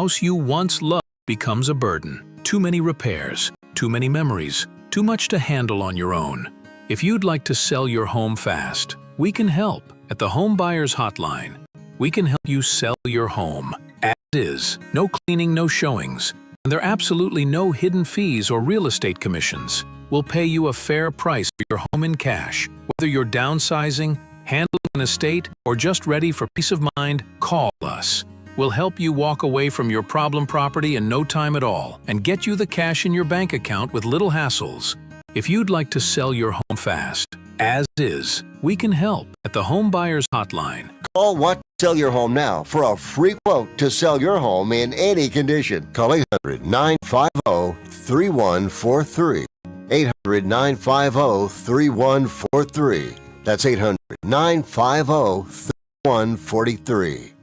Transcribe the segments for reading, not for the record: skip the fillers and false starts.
house you once loved becomes a burden. Too many repairs, too many memories, too much to handle on your own. If you'd like to sell your home fast, we can help at the Home Buyers Hotline. We can help you sell your home as is. No cleaning, no showings. And there are absolutely no hidden fees or real estate commissions. We'll pay you a fair price for your home in cash. Whether you're downsizing, handling an estate, or just ready for peace of mind, call us. We'll help you walk away from your problem property in no time at all and get you the cash in your bank account with little hassles. If you'd like to sell your home fast, as is, we can help at the Home Buyers Hotline. Call Want to Sell Your Home now for a free quote to sell your home in any condition. Call 800-950-3143. 800-950-3143. That's 800-950-3143.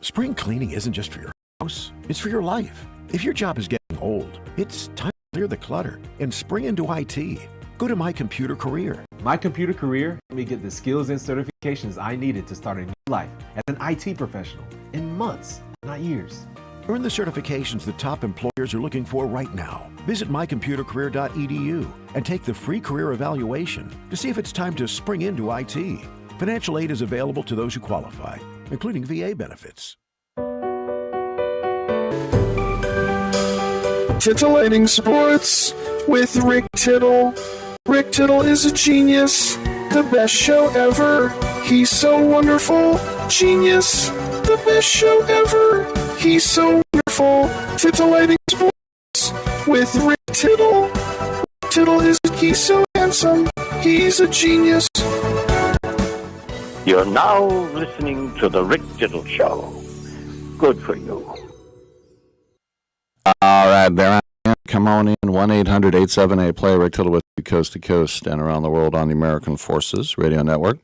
Spring cleaning isn't just for your house, it's for your life. If your job is getting old, it's time to clear the clutter and spring into IT. Go to My Computer Career. My Computer Career let me get the skills and certifications I needed to start a new life as an IT professional in months, not years. Earn the certifications the top employers are looking for right now. Visit mycomputercareer.edu and take the free career evaluation to see if it's time to spring into IT. Financial aid is available to those who qualify, including VA benefits. Titillating Sports with Rick Tittle. Rick Tittle is a genius, the best show ever. He's so wonderful, genius, the best show ever. He's so wonderful. Titillating Sports with Rick Tittle. He's so handsome, he's a genius. You're now listening to the Rick Tittle Show. Good for you. All right, there I am. Come on in, 1-800-878-PLAY. Rick Tittle with you coast to coast and around the world on the American Forces Radio Network.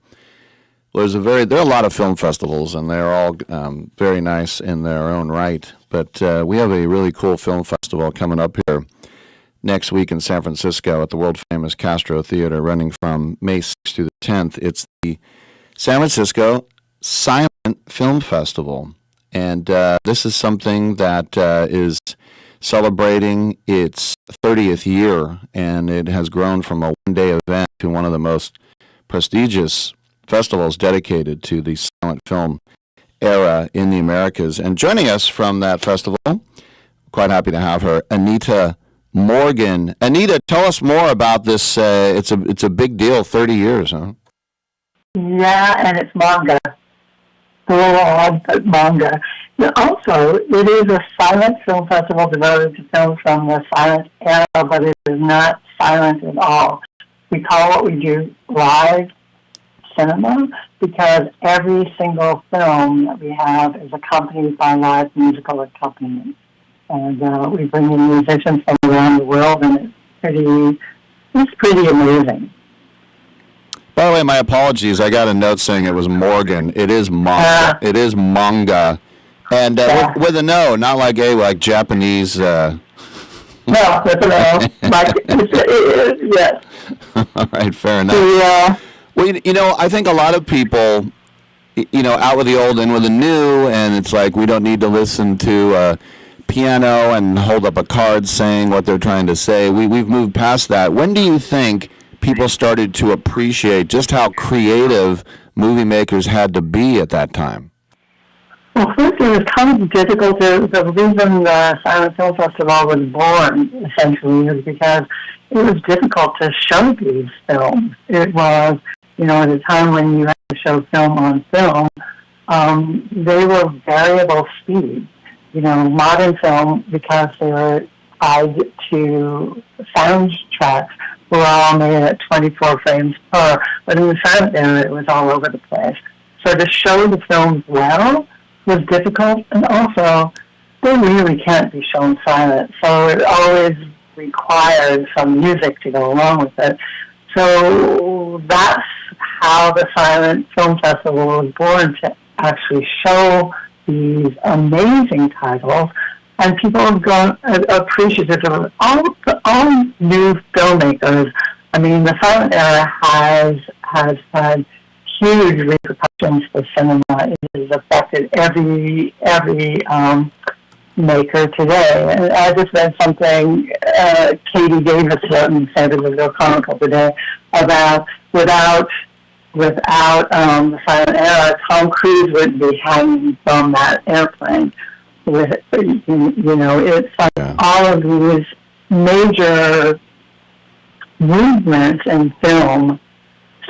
Well, there are a lot of film festivals, and they're all very nice in their own right. But we have a really cool film festival coming up here next week in San Francisco at the world-famous Castro Theater, running from May 6th through the 10th. It's the San Francisco Silent Film Festival. And this is something that is celebrating its 30th year, and it has grown from a one-day event to one of the most prestigious festivals dedicated to the silent film era in the Americas. And joining us from that festival, quite happy to have her, Anita Morgan. Anita, tell us more about this. It's a big deal, 30 years, huh? Yeah, and it's manga. A little odd, but manga. Also, it is a silent film festival devoted to films from the silent era, but it is not silent at all. We call what we do live cinema because every single film that we have is accompanied by live musical accompaniment. And we bring in musicians from around the world, and it's pretty amazing. By the way, my apologies. I got a note saying it was Morgan. It is manga. It is manga. And with an O, not like like Japanese. No, with an O. Yes. All right, fair enough. Yeah. Well, I think a lot of people, out with the old and with the new, and it's like we don't need to listen to a piano and hold up a card saying what they're trying to say. We've moved past that. When do you think people started to appreciate just how creative movie makers had to be at that time? Well, first, it was kind of difficult. The reason the Silent Film Festival was born, essentially, is because it was difficult to show these films. It was, at a time when you had to show film on film, they were variable speed. Modern film, because they were tied to soundtracks, were all made at 24 frames per. But in the silent era, it was all over the place. So to show the films well was difficult, and also they really can't be shown silent. So it always required some music to go along with it. So that's how the Silent Film Festival was born, to actually show these amazing titles, and people have gone appreciative of all new filmmakers. I mean, the silent era has had huge repercussions for cinema. It has affected every maker today. And I just read something Katie Davis wrote in San Francisco Chronicle today about without the silent era, Tom Cruise would be hanging from that airplane. With it's like all of these major movements in film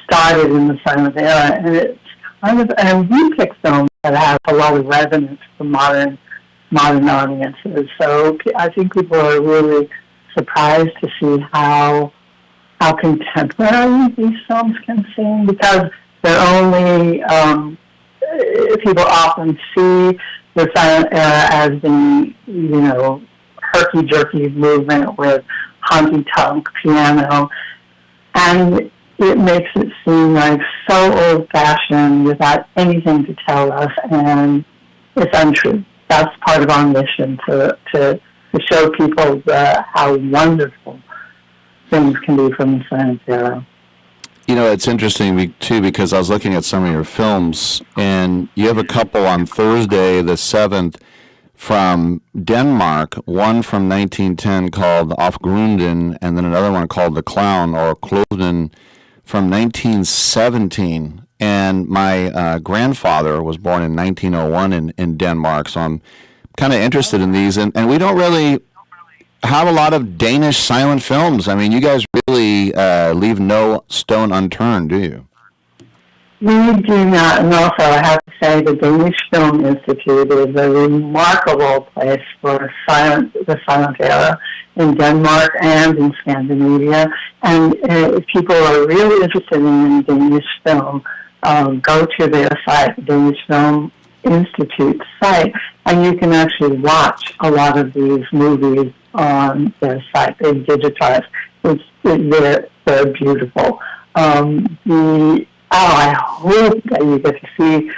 started in the silent era, and it's kind of, and we pick films that have a lot of resonance for modern audiences. So I think people are really surprised to see how contemporary these films can seem, because they're only people often see the silent era as the herky-jerky movement with honky-tonk piano, and it makes it seem like so old-fashioned without anything to tell us, and it's untrue. That's part of our mission, to show people how wonderful things can be from the silent era. It's interesting, too, because I was looking at some of your films, and you have a couple on Thursday, the 7th, from Denmark, one from 1910 called Afgrunden, and then another one called The Clown, or Klovnen, from 1917. And my grandfather was born in 1901 in Denmark, so I'm kind of interested in these. And we don't really have a lot of Danish silent films. I mean, you guys really leave no stone unturned, do you? We do not, and also I have to say the Danish Film Institute is a remarkable place for the silent era in Denmark and in Scandinavia. And if people are really interested in Danish film, go to their site, the Danish Film Institute site, and you can actually watch a lot of these movies on their site. They've digitized. They're beautiful. I hope that you get to see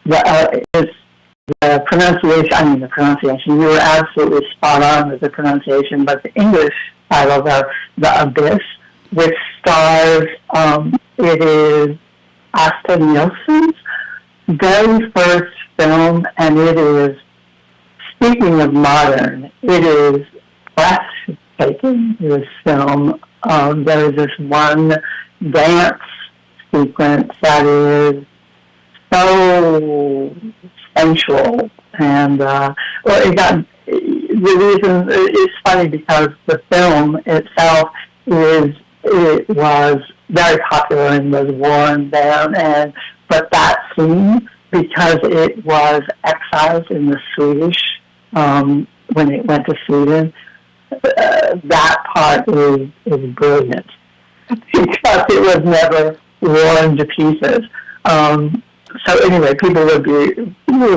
the pronunciation. I mean, the pronunciation. You were absolutely spot on with the pronunciation, but the English title, The Abyss, which stars, it is Asta Nielsen's very first film, and it is, speaking of modern, it is breathtaking, this film. There is this one dance sequence that is so sensual, and the reason it's funny because the film itself was very popular and was worn down, but that scene, because it was exiled in the Swedish when it went to Sweden, that part is brilliant because it was never worn to pieces. So anyway, people will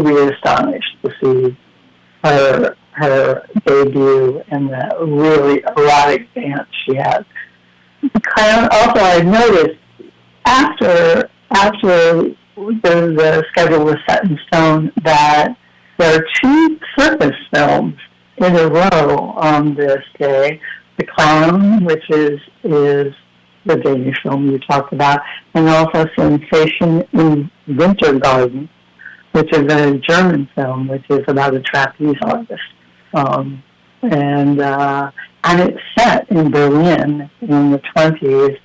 be astonished to see her debut and the really erotic dance she has. Also, I noticed after the schedule was set in stone that there are 2 circus films in a row on this day. The Clown, which is the Danish film you talked about, and also Sensation in Winter Garden, which is a German film, which is about a trapeze artist. And it's set in Berlin in the 20s,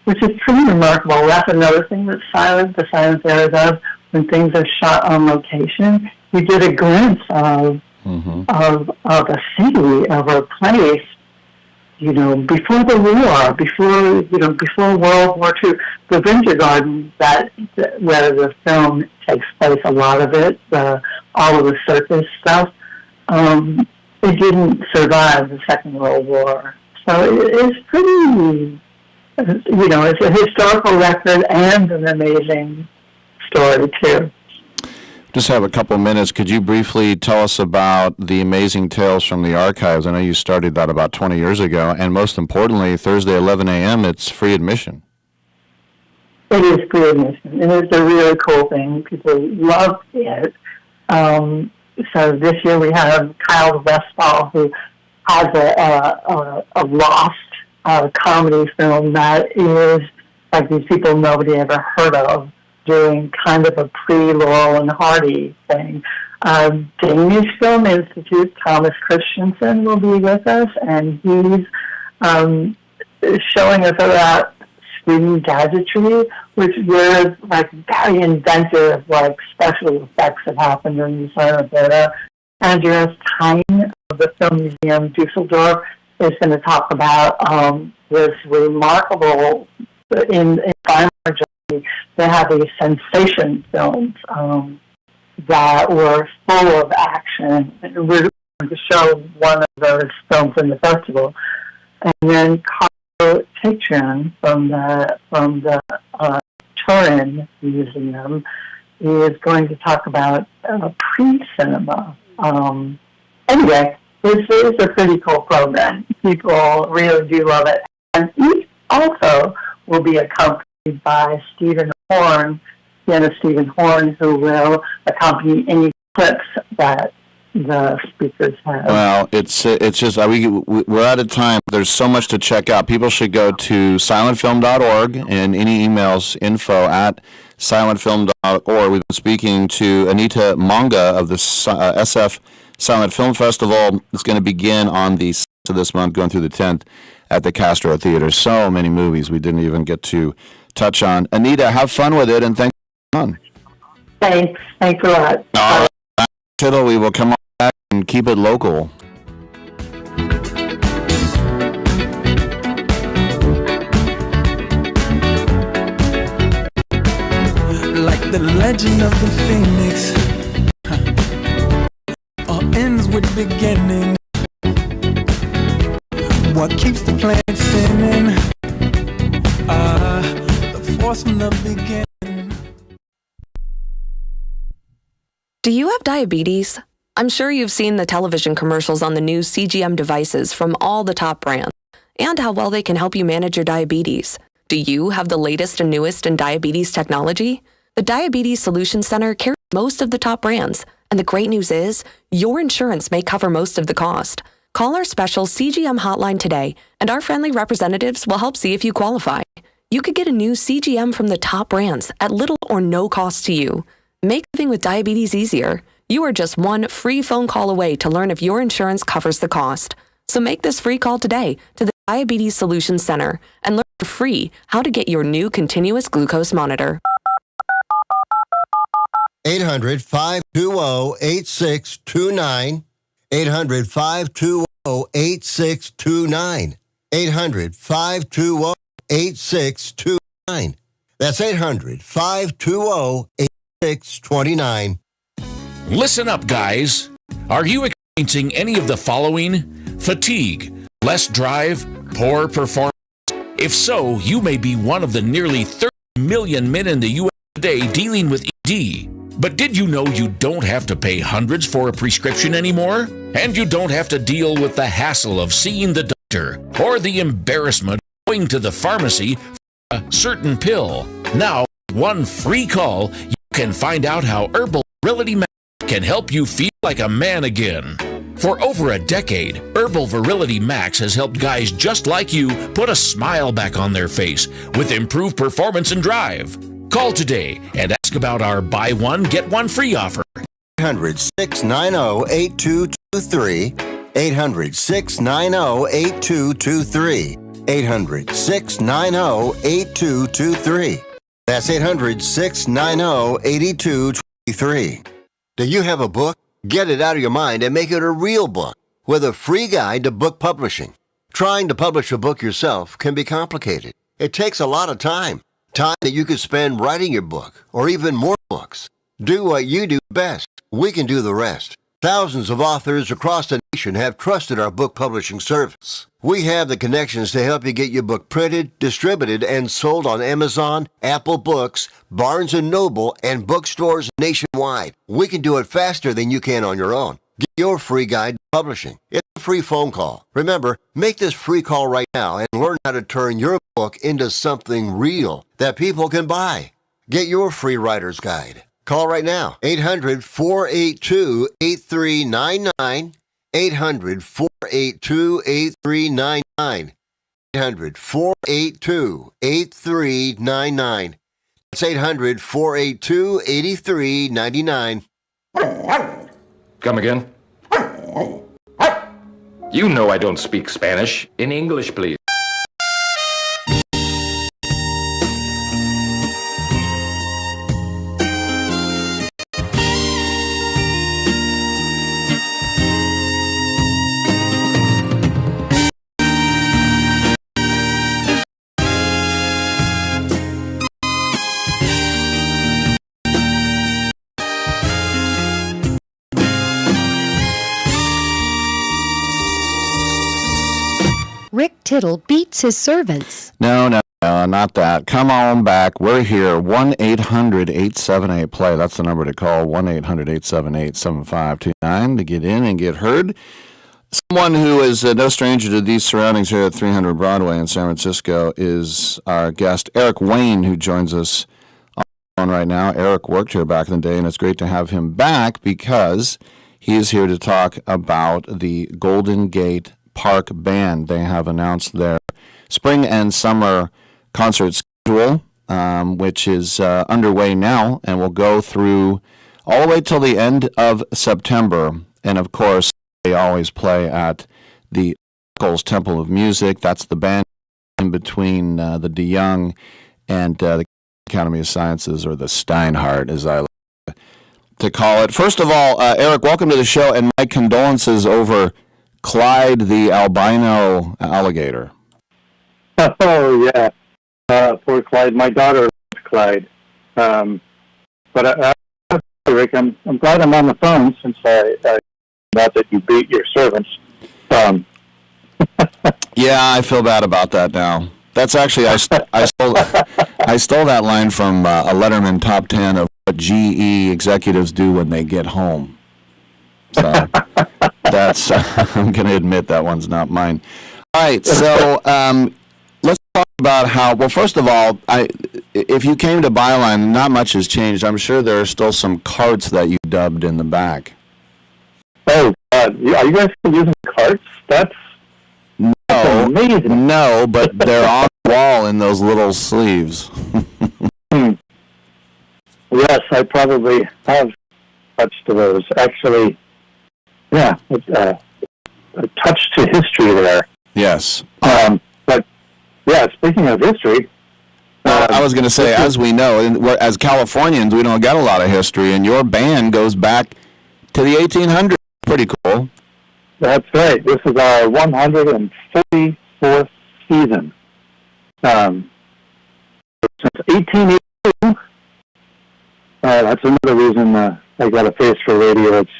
which is pretty remarkable. That's another thing that the silent era does. When things are shot on location, you get a glimpse of a city, of a place, before the war, before World War II. The Winter Garden, where the film takes place, a lot of it, all of the circus stuff, it didn't survive the Second World War. So it's pretty, it's a historical record and an amazing story, too. Just have a couple minutes. Could you briefly tell us about the Amazing Tales from the Archives? I know you started that about 20 years ago, and most importantly, Thursday, 11 a.m., it's free admission. It is free admission, and it's a really cool thing. People love it. So this year we have Kyle Westfall, who has a lost comedy film that is like these people nobody ever heard of. doing kind of a pre-Laurel and Hardy thing. Danish Film Institute, Thomas Christensen will be with us, and he's showing us about screen gadgetry, which were like very inventive, like special effects that happened in the silent era. Andreas Tyne of the Film Museum Dusseldorf is going to talk about this remarkable, in Weimar Germany, they have these sensation films that were full of action. We're going to show one of those films in the festival. And then Carlo Ticcian from the Turin Museum is going to talk about pre-cinema. Anyway, this is a pretty cool program. People really do love it. And he also will be accompanied by Stephen Horn, pianist Stephen Horn, who will accompany any clips that the speakers have. Well, it's just we're out of time. There's so much to check out. People should go to silentfilm.org and any emails info@silentfilm.org. We've been speaking to Anita Manga of the SF Silent Film Festival. It's going to begin on the 6th of this month, going through the 10th at the Castro Theater. So many movies we didn't even get to touch on. Anita, have fun with it, and thanks for coming on. Thanks a lot. All right. Tittle, we will come on back and keep it local. Like the legend of the phoenix, all ends with beginning. What keeps the planet spinning? The force from the beginning. Do you have diabetes? I'm sure you've seen the television commercials on the new CGM devices from all the top brands and how well they can help you manage your diabetes. Do you have the latest and newest in diabetes technology? The Diabetes Solutions Center carries most of the top brands, and the great news is your insurance may cover most of the cost. Call our special CGM hotline today, and our friendly representatives will help see if you qualify. You could get a new CGM from the top brands at little or no cost to you. Make living with diabetes easier. You are just one free phone call away to learn if your insurance covers the cost. So make this free call today to the Diabetes Solutions Center and learn for free how to get your new continuous glucose monitor. 800-520-8629. 800-520-8629. 800-520-8629. That's 800-520-8629. Listen up, guys. Are you experiencing any of the following? Fatigue, less drive, poor performance? If so, you may be one of the nearly 30 million men in the U.S. today dealing with ED. But did you know you don't have to pay hundreds for a prescription anymore? And you don't have to deal with the hassle of seeing the doctor or the embarrassment of going to the pharmacy for a certain pill. Now, one free call, you can find out how Herbal Virility Max can help you feel like a man again. For over a decade, Herbal Virility Max has helped guys just like you put a smile back on their face with improved performance and drive. Call today and ask about our buy one, get one free offer. 800-690-8223. 800-690-8223. 800-690-8223. That's 800-690-8223. Do you have a book? Get it out of your mind and make it a real book with a free guide to book publishing. Trying to publish a book yourself can be complicated. It takes a lot of time. Time that you could spend writing your book or even more books. Do what you do best. We can do the rest. Thousands of authors across the nation have trusted our book publishing service. We have the connections to help you get your book printed, distributed, and sold on Amazon, Apple Books, Barnes & Noble, and bookstores nationwide. We can do it faster than you can on your own. Get your free guide to publishing. It's a free phone call. Remember, make this free call right now and learn how to turn your book into something real that people can buy. Get your free writer's guide. Call right now, 800-482-8399, 800-482-8399, 800-482-8399. It's 800-482-8399. Come again? You know I don't speak Spanish. In English, please. Rick Tittle beats his servants. No, not that. Come on back. We're here. 1-800-878-PLAY. That's the number to call. 1-800-878-7529 to get in and get heard. Someone who is no stranger to these surroundings here at 300 Broadway in San Francisco is our guest, Eric Wayne, who joins us on right now. Eric worked here back in the day, and it's great to have him back because he is here to talk about the Golden Gate Park Band. They have announced their spring and summer concert schedule, which is underway now and will go through all the way till the end of September. And of course, they always play at the Eccles Temple of Music. That's the band in between the DeYoung and the Academy of Sciences, or the Steinhardt, as I like to call it. First of all, Eric, welcome to the show, and my condolences over Clyde the albino alligator. Oh, yeah. Poor Clyde. My daughter loves Clyde. But Rick, I'm glad I'm on the phone since I not that you beat your servants. Yeah, I feel bad about that now. That's actually, I stole that line from a Letterman top 10 of what GE executives do when they get home. So that's, I'm going to admit that one's not mine. All right, so let's talk about how, well, first of all, if you came to Byline, not much has changed. I'm sure there are still some carts that you dubbed in the back. Oh, God. Are you guys still using carts? That's amazing. No, but they're on the wall in those little sleeves. Yes, I probably have touched those. Actually, yeah, a touch to history there. Yes. But, yeah, speaking of history... I was going to say, as we know, as Californians, we don't got a lot of history, and your band goes back to the 1800s. Pretty cool. That's right. This is our 144th season. Since 1882, that's another reason I got a face for radio. It's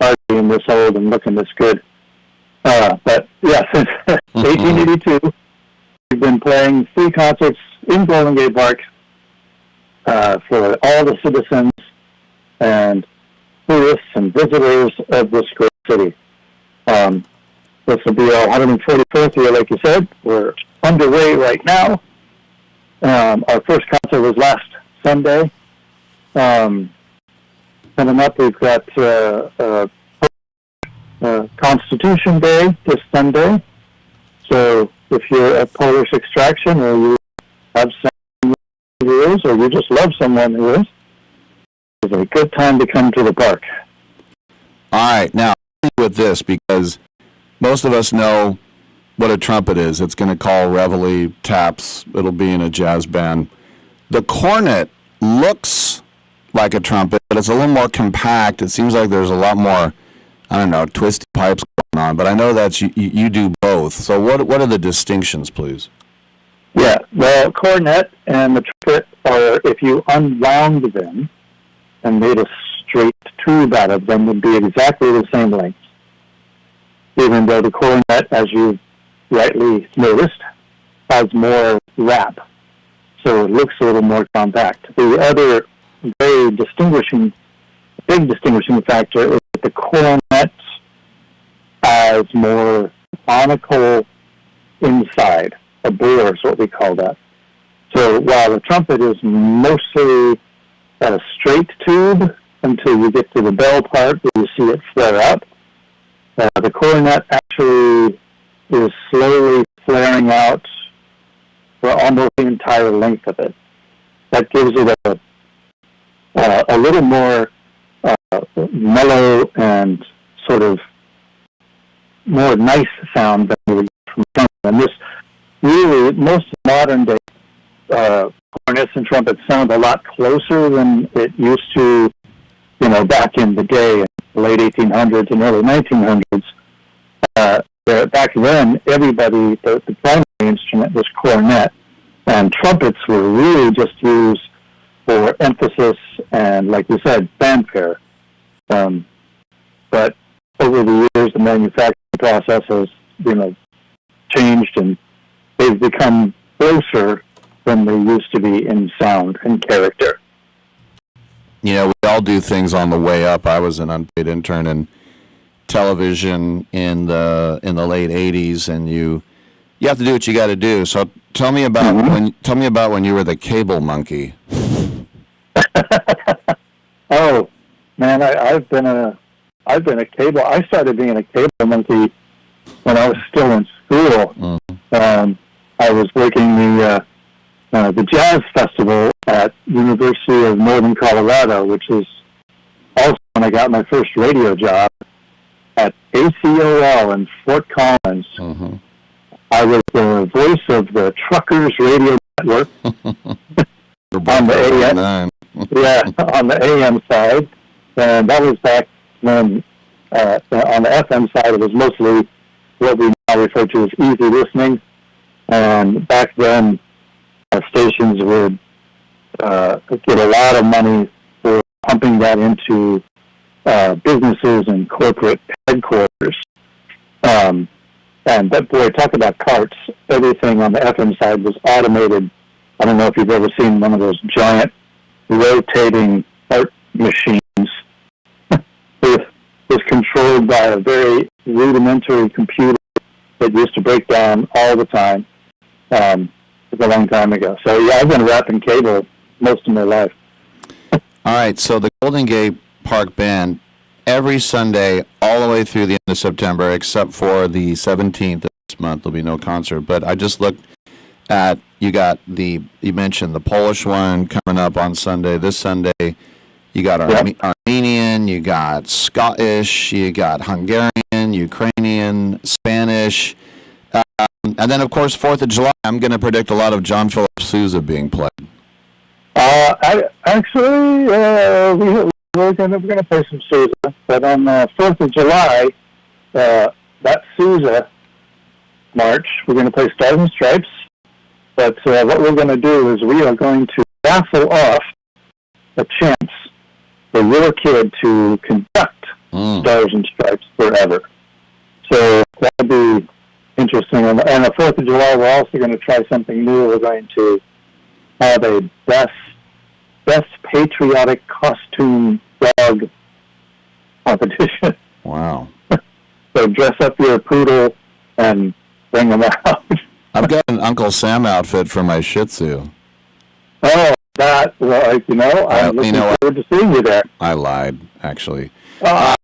hard being this old and looking this good. But, yeah, since 1882, we've been playing free concerts in Golden Gate Park for all the citizens and tourists and visitors of this great city. This will be our 144th year, like you said. We're underway right now. Our first concert was last Sunday. Coming up, we've got Constitution Day this Sunday. So if you're a Polish extraction, or you have someone who is, or you just love someone who is, it's a good time to come to the park. All right, now with this, because most of us know what a trumpet is. It's going to call reveille, taps. It'll be in a jazz band. The cornet looks like a trumpet, but it's a little more compact. It seems like there's a lot more, I don't know, twisty pipes going on. But I know that you do both. So what are the distinctions, please? Yeah, the cornet and the trumpet are, if you unwound them and made a straight tube out of them, would be exactly the same length. Even though the cornet, as you rightly noticed, has more wrap, so it looks a little more compact. The other very big distinguishing factor is that the cornet has more conical inside. A bore is what we call that. So while the trumpet is mostly a straight tube until you get to the bell part where you see it flare up, the cornet actually is slowly flaring out for almost the entire length of it. that gives it a little more mellow and sort of more nice sound than you would get from trumpet. And this really, most modern day cornets and trumpets sound a lot closer than it used to, back in the day, in the late 1800s and early 1900s. Back then, everybody, the primary instrument was cornet, and trumpets were really just used for emphasis and, like we said, fanfare. But over the years, the manufacturing process has, changed, and they've become closer than they used to be in sound and character. We all do things on the way up. I was an unpaid intern in television in the late '80s, and you have to do what you got to do. So tell me about when you were the cable monkey. Oh man, I've been a cable. I started being a cable monkey when I was still in school. I was working the jazz festival at University of Northern Colorado, which is also when I got my first radio job at ACOL in Fort Collins. I was the voice of the Truckers Radio Network on the AM. On the AM side, and that was back when on the FM side it was mostly what we now refer to as easy listening. And back then, stations would get a lot of money for pumping that into businesses and corporate headquarters. But boy, talk about carts. Everything on the FM side was automated. I don't know if you've ever seen one of those giant rotating art machines. It was controlled by a very rudimentary computer that used to break down all the time. It was a long time ago. So yeah, I've been wrapping cable most of my life. All right, so the Golden Gate Park Band, every Sunday all the way through the end of September, except for the 17th of this month, there'll be no concert. But I just looked at, you mentioned the Polish one coming up on Sunday. This Sunday, you got Armenian, you got Scottish, you got Hungarian, Ukrainian, Spanish. And then, of course, 4th of July, I'm going to predict a lot of John Philip Sousa being played. We're going to play some Sousa, but on the 4th of July, that Sousa march, we're going to play Stars and Stripes. But what we're going to do is we are going to raffle off a chance for your kid to conduct Stars and Stripes forever. So that'll be interesting. And on the 4th of July, we're also going to try something new. We're going to have a best patriotic costume dog competition. Wow. So dress up your poodle and bring them out. I've got an Uncle Sam outfit for my Shih Tzu. Oh, I'm looking forward to seeing you there. I lied, actually.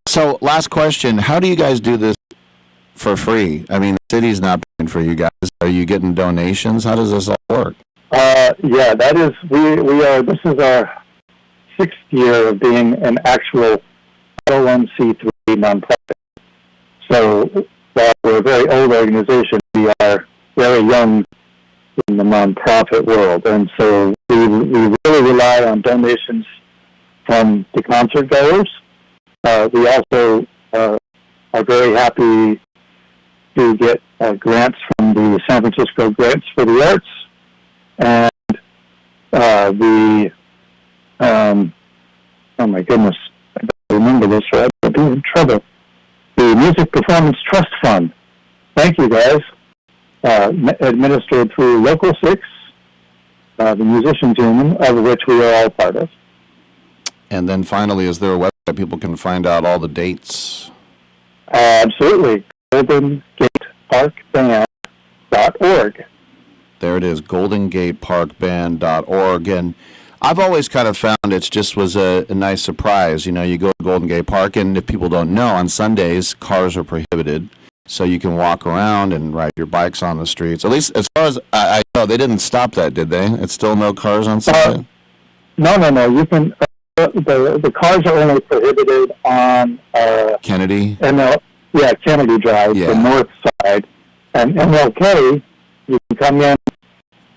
So, last question. How do you guys do this for free? I mean, the city's not paying for you guys. Are you getting donations? How does this all work? Yeah, that is, this is our 6th year of being an actual 501c3 nonprofit. So, while we're a very old organization, we are very young in the nonprofit world, and so we really rely on donations from the concert goers. We also are very happy to get grants from the San Francisco Grants for the Arts, and oh my goodness, I don't remember this, or I'll be in trouble. The Music Performance Trust Fund. Thank you, guys. Administered through Local 6, the musicians union, of which we are all part of. And then finally, is there a website people can find out all the dates? Absolutely. GoldenGateParkBand.org. There it is, GoldenGateParkBand.org. And I've always kind of found it just was a nice surprise. You go to Golden Gate Park, and if people don't know, on Sundays, cars are prohibited. So you can walk around and ride your bikes on the streets. At least as far as I know, they didn't stop that, did they? It's still no cars on Sunday? No. You can. The cars are only prohibited on Kennedy. Kennedy Drive, the north side, and MLK. You can come in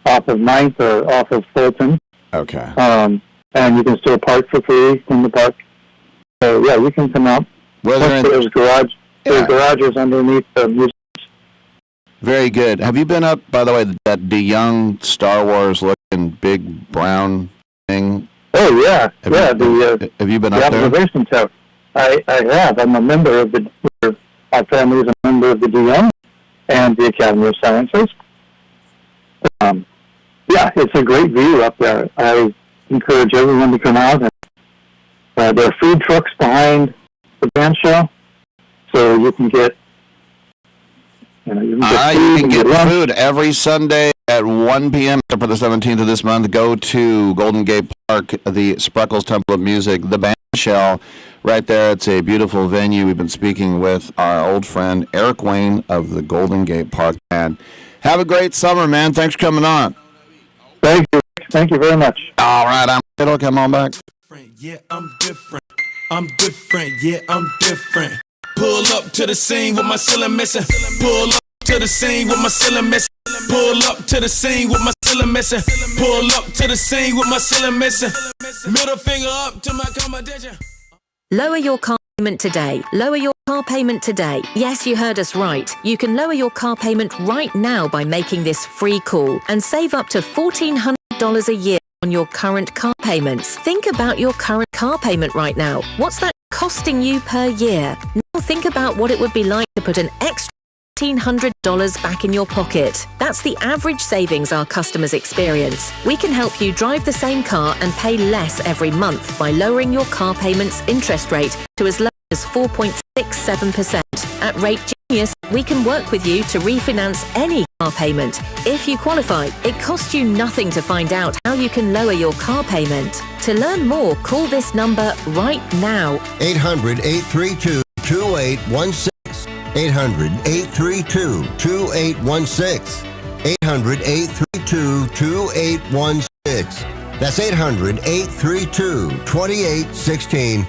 off of 9th or off of Fulton. Okay. And you can still park for free in the park. So yeah, you can come out. There's garages underneath the museum. Very good. Have you been up, by the way, that DeYoung Star Wars looking big brown thing? Oh yeah, Have you been up there? The observation tower. I have. I'm a member of my family is a member of the DeYoung and the Academy of Sciences. It's a great view up there. I encourage everyone to come out. And, there are food trucks behind the band show, so you can get. You can get food every Sunday at 1 p.m. for the 17th of this month. Go to Golden Gate Park, the Spreckles Temple of Music, the band shell. Right there, it's a beautiful venue. We've been speaking with our old friend Eric Wayne of the Golden Gate Park Band. Have a great summer, man. Thanks for coming on. Thank you. Thank you very much. All right, I'm Tittle. Come on back. Yeah, I'm different. I'm different. Yeah, I'm different. Pull up to the scene with my ceiling missing. Pull up to the scene with my ceiling missing. Pull up to the scene with my ceiling missing. Pull up to the scene with my ceiling missing. Middle finger up to my competition. Lower your car payment today. Lower your car payment today. Yes, you heard us right. You can lower your car payment right now by making this free call and save up to $1,400 a year on your current car payments. Think about your current car payment right now. What's that costing you per year? Now think about what it would be like to put an extra $1,500 back in your pocket. That's the average savings our customers experience. We can help you drive the same car and pay less every month by lowering your car payment's interest rate to as low as 4.67%. At Rate Genius, we can work with you to refinance any car payment. If you qualify, it costs you nothing to find out how you can lower your car payment. To learn more, call this number right now. 800-832-2816. 800-832-2816. 800-832-2816. That's 800-832-2816.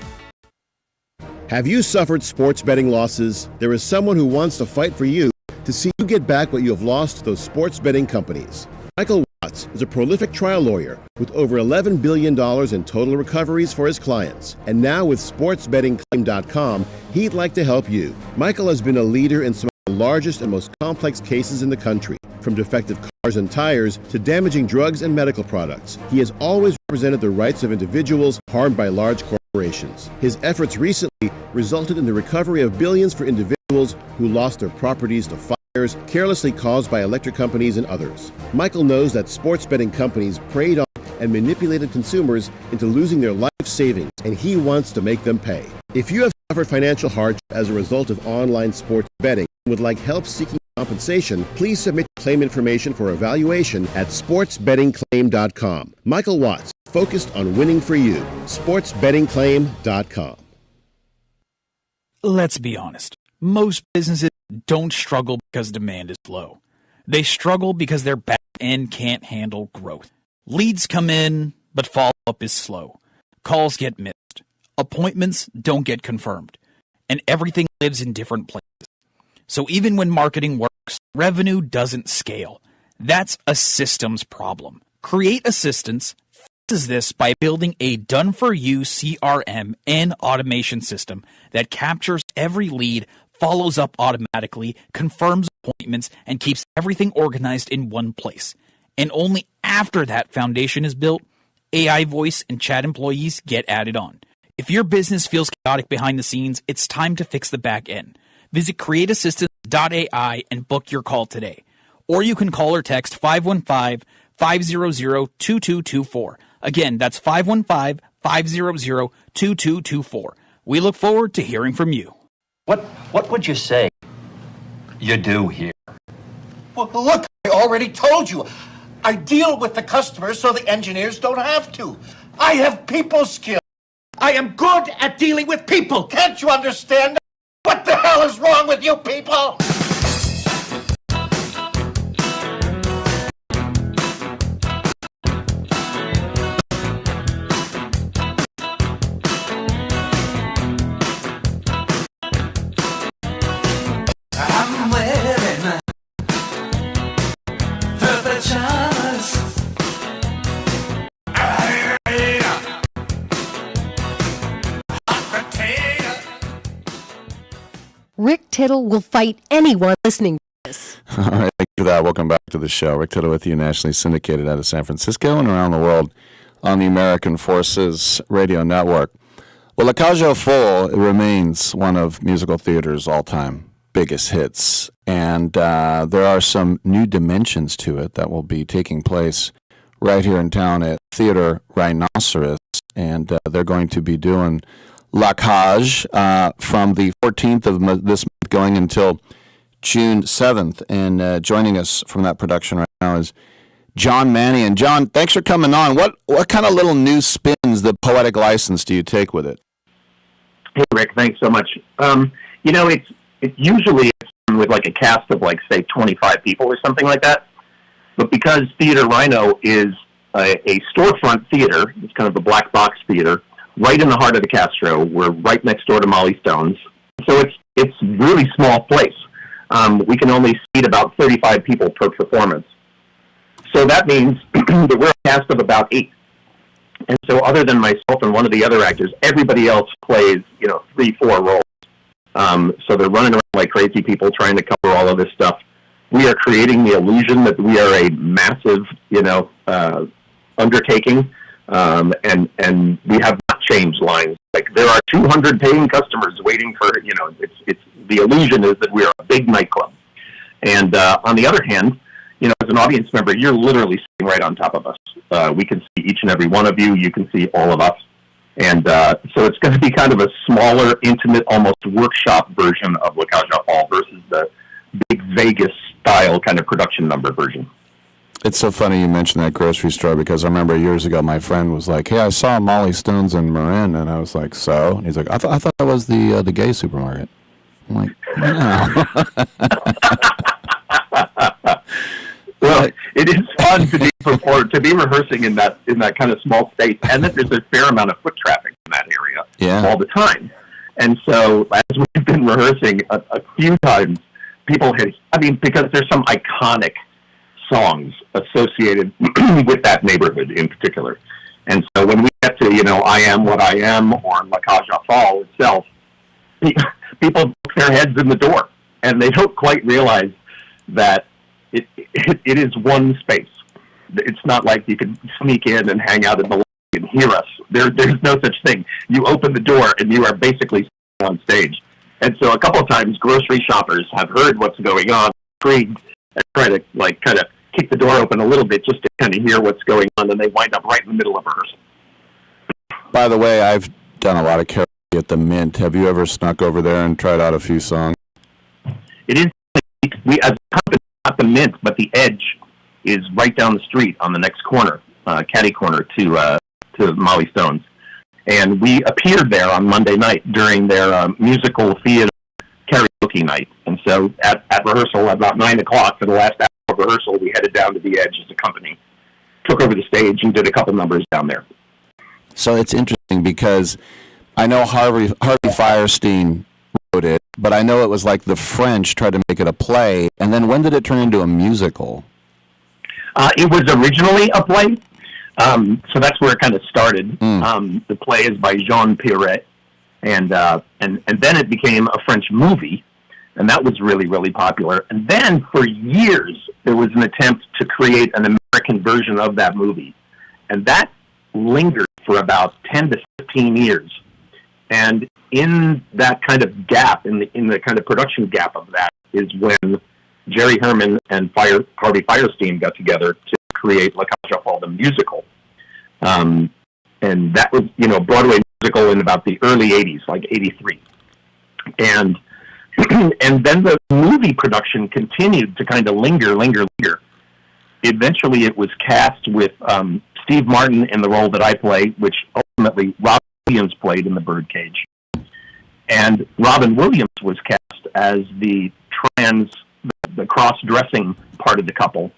Have you suffered sports betting losses? There is someone who wants to fight for you to see you get back what you have lost to those sports betting companies. Michael Watts is a prolific trial lawyer with over $11 billion in total recoveries for his clients. And now with sportsbettingclaim.com, he'd like to help you. Michael has been a leader in some of the largest and most complex cases in the country, from defective cars and tires to damaging drugs and medical products. He has always represented the rights of individuals harmed by large corporations. His efforts recently resulted in the recovery of billions for individuals who lost their properties to fires carelessly caused by electric companies and others. Michael knows that sports betting companies preyed on and manipulated consumers into losing their life savings, and he wants to make them pay. If you have suffered financial hardship as a result of online sports betting and would like help seeking compensation, please submit claim information for evaluation at sportsbettingclaim.com. Michael Watts, focused on winning for you. sportsbettingclaim.com. Let's be honest. Most businesses don't struggle because demand is low. They struggle because their back end can't handle growth. Leads come in, but follow-up is slow. Calls get missed. Appointments don't get confirmed. And everything lives in different places. So even when marketing works, revenue doesn't scale. That's a systems problem. Create Assistance fixes this by building a done-for-you CRM and automation system that captures every lead, follows up automatically, confirms appointments, and keeps everything organized in one place. And only after that foundation is built, AI voice and chat employees get added on. If your business feels chaotic behind the scenes, it's time to fix the back end. Visit createassistance.ai and book your call today. Or you can call or text 515-500-2224. Again, that's 515-500-2224. We look forward to hearing from you. What would you say you do here? Well, look, I already told you. I deal with the customers so the engineers don't have to. I have people skills. I am good at dealing with people. Can't you understand? What the hell is wrong with you people? Rick Tittle will fight anyone listening to this. All right, thank you for that. Welcome back to the show. Rick Tittle with you, nationally syndicated out of San Francisco and around the world on the American Forces Radio Network. Well, La Cage aux Folles remains one of musical theater's all-time biggest hits, and there are some new dimensions to it that will be taking place right here in town at Theater Rhinoceros, and they're going to be doing La Cage from the 14th of this month going until June 7th, and joining us from that production right now is John Mannion. John, thanks for coming on. What kind of little new spins, the poetic license, do you take with it? Hey, Rick, thanks so much. It's usually with like a cast of like, say, 25 people or something like that. But because Theater Rhino is a storefront theater, it's kind of a black box theater, right in the heart of the Castro. We're right next door to Molly Stone's. So it's really small place. We can only seat about 35 people per performance. So that means that we're a cast of about 8. And so other than myself and one of the other actors, everybody else plays, 3-4 roles. So they're running around like crazy people trying to cover all of this stuff. We are creating the illusion that we are a massive, undertaking, and we have not changed lines. Like there are 200 paying customers waiting for, it's the illusion is that we are a big nightclub. And on the other hand, as an audience member, you're literally sitting right on top of us. We can see each and every one of you. You can see all of us. And so it's going to be kind of a smaller, intimate, almost workshop version of La Cage aux Folles versus the big Vegas-style kind of production number version. It's so funny you mentioned that grocery store, because I remember years ago my friend was like, hey, I saw Molly Stone's in Marin, and I was like, so? And he's like, I thought that was the gay supermarket. I'm like, no. Well, it is fun to be rehearsing in that kind of small space, and that there's a fair amount of foot traffic in that area all the time. And so as we've been rehearsing a few times, people because there's some iconic songs associated with that neighborhood in particular. And so when we get to, I Am What I Am or La Cage aux Folles itself, people poke their heads in the door, and they don't quite realize that it is one space. It's not like you can sneak in and hang out in the lobby and hear us. There's no such thing. You open the door and you are basically on stage. And so a couple of times grocery shoppers have heard what's going on, intrigued, and try to kind of kick the door open a little bit just to kind of hear what's going on, and they wind up right in the middle of rehearsal. By the way, I've done a lot of karaoke at the Mint. Have you ever snuck over there and tried out a few songs? It is. We, as a company, not the Mint, but the Edge is right down the street on the next corner, catty corner to Molly Stone's. And we appeared there on Monday night during their musical theater karaoke night. And so at rehearsal, at about 9 o'clock for the last hour of rehearsal, we headed down to the Edge as a company, took over the stage, and did a couple numbers down there. So it's interesting because I know Harvey Fierstein wrote it, but I know it was like the French tried to make it a play. And then when did it turn into a musical? It was originally a play. So that's where it kind of started. The play is by Jean Piret, and then it became a French movie, and that was really, really popular. And then for years, there was an attempt to create an American version of that movie, and that lingered for about 10 to 15 years. And in that kind of gap, in the kind of production gap of that, is when Jerry Herman and Harvey Fierstein got together to create La Cage aux Folles, the musical. And that was, Broadway musical in about the early 80s, like 83. And then the movie production continued to kind of linger. Eventually it was cast with Steve Martin in the role that I play, which ultimately Robin Williams played in The Birdcage. And Robin Williams was cast as the cross-dressing part of the couple.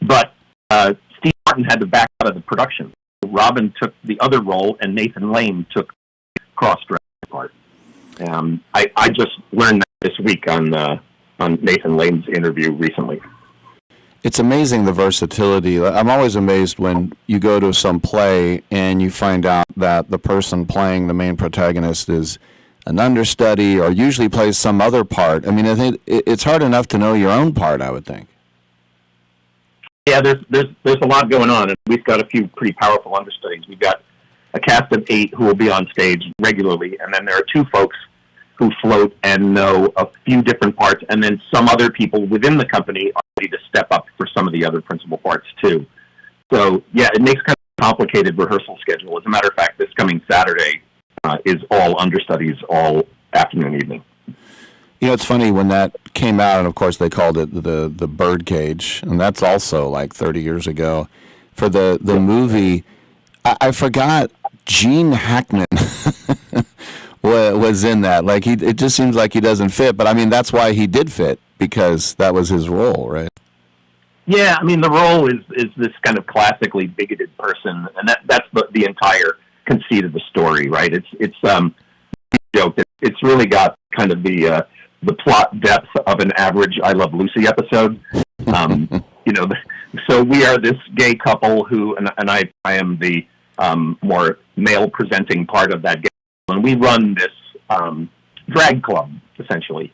But Steve Martin had to back out of the production. Robin took the other role, and Nathan Lane took the cross-dressing part. I just learned that this week on Nathan Lane's interview recently. It's amazing, the versatility. I'm always amazed when you go to some play and you find out that the person playing the main protagonist is an understudy or usually plays some other part. I mean, I think it's hard enough to know your own part, I would think. Yeah, there's a lot going on, and we've got a few pretty powerful understudies. We've got a cast of 8 who will be on stage regularly, and then there are 2 folks who float and know a few different parts, and then some other people within the company are ready to step up for some of the other principal parts too. So yeah, it makes kind of a complicated rehearsal schedule. As a matter of fact, this coming Saturday is all understudies all afternoon, evening. You know, it's funny when that came out, and of course they called it the Birdcage, and that's also like 30 years ago. For the movie, I forgot Gene Hackman was in that. Like it just seems like he doesn't fit, but I mean that's why he did fit, because that was his role, right? Yeah, I mean the role is this kind of classically bigoted person, and that's the entire conceit of the story, right? It's joke. It's really got kind of the plot depth of an average I Love Lucy episode. You know, so we are this gay couple who, and I am the more male presenting part of that gay couple, and we run this drag club essentially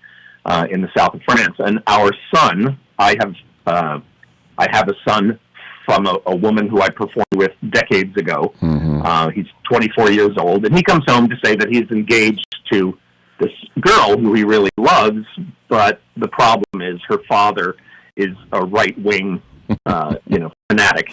in the south of France. And our son, I have a son from a woman who I performed with decades ago. He's 24 years old, and he comes home to say that he's engaged to this girl who he really loves, but the problem is her father is a right-wing, fanatic,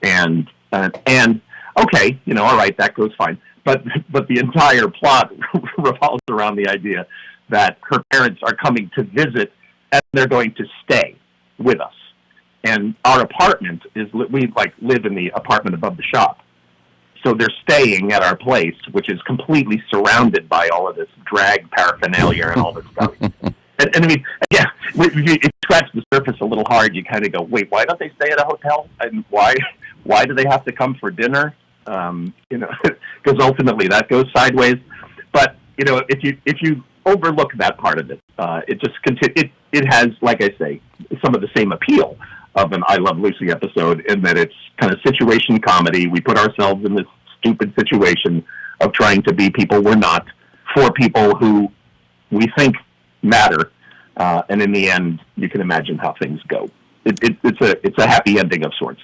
and okay, all right, that goes fine. But the entire plot revolves around the idea that her parents are coming to visit, and they're going to stay with us. And our apartment we live in the apartment above the shop. So they're staying at our place, which is completely surrounded by all of this drag paraphernalia and all this stuff. and I mean, yeah, if you scratch the surface a little hard, you kind of go, wait, why don't they stay at a hotel? And why do they have to come for dinner? Because ultimately that goes sideways. But, if you overlook that part of it, it has, like I say, some of the same appeal of an I Love Lucy episode, in that it's kind of situation comedy. We put ourselves in this stupid situation of trying to be people we're not, for people who we think matter, and in the end, you can imagine how things go. It's a happy ending of sorts.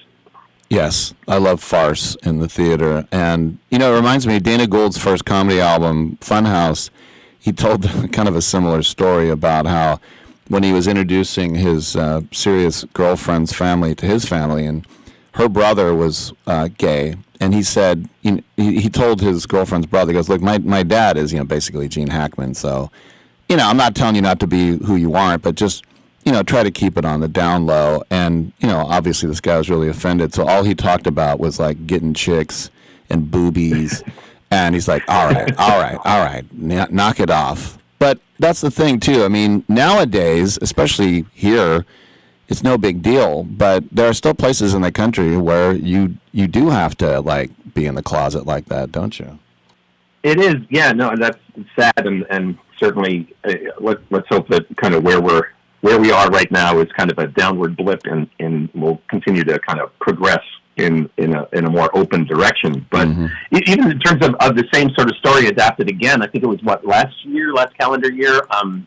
Yes, I love farce in the theater, and it reminds me of Dana Gould's first comedy album, Funhouse. He told kind of a similar story about how when he was introducing his serious girlfriend's family to his family, and her brother was gay, and he said, he told his girlfriend's brother, he goes, look, my dad is, basically Gene Hackman, so, I'm not telling you not to be who you aren't, but just, try to keep it on the down low. And, obviously this guy was really offended, so all he talked about was, like, getting chicks and boobies, and he's like, all right, knock it off. But that's the thing, too. I mean, nowadays, especially here, it's no big deal. But there are still places in the country where you do have to, like, be in the closet like that, don't you? It is, yeah. No, that's sad, and certainly let's hope that kind of where we are right now is kind of a downward blip, and we'll continue to kind of progress in a more open direction. But even in terms of the same sort of story adapted again, I think it was last calendar year,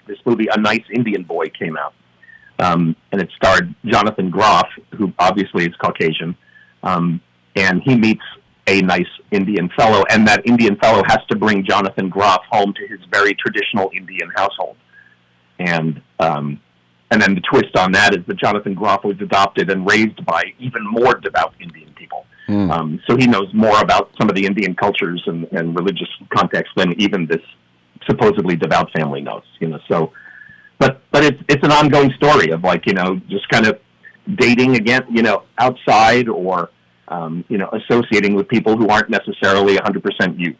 this movie A Nice Indian Boy came out, and it starred Jonathan Groff, who obviously is Caucasian, and he meets a nice Indian fellow, and that Indian fellow has to bring Jonathan Groff home to his very traditional Indian household, and then the twist on that is that Jonathan Groff was adopted and raised by even more devout Indian people. So he knows more about some of the Indian cultures and religious context than even this supposedly devout family knows. So, but it's an ongoing story of, like, just kind of dating again, outside, or associating with people who aren't necessarily 100% you.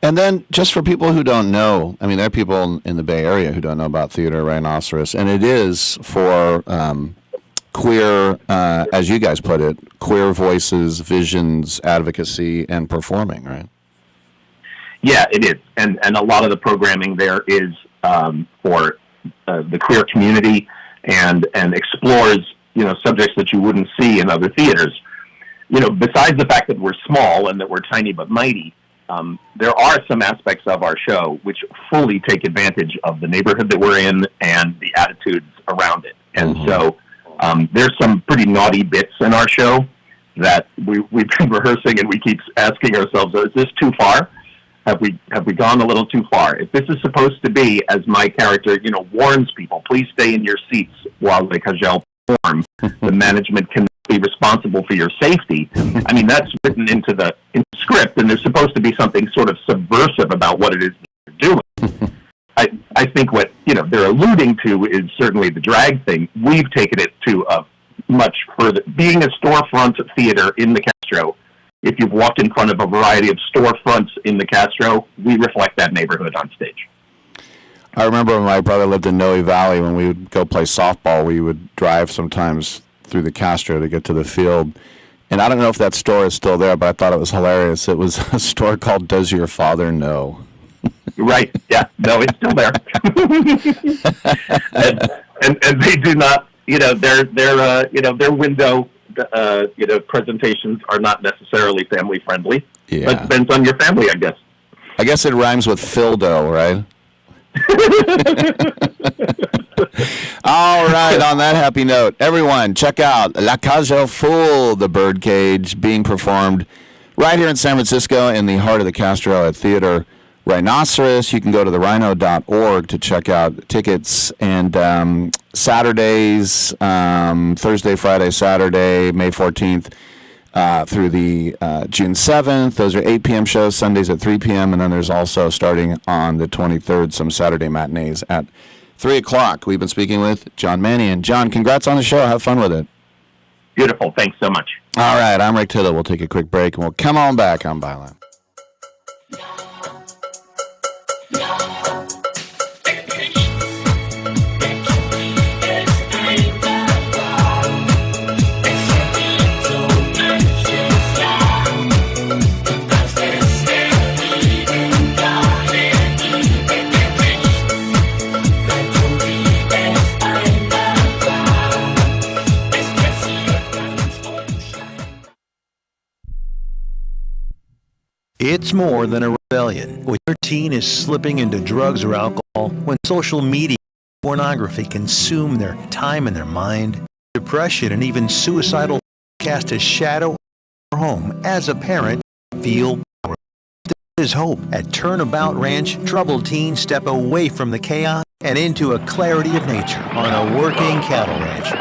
And then, just for people who don't know, I mean, there are people in the Bay Area who don't know about Theater Rhinoceros, and it is for queer, as you guys put it, queer voices, visions, advocacy, and performing, right? Yeah, it is. And a lot of the programming there is for the queer community, and explores, subjects that you wouldn't see in other theaters. Besides the fact that we're small and that we're tiny but mighty, there are some aspects of our show which fully take advantage of the neighborhood that we're in and the attitudes around it. And so there's some pretty naughty bits in our show that we've been rehearsing, and we keep asking ourselves, is this too far? Have we gone a little too far? If this is supposed to be, as my character, warns people, please stay in your seats while the cajal perform, the management can be responsible for your safety. I mean, that's written into the script, and there's supposed to be something sort of subversive about what it is that you're doing. I think what they're alluding to is certainly the drag thing. We've taken it to a much further. Being a storefront theater in the Castro, if you've walked in front of a variety of storefronts in the Castro, we reflect that neighborhood on stage. I remember when my brother lived in Noe Valley, when we would go play softball, we would drive sometimes through the Castro to get to the field. And I don't know if that store is still there, but I thought it was hilarious. It was a store called Does Your Father Know? Right. Yeah. No, it's still there. and they do not, their window, presentations are not necessarily family friendly. Yeah. But it depends on your family, I guess. I guess it rhymes with Fildo, right? All right, on that happy note, everyone, check out La Cage aux Folles, the Birdcage, being performed right here in San Francisco in the heart of the Castro at Theater Rhinoceros. You can go to therhino.org to check out tickets. And Saturdays, Thursday, Friday, Saturday, May 14th through the June 7th. Those are 8 p.m. shows, Sundays at 3 p.m. And then there's also, starting on the 23rd, some Saturday matinees at 3 o'clock. We've been speaking with John Mannion. John, congrats on the show. Have fun with it. Beautiful. Thanks so much. All right, I'm Rick Tittle. We'll take a quick break, and we'll come on back on Byline. It's more than a rebellion. When your teen is slipping into drugs or alcohol, when social media and pornography consume their time and their mind, depression and even suicidal cast a shadow on your home. As a parent, feel powerless. There is hope. At Turnabout Ranch, troubled teens step away from the chaos and into a clarity of nature on a working cattle ranch.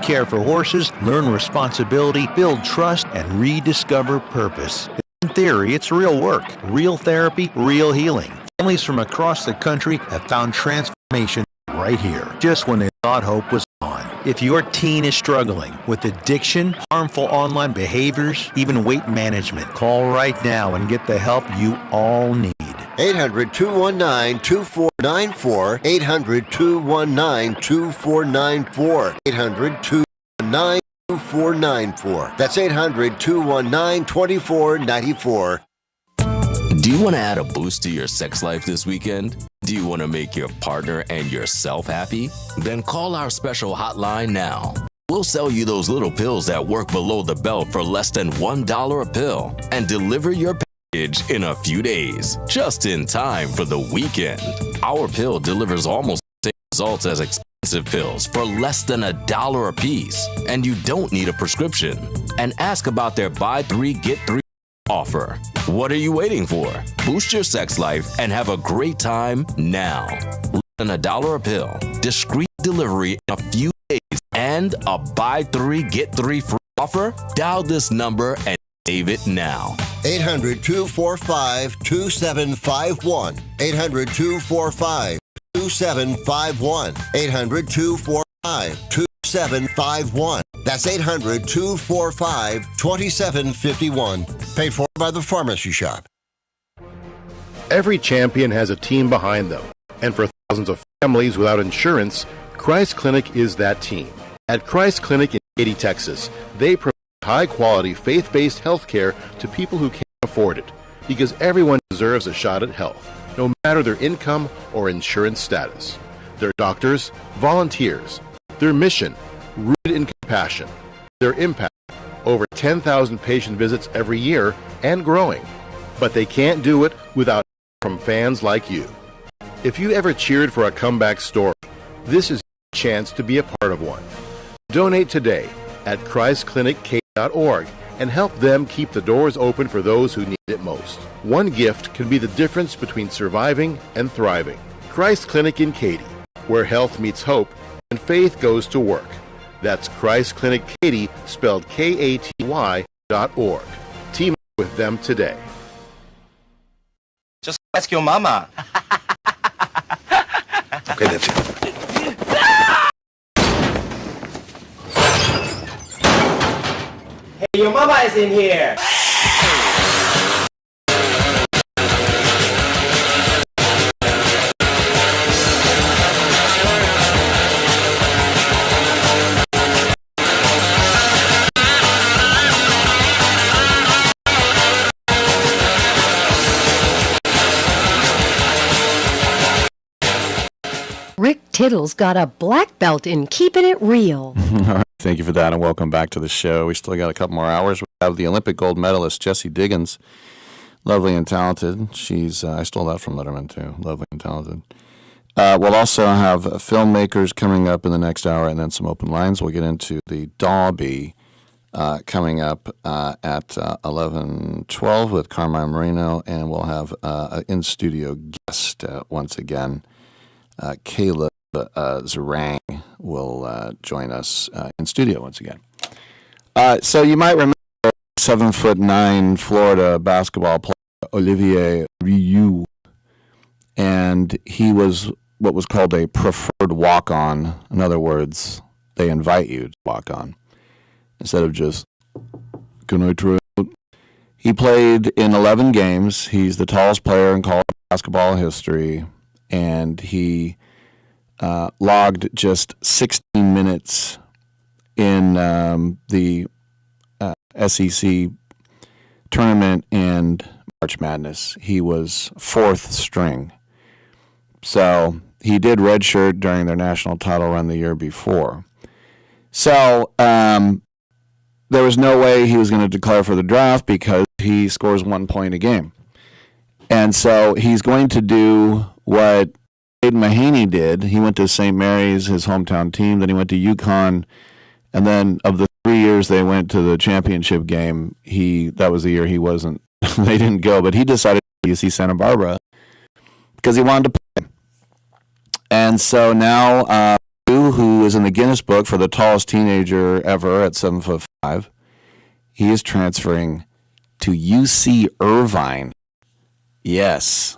Care for horses, learn responsibility, build trust, and rediscover purpose. In theory, it's real work, real therapy, real healing. Families from across the country have found transformation right here, just when they thought hope was gone. If your teen is struggling with addiction, harmful online behaviors, even weight management, call right now and get the help you all need. 800-219-2494, 800-219-2494, 800-219-2494. That's 800-219-2494. Do you want to add a boost to your sex life this weekend? Do you want to make your partner and yourself happy? Then call our special hotline now. We'll sell you those little pills that work below the belt for less than $1 a pill and deliver your package in a few days, just in time for the weekend. Our pill delivers almost the same results as expensive pills for less than $1 a piece, and you don't need a prescription. And ask about their buy 3 get 3 offer. What are you waiting for? Boost your sex life and have a great time now. Less than $1 a pill, discreet delivery in a few days, and a buy 3 get 3 free offer. Dial this number and save it now. 800-245-2751. 800-245-2751. 800-245-2751. That's 800-245-2751. Paid for by the Pharmacy Shop. Every champion has a team behind them. And for thousands of families without insurance, Christ Clinic is that team. At Christ Clinic in Katy, Texas, they provide high-quality, faith-based health care to people who can't afford it. Because everyone deserves a shot at health, no matter their income or insurance status. Their doctors, volunteers, their mission, rooted in compassion, their impact, over 10,000 patient visits every year and growing. but they can't do it without from fans like you. If you ever cheered for a comeback story, this is your chance to be a part of one. Donate today at ChristClinicK.org and help them keep the doors open for those who need it most. One gift can be the difference between surviving and thriving. Christ Clinic in Katy, where health meets hope and faith goes to work. That's Christ Clinic Katy, spelled KATY.org. Team up with them today. Just ask your mama. Okay, that's it. Hey, your mama is in here. Rick Tittle's got a black belt in keeping it real. All right, thank you for that, and welcome back to the show. We still got a couple more hours. We have the Olympic gold medalist, Jessie Diggins, lovely and talented. She's I stole that from Letterman, too, lovely and talented. We'll also have filmmakers coming up in the next hour, and then some open lines. We'll get into the Dobby coming up at 11:12 with Carmine Marino, and we'll have an in-studio guest once again. Caleb Zaringue will join us in studio once again. So you might remember 7'9" Florida basketball player Olivier Rioux, and he was what was called a preferred walk-on. In other words, they invite you to walk on instead of just, can I try out? He played in 11 games. He's the tallest player in college basketball history. And he logged just 16 minutes in the SEC tournament and March Madness. He was fourth string. So he did redshirt during their national title run the year before. So there was no way he was going to declare for the draft because he scores 1 point a game. And so he's going to do what Aiden Mahaney did. He went to St. Mary's, his hometown team. Then he went to UConn. And then of the 3 years they went to the championship game, that was the year he wasn't. They didn't go. But he decided to UC Santa Barbara because he wanted to play. And so now, who is in the Guinness Book for the tallest teenager ever at 7'5", he is transferring to UC Irvine. Yes,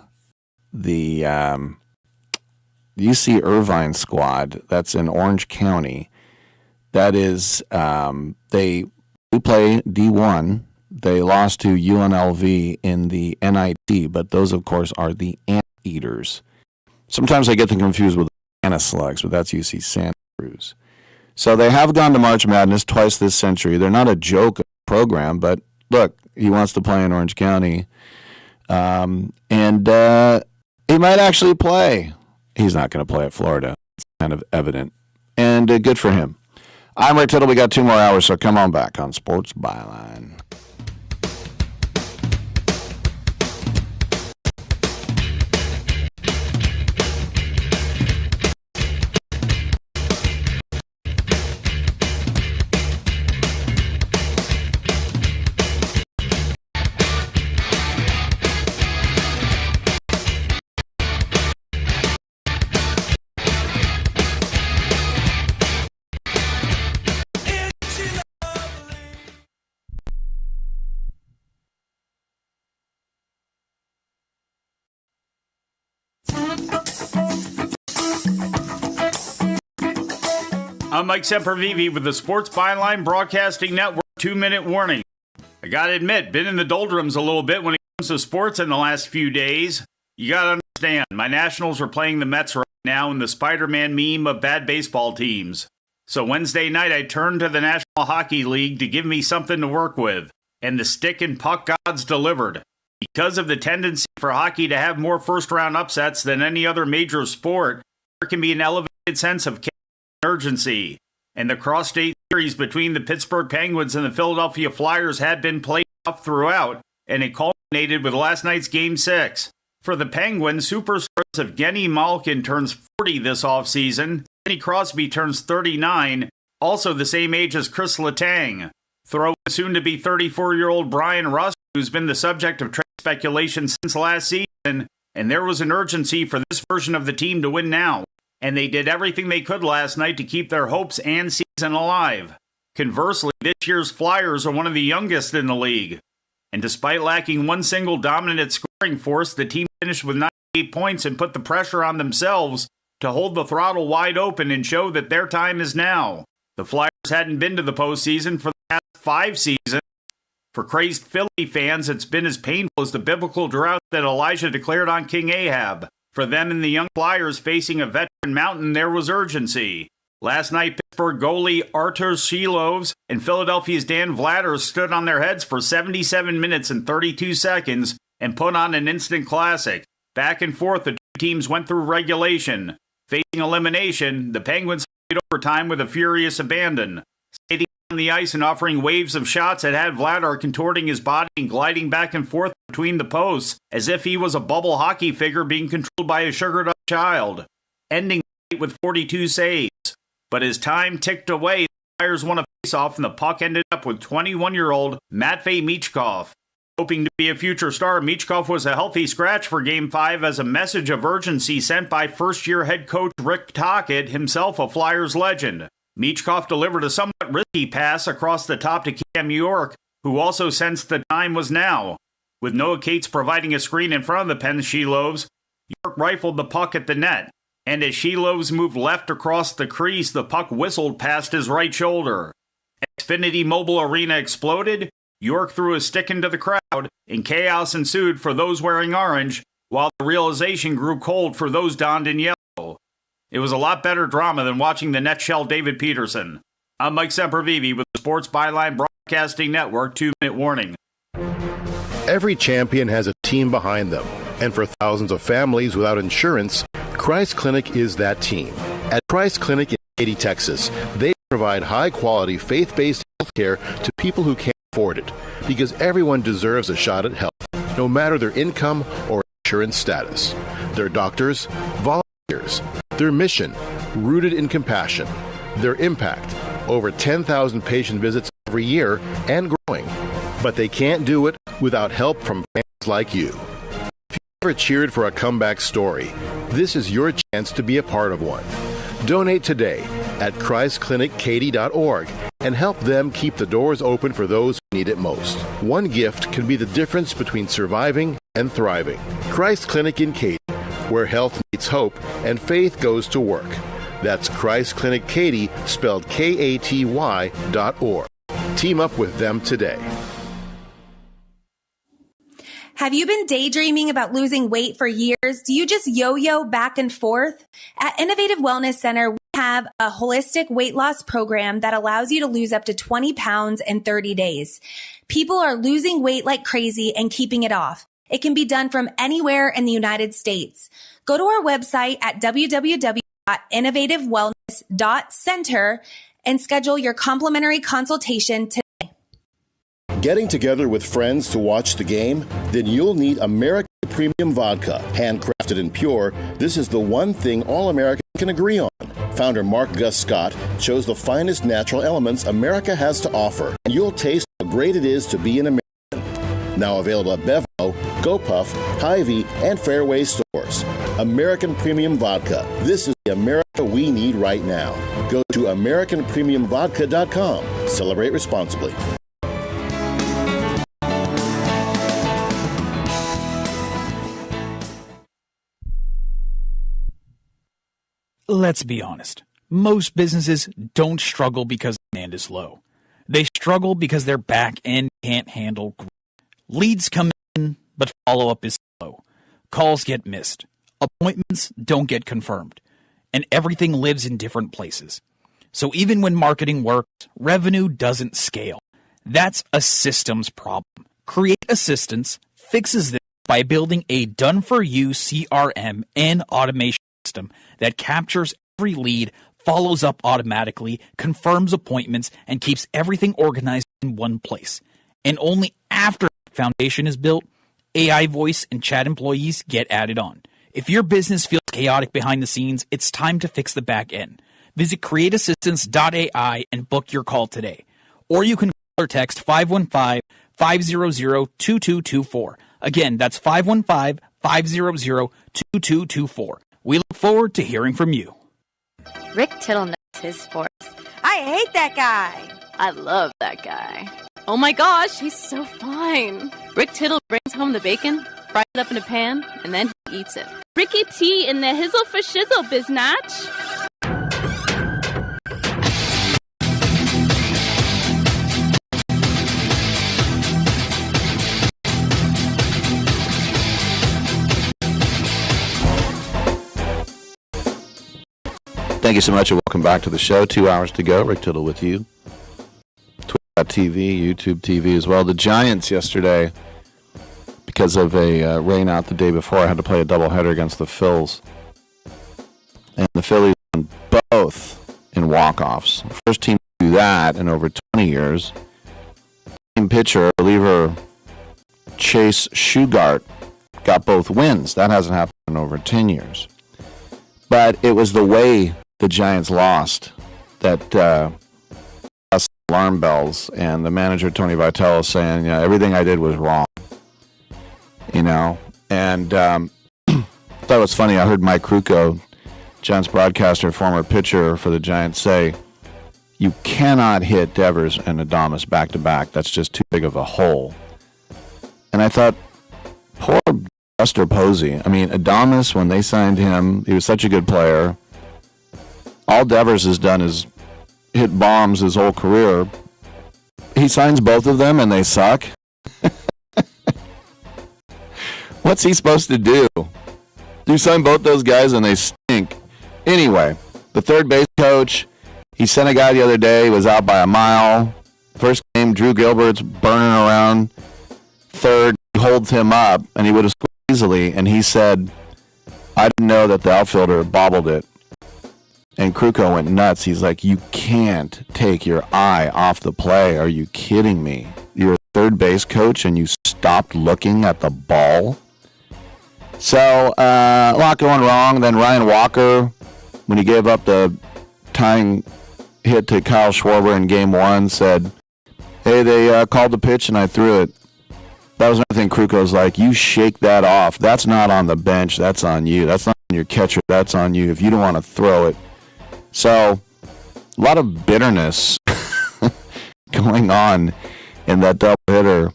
the UC Irvine squad, that's in Orange County. That is, they do play D1. They lost to UNLV in the NIT, but those, of course, are the Anteaters. Sometimes I get them confused with Anna Slugs, but that's UC Santa Cruz. So they have gone to March Madness twice this century. They're not a joke program, but look, he wants to play in Orange County. And he might actually play. He's not going to play at Florida. It's kind of evident. And good for him. I'm Rick Tittle. We got 2 more hours, so come on back on Sports Byline. I'm Mike Sempervive with the Sports Byline Broadcasting Network 2-minute warning. I gotta admit, been in the doldrums a little bit when it comes to sports in the last few days. You gotta understand, my Nationals are playing the Mets right now in the Spider-Man meme of bad baseball teams. So Wednesday night I turned to the National Hockey League to give me something to work with, and the stick and puck gods delivered. Because of the tendency for hockey to have more first-round upsets than any other major sport, there can be an elevated sense of urgency, and the cross-state series between the Pittsburgh Penguins and the Philadelphia Flyers had been played off throughout, and it culminated culminated with last night's Game 6. For the Penguins, superstars of Genny Malkin turns 40 this offseason. Sidney Crosby turns 39, also the same age as Chris Letang. Throw in soon-to-be 34-year-old Brian Rust, who's been the subject of trade speculation since last season, and there was an urgency for this version of the team to win now. And they did everything they could last night to keep their hopes and season alive. Conversely, this year's Flyers are one of the youngest in the league. And despite lacking one single dominant scoring force, the team finished with 98 points and put the pressure on themselves to hold the throttle wide open and show that their time is now. The Flyers hadn't been to the postseason for the past 5 seasons. For crazed Philly fans, it's been as painful as the biblical drought that Elijah declared on King Ahab. For them and the young Flyers facing a veteran mountain, there was urgency. Last night, Pittsburgh goalie Artur Shilovs and Philadelphia's Dan Vladar stood on their heads for 77 minutes and 32 seconds and put on an instant classic. Back and forth, the two teams went through regulation. Facing elimination, the Penguins played overtime with a furious abandon. Skating on the ice and offering waves of shots that had Vladar contorting his body and gliding back and forth between the posts as if he was a bubble hockey figure being controlled by a sugared-up child. Ending the night with 42 saves. But as time ticked away, the Flyers won a face-off and the puck ended up with 21-year-old Matvei Michkov. Hoping to be a future star, Michkov was a healthy scratch for Game 5 as a message of urgency sent by first-year head coach Rick Tocchet, himself a Flyers legend. Michkov delivered a somewhat risky pass across the top to Cam York, who also sensed the time was now. With Noah Cates providing a screen in front of the Pens Shilovs, York rifled the puck at the net. And as Shilovs moved left across the crease, the puck whistled past his right shoulder. Xfinity Mobile Arena exploded, York threw a stick into the crowd, and chaos ensued for those wearing orange, while the realization grew cold for those donned in yellow. It was a lot better drama than watching the net shell David Peterson. I'm Mike Sempervive with the Sports Byline Broadcasting Network 2-Minute Warning. Every champion has a team behind them, and for thousands of families without insurance, Christ Clinic is that team. At Christ Clinic in Katy, Texas, they provide high-quality, faith-based health care to people who can't afford it, because everyone deserves a shot at health, no matter their income or insurance status. Their doctors, volunteers, their mission, rooted in compassion, their impact, over 10,000 patient visits every year and growing. But they can't do it without help from fans like you. If you ever cheered for a comeback story, this is your chance to be a part of one. Donate today at ChristClinicKaty.org and help them keep the doors open for those who need it most. One gift can be the difference between surviving and thriving. Christ Clinic in Katy, where health meets hope and faith goes to work. That's Christ Clinic Katy, spelled Katy.org. Team up with them today. Have you been daydreaming about losing weight for years? Do you just yo-yo back and forth? At Innovative Wellness Center, we have a holistic weight loss program that allows you to lose up to 20 pounds in 30 days. People are losing weight like crazy and keeping it off. It can be done from anywhere in the United States. Go to our website at www.innovativewellness.center and schedule your complimentary consultation today. Getting together with friends to watch the game? Then you'll need American Premium Vodka. Handcrafted and pure, this is the one thing all Americans can agree on. Founder Mark Gus Scott chose the finest natural elements America has to offer, and you'll taste how great it is to be an American. Now available at Bevmo, GoPuff, Hy-Vee, and Fairway stores. American Premium Vodka. This is the America we need right now. Go to AmericanPremiumVodka.com. Celebrate responsibly. Let's be honest. Most businesses don't struggle because demand is low. They struggle because their back end can't handle growth. Leads come in, but follow-up is slow. Calls get missed. Appointments don't get confirmed. And everything lives in different places. So even when marketing works, revenue doesn't scale. That's a systems problem. Create Assistance fixes this by building a done-for-you CRM and automation system that captures every lead, follows up automatically, confirms appointments, and keeps everything organized in one place. And only after the foundation is built, AI voice and chat employees get added on. If your business feels chaotic behind the scenes, it's time to fix the back end. Visit createassistance.ai and book your call today. Or you can call or text 515-500-2224. Again, that's 515-500-2224. We look forward to hearing from you. Rick Tittle knows his sports. I hate that guy. I love that guy. Oh my gosh, he's so fine. Rick Tittle brings home the bacon, fries it up in a pan, and then he eats it. Ricky T in the hizzle for shizzle, biznatch. Thank you so much and welcome back to the show. 2 hours to go. Rick Tittle with you. Twitch.tv, YouTube TV as well. The Giants yesterday, because of a rain out the day before, I had to play a doubleheader against the Phils. And the Phillies won both in walk-offs. First team to do that in over 20 years. Team pitcher, reliever Chase Shugart got both wins. That hasn't happened in over 10 years. But it was the way the Giants lost that alarm bells, and the manager Tony Vitello saying, "Yeah, everything I did was wrong." And I thought it was funny. I heard Mike Krukow, Giants broadcaster, former pitcher for the Giants, say, "You cannot hit Devers and Adames back to back. That's just too big of a hole." And I thought, poor Buster Posey. I mean, Adames, when they signed him, he was such a good player. All Devers has done is hit bombs his whole career. He signs both of them and they suck. What's he supposed to do? You sign both those guys and they stink. Anyway, the third base coach, he sent a guy the other day, was out by a mile. First game, Drew Gilbert's burning around third. He holds him up and he would have scored easily, and he said, "I didn't know that the outfielder bobbled it." And Krukow went nuts. He's like, "You can't take your eye off the play. Are you kidding me? You're a third base coach and you stopped looking at the ball?" So, a lot going wrong. Then Ryan Walker, when he gave up the tying hit to Kyle Schwarber in game one, said, "Hey, they called the pitch and I threw it." That was another thing. Krukow's like, "You shake that off. That's not on the bench. That's on you. That's not on your catcher. That's on you if you don't want to throw it." So, a lot of bitterness going on in that doubleheader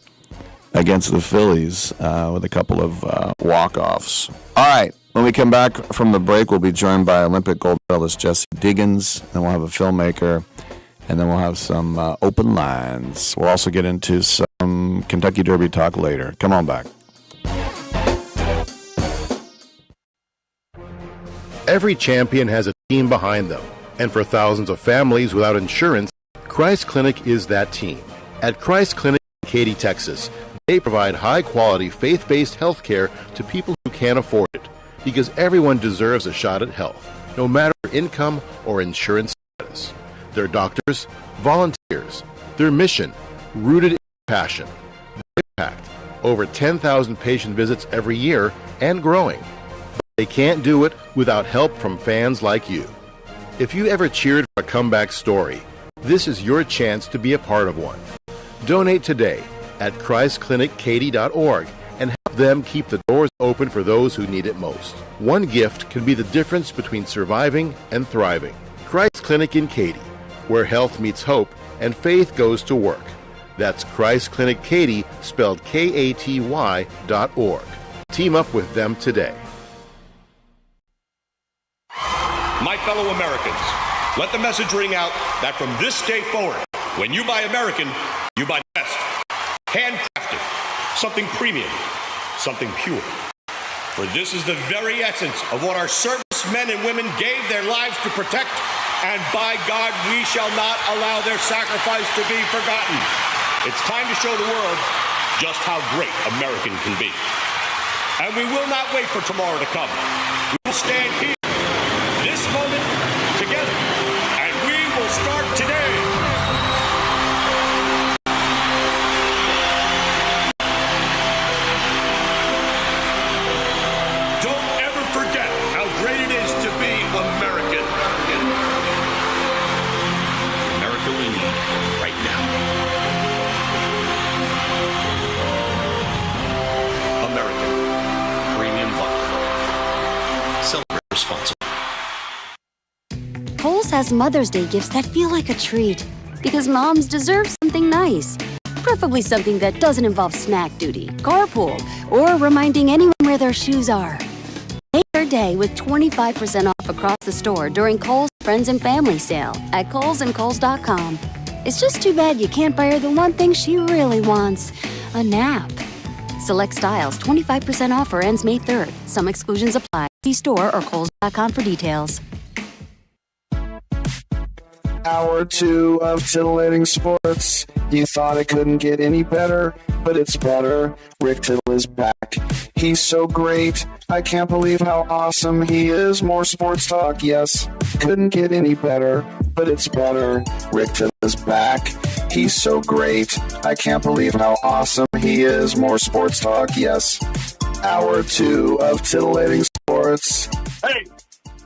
against the Phillies with a couple of walk-offs. All right, when we come back from the break, we'll be joined by Olympic gold medalist Jessie Diggins. Then we'll have a filmmaker, and then we'll have some open lines. We'll also get into some Kentucky Derby talk later. Come on back. Every champion has a team behind them, and for thousands of families without insurance, Christ Clinic is that team. At Christ Clinic in Katy, Texas, they provide high-quality, faith-based health care to people who can't afford it, because everyone deserves a shot at health, no matter their income or insurance status. Their doctors, volunteers, their mission, rooted in passion, their impact, over 10,000 patient visits every year and growing. They can't do it without help from fans like you. If you ever cheered for a comeback story, this is your chance to be a part of one. Donate today at ChristClinicKaty.org and help them keep the doors open for those who need it most. One gift can be the difference between surviving and thriving. Christ Clinic in Katy, where health meets hope and faith goes to work. That's Christ Clinic Katy, spelled KATY.org. Team up with them today. My fellow Americans, let the message ring out that from this day forward, when you buy American, you buy best. Handcrafted, something premium, something pure. For this is the very essence of what our servicemen and women gave their lives to protect, and by God, we shall not allow their sacrifice to be forgotten. It's time to show the world just how great American can be. And we will not wait for tomorrow to come. We will stand here, this moment, together, and we will start today. Celebrate responsibly. Kohl's has Mother's Day gifts that feel like a treat. Because moms deserve something nice. Preferably something that doesn't involve snack duty, carpool, or reminding anyone where their shoes are. Make their day with 25% off across the store during Kohl's Friends and Family Sale at Kohl's and Kohl's.com. It's just too bad you can't buy her the one thing she really wants, a nap. Select styles 25% off or ends May 3rd. Some exclusions apply. See store or Kohl's.com for details. Hour 2 of titillating sports. You thought it couldn't get any better, but it's better. Rick Tittle is back. He's so great. I can't believe how awesome he is. More sports talk, yes. Couldn't get any better, but it's better. Rick Tittle is back. He's so great. I can't believe how awesome he is. More sports talk, yes. Hour 2 of titillating sports. Hey!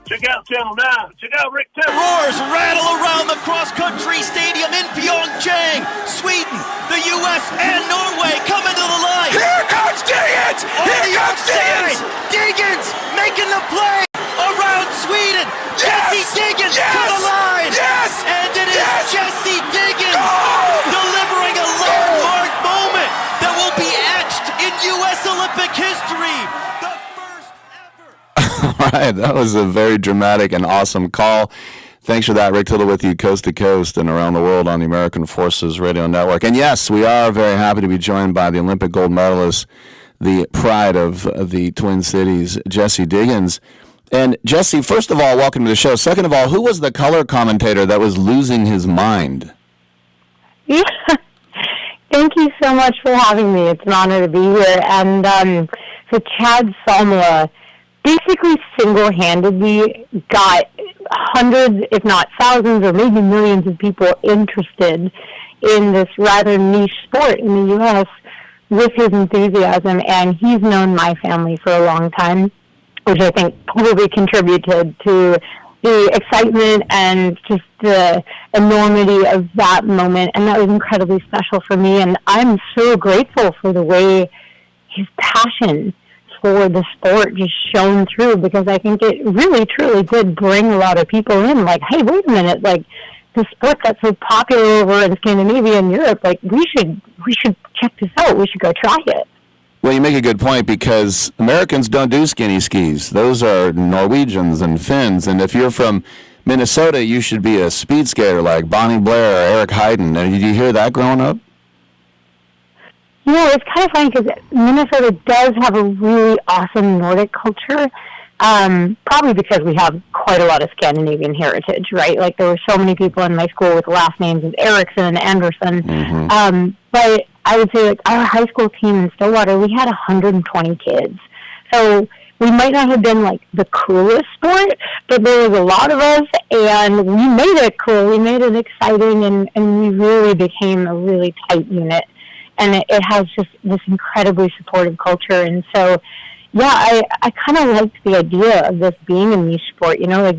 Check out Channel 9. Check out Rick Tittle. Roars rattle around the cross-country stadium in Pyeongchang. Sweden, the U.S., and Norway coming to the line. Here comes Diggins! Here comes Diggins! Diggins making the play around Sweden. Yes! Jessie Diggins Yes! to the line. Yes! And it is Yes! Jessie Diggins Goal! delivering a landmark moment that will be etched in U.S. Olympic history. All right, that was a very dramatic and awesome call. Thanks for that. Rick Tittle with you coast to coast and around the world on the American Forces Radio Network. And yes, we are very happy to be joined by the Olympic gold medalist, the pride of the Twin Cities, Jessie Diggins. And Jessie, first of all, welcome to the show. Second of all, who was the color commentator that was losing his mind? Yeah. Thank you so much for having me. It's an honor to be here. And so Chad Salmoa basically single-handedly got hundreds, if not thousands, or maybe millions of people interested in this rather niche sport in the U.S. with his enthusiasm. And he's known my family for a long time, which I think probably contributed to the excitement and just the enormity of that moment. And that was incredibly special for me. And I'm so grateful for the way his passion for the sport just shone through, because I think it really, truly did bring a lot of people in. Like, hey, wait a minute, like, the sport that's so popular over in Scandinavia and Europe, like, we should check this out. We should go try it. Well, you make a good point, because Americans don't do skinny skis. Those are Norwegians and Finns. And if you're from Minnesota, you should be a speed skater like Bonnie Blair or Eric Heiden. And did you hear that growing up? You know, it's kind of funny because Minnesota does have a really awesome Nordic culture, probably because we have quite a lot of Scandinavian heritage, right? Like, there were so many people in my school with last names of Erickson and Anderson. Mm-hmm. But I would say, like, our high school team in Stillwater, we had 120 kids. So we might not have been, like, the coolest sport, but there was a lot of us, and we made it cool. We made it exciting, and we really became a really tight unit. And it has just this incredibly supportive culture. And so, yeah, I kind of liked the idea of this being a niche sport. You know, like,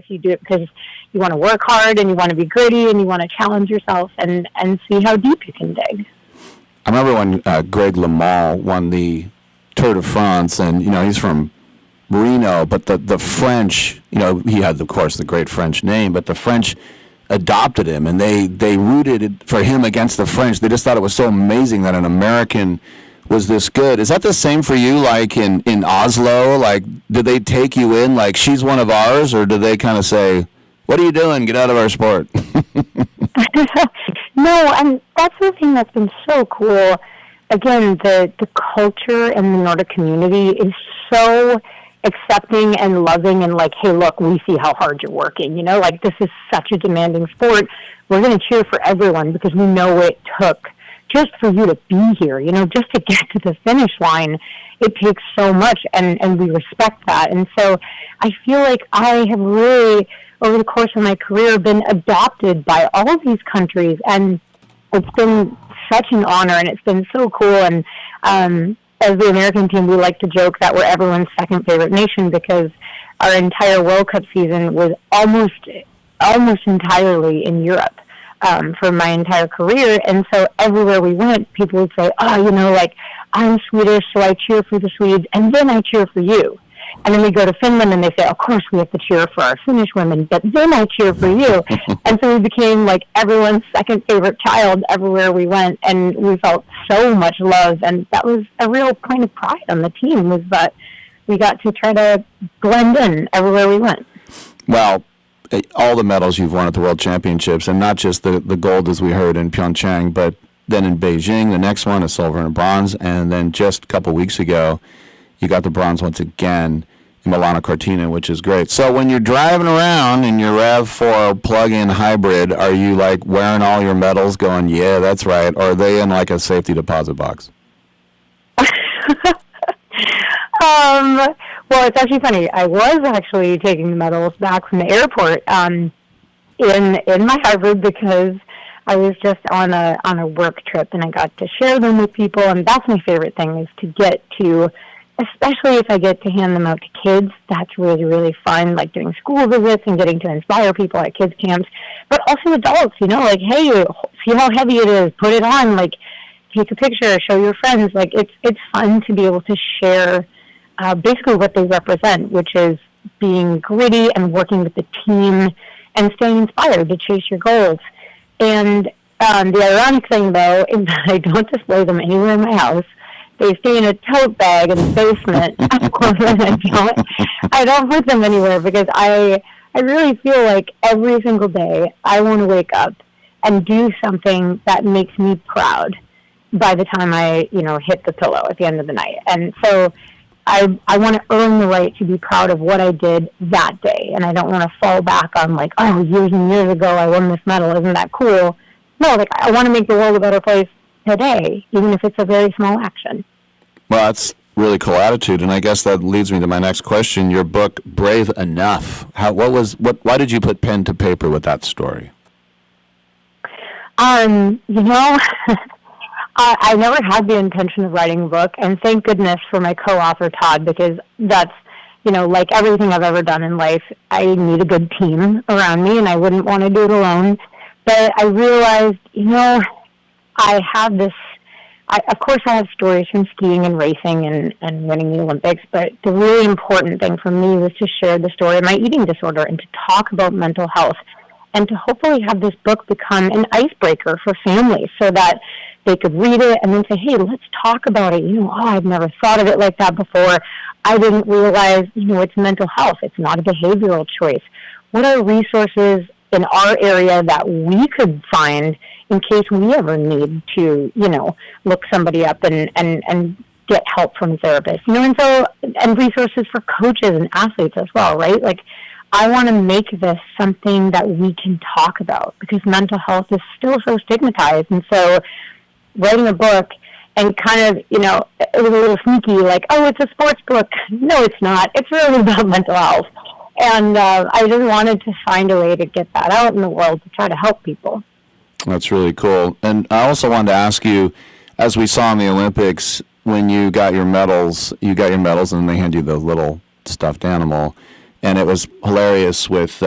you do it because you want to work hard and you want to be gritty and you want to challenge yourself and see how deep you can dig. I remember when Greg LeMond won the Tour de France, and, you know, he's from Reno, but the French, you know, he had, of course, the great French name, but the French adopted him, and they rooted for him against the French. They just thought it was so amazing that an American was this good. Is that the same for you, like in Oslo? Like, did they take you in like, she's one of ours, or did they kind of say, what are you doing? Get out of our sport. No, and that's the thing that's been so cool. Again, the culture and the Nordic community is so accepting and loving, and like, hey, look, we see how hard you're working. You know, like, this is such a demanding sport. We're going to cheer for everyone because we know what it took just for you to be here. You know, just to get to the finish line, it takes so much, and we respect that. And so I feel like I have really, over the course of my career, been adopted by all of these countries, and it's been such an honor, and it's been so cool. And as the American team, we like to joke that we're everyone's second favorite nation, because our entire World Cup season was almost entirely in Europe for my entire career. And so everywhere we went, people would say, oh, you know, like, I'm Swedish, so I cheer for the Swedes, and then I cheer for you. And then we go to Finland, and they say, of course we have to cheer for our Finnish women, but then I cheer for you. And so we became like everyone's second favorite child everywhere we went, and we felt so much love. And that was a real point of pride on the team, was that we got to try to blend in everywhere we went. Well, all the medals you've won at the World Championships, and not just the gold as we heard in Pyeongchang, but then in Beijing, the next one, a silver and a bronze, and then just a couple weeks ago, you got the bronze once again in Milano Cortina, which is great. So when you're driving around in your RAV4 plug-in hybrid, are you like wearing all your medals going, yeah, that's right, or are they in like a safety deposit box? Well, it's actually funny. I was actually taking the medals back from the airport in my hybrid because I was just on a work trip, and I got to share them with people, and that's my favorite thing, is to get to, especially if I get to hand them out to kids. That's really, really fun, like doing school visits and getting to inspire people at kids camps, but also adults, like, hey, see how heavy it is, put it on, like, take a picture, show your friends. Like, it's fun to be able to share basically what they represent, which is being gritty and working with the team and staying inspired to chase your goals. And the ironic thing, though, is that I don't display them anywhere in my house. They stay in a tote bag in the basement. I don't put them anywhere because I really feel like every single day I want to wake up and do something that makes me proud by the time I, hit the pillow at the end of the night. And so I want to earn the right to be proud of what I did that day. And I don't want to fall back on like, oh, years and years ago I won this medal. Isn't that cool? No, like, I want to make the world a better place today, even if it's a very small action. Well, that's really cool attitude, and I guess that leads me to my next question. Your book, Brave Enough. Why did you put pen to paper with that story? I never had the intention of writing a book, and thank goodness for my co-author, Todd, because that's, like everything I've ever done in life, I need a good team around me, and I wouldn't want to do it alone. But I realized, I have this, of course I have stories from skiing and racing and winning the Olympics, but the really important thing for me was to share the story of my eating disorder and to talk about mental health, and to hopefully have this book become an icebreaker for families so that they could read it and then say, hey, let's talk about it. I've never thought of it like that before. I didn't realize, it's mental health. It's not a behavioral choice. What are resources in our area that we could find in case we ever need to, look somebody up and get help from a therapist, and resources for coaches and athletes as well, right? Like, I want to make this something that we can talk about because mental health is still so stigmatized. And so writing a book and kind of, it was a little sneaky, like, oh, it's a sports book. No, it's not. It's really about mental health. And I just wanted to find a way to get that out in the world to try to help people. That's really cool. And I also wanted to ask you, as we saw in the Olympics, when you got your medals and they hand you the little stuffed animal, and it was hilarious with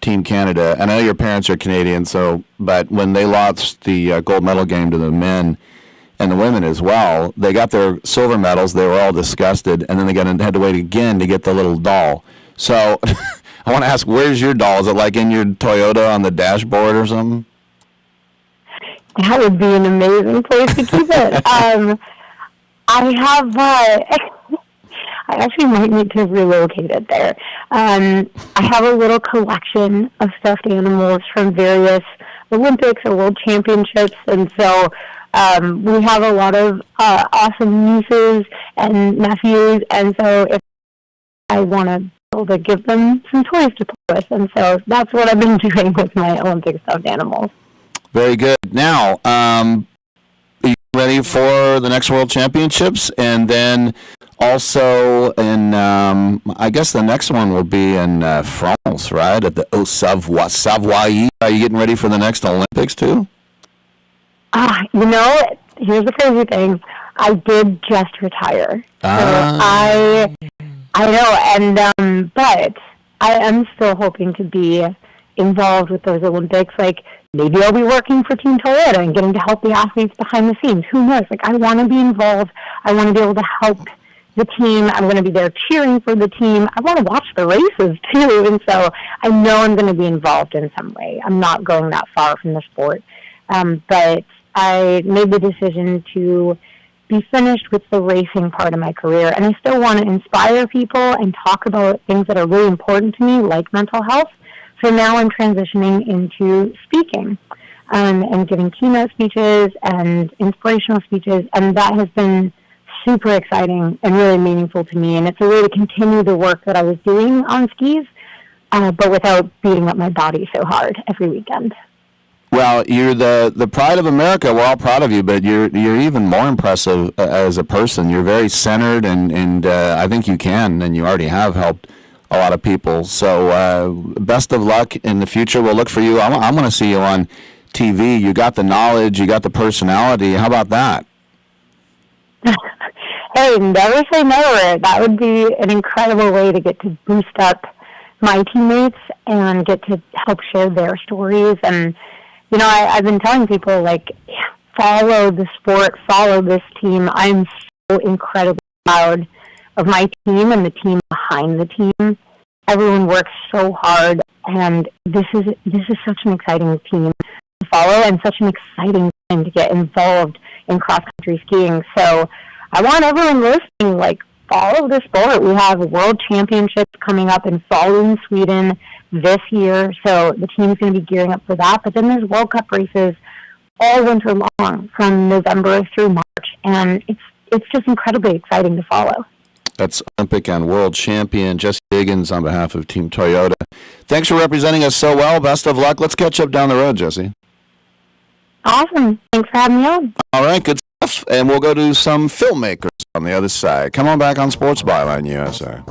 Team Canada. And I know your parents are Canadian, but when they lost the gold medal game to the men and the women as well, they got their silver medals. They were all disgusted, and then they had to wait again to get the little doll. So I want to ask, where's your doll? Is it like in your Toyota on the dashboard or something? That would be an amazing place to keep it. I actually might need to relocate it there. I have a little collection of stuffed animals from various Olympics or World Championships, and so we have a lot of awesome nieces and nephews, and so if I want to be able to give them some toys to play with, and so that's what I've been doing with my Olympic stuffed animals. Very good. Now, are you ready for the next World Championships? And then also in, I guess the next one will be in France, right? At the Savoie. Are you getting ready for the next Olympics too? Here's the crazy thing. I did just retire. So I know, and but I am still hoping to be involved with those Olympics. Like, maybe I'll be working for Team Toyota and getting to help the athletes behind the scenes. Who knows? Like, I want to be involved. I want to be able to help the team. I'm going to be there cheering for the team. I want to watch the races, too. And so I know I'm going to be involved in some way. I'm not going that far from the sport. But I made the decision to be finished with the racing part of my career. And I still want to inspire people and talk about things that are really important to me, like mental health. So now I'm transitioning into speaking and giving keynote speeches and inspirational speeches. And that has been super exciting and really meaningful to me. And it's a way to continue the work that I was doing on skis, but without beating up my body so hard every weekend. Well, you're the pride of America. We're all proud of you, but you're even more impressive as a person. You're very centered, and I think you can, and you already have helped a lot of people. So best of luck in the future. We'll look for you. I want to see you on TV. You got the knowledge. You got the personality. How about that? Hey, never say never. That would be an incredible way to get to boost up my teammates and get to help share their stories. And, you know, I've been telling people, like, follow the sport, follow this team. I'm so incredibly proud of my team and the team behind the team. Everyone works so hard, and this is such an exciting team to follow and such an exciting time to get involved in cross-country skiing. So I want everyone listening, like, follow the sport. We have world championships coming up in Falun, Sweden this year, so the team's going to be gearing up for that. But then there's World Cup races all winter long from November through March, and it's just incredibly exciting to follow. That's Olympic and world champion Jessie Diggins on behalf of Team Toyota. Thanks for representing us so well. Best of luck. Let's catch up down the road, Jessie. Awesome. Thanks for having me on. All right, good stuff. And we'll go to some filmmakers on the other side. Come on back on Sports Byline USA.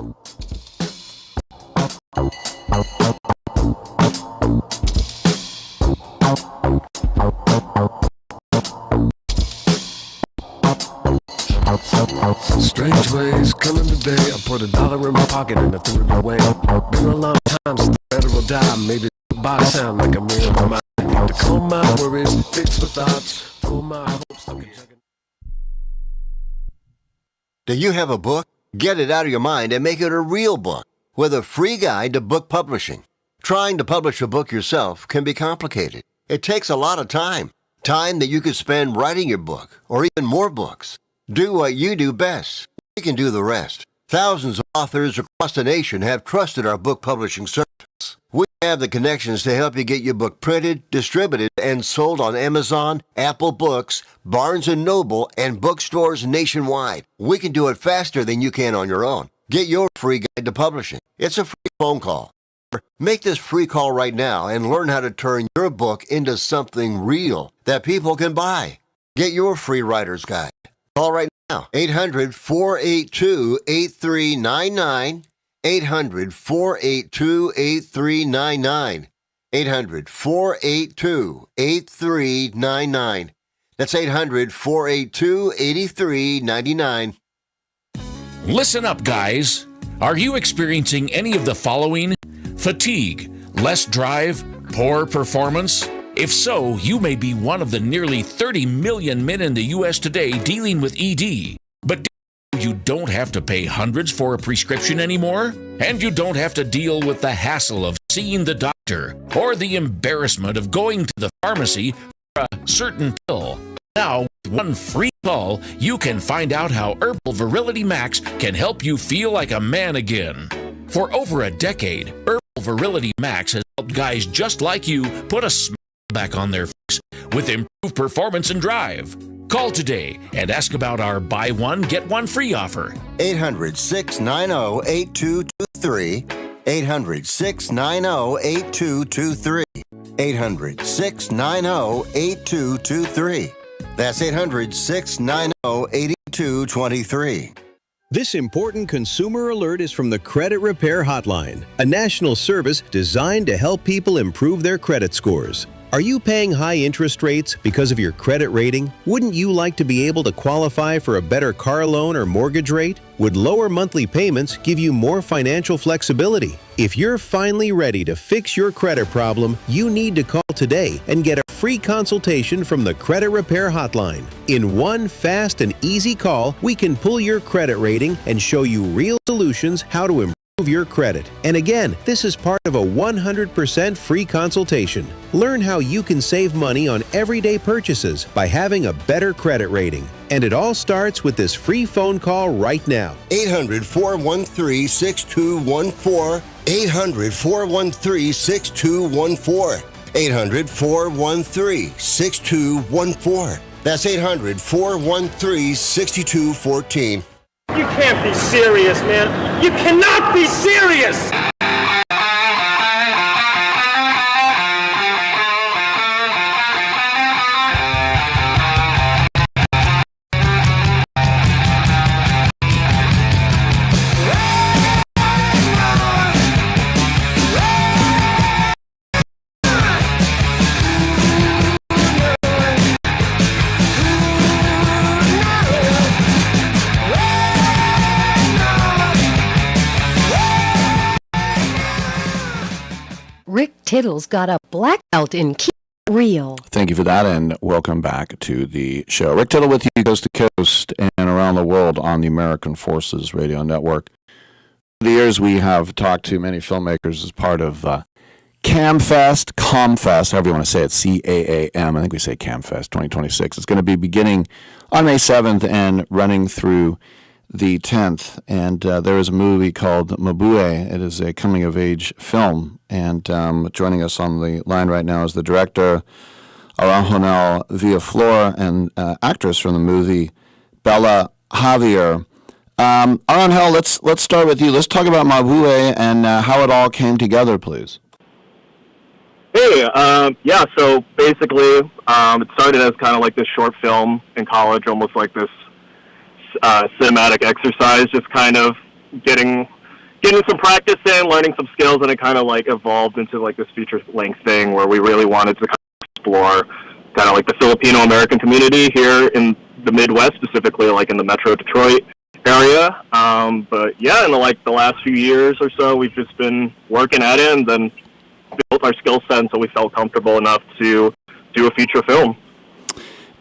Strange ways coming today. I put $1 in my pocket and I threw it away. Been a long time since the federal die. Maybe body sound like I'm in my mind. To calm my worries, fix my thoughts, pull my hopes like a juggernaut. Do you have a book? Get it out of your mind and make it a real book with a free guide to book publishing. Trying to publish a book yourself can be complicated. It takes a lot of time. Time that you could spend writing your book or even more books. Do what you do best. We can do the rest. Thousands of authors across the nation have trusted our book publishing service. We have the connections to help you get your book printed, distributed, and sold on Amazon, Apple Books, Barnes & Noble, and bookstores nationwide. We can do it faster than you can on your own. Get your free guide to publishing. It's a free phone call. Make this free call right now and learn how to turn your book into something real that people can buy. Get your free writer's guide. Call right now, 800-482-8399, 800-482-8399, 800-482-8399. That's 800-482-8399. Listen up, guys. Are you experiencing any of the following? Fatigue, less drive, poor performance? If so, you may be one of the nearly 30 million men in the U.S. today dealing with ED. But you don't have to pay hundreds for a prescription anymore, and you don't have to deal with the hassle of seeing the doctor or the embarrassment of going to the pharmacy for a certain pill. Now, with one free call, you can find out how Herbal Virility Max can help you feel like a man again. For over a decade, Herbal Virility Max has helped guys just like you put a smile back on their face with improved performance and drive. Call today and ask about our buy one, get one free offer. 800-690-8223. 800-690-8223. 800-690-8223. That's 800-690-8223. This important consumer alert is from the Credit Repair Hotline, a national service designed to help people improve their credit scores. Are you paying high interest rates because of your credit rating? Wouldn't you like to be able to qualify for a better car loan or mortgage rate? Would lower monthly payments give you more financial flexibility? If you're finally ready to fix your credit problem, you need to call today and get a free consultation from the Credit Repair Hotline. In one fast and easy call, we can pull your credit rating and show you real solutions how to improve your credit. And again, this is part of a 100% free consultation. Learn how you can save money on everyday purchases by having a better credit rating. And it all starts with this free phone call right now. 800-413-6214. 800-413-6214. 800-413-6214. That's 800-413-6214. You can't be serious, man. You cannot be serious! Rick Tittle's got a black belt in Keep It Real. Thank you for that, and welcome back to the show. Rick Tittle with you coast to coast and around the world on the American Forces Radio Network. For the years, we have talked to many filmmakers as part of CAMFest, however you want to say it, CAAM. I think we say CAMFest 2026. It's going to be beginning on May 7th and running through the 10th, and there is a movie called Mabue. It is a coming-of-age film, and joining us on the line right now is the director, Aronjonel Villaflor, and actress from the movie, Bella Javier. Aronjonel, let's start with you. Let's talk about Mabue and how it all came together, please. Hey, so basically, it started as kind of like this short film in college, almost like this cinematic exercise, just kind of getting some practice in, learning some skills, and it kind of like evolved into like this feature-length thing where we really wanted to kind of explore kind of like the Filipino American community here in the Midwest, specifically like in the Metro Detroit area. But yeah, in the last few years or so, we've just been working at it and then built our skill set until we felt comfortable enough to do a feature film.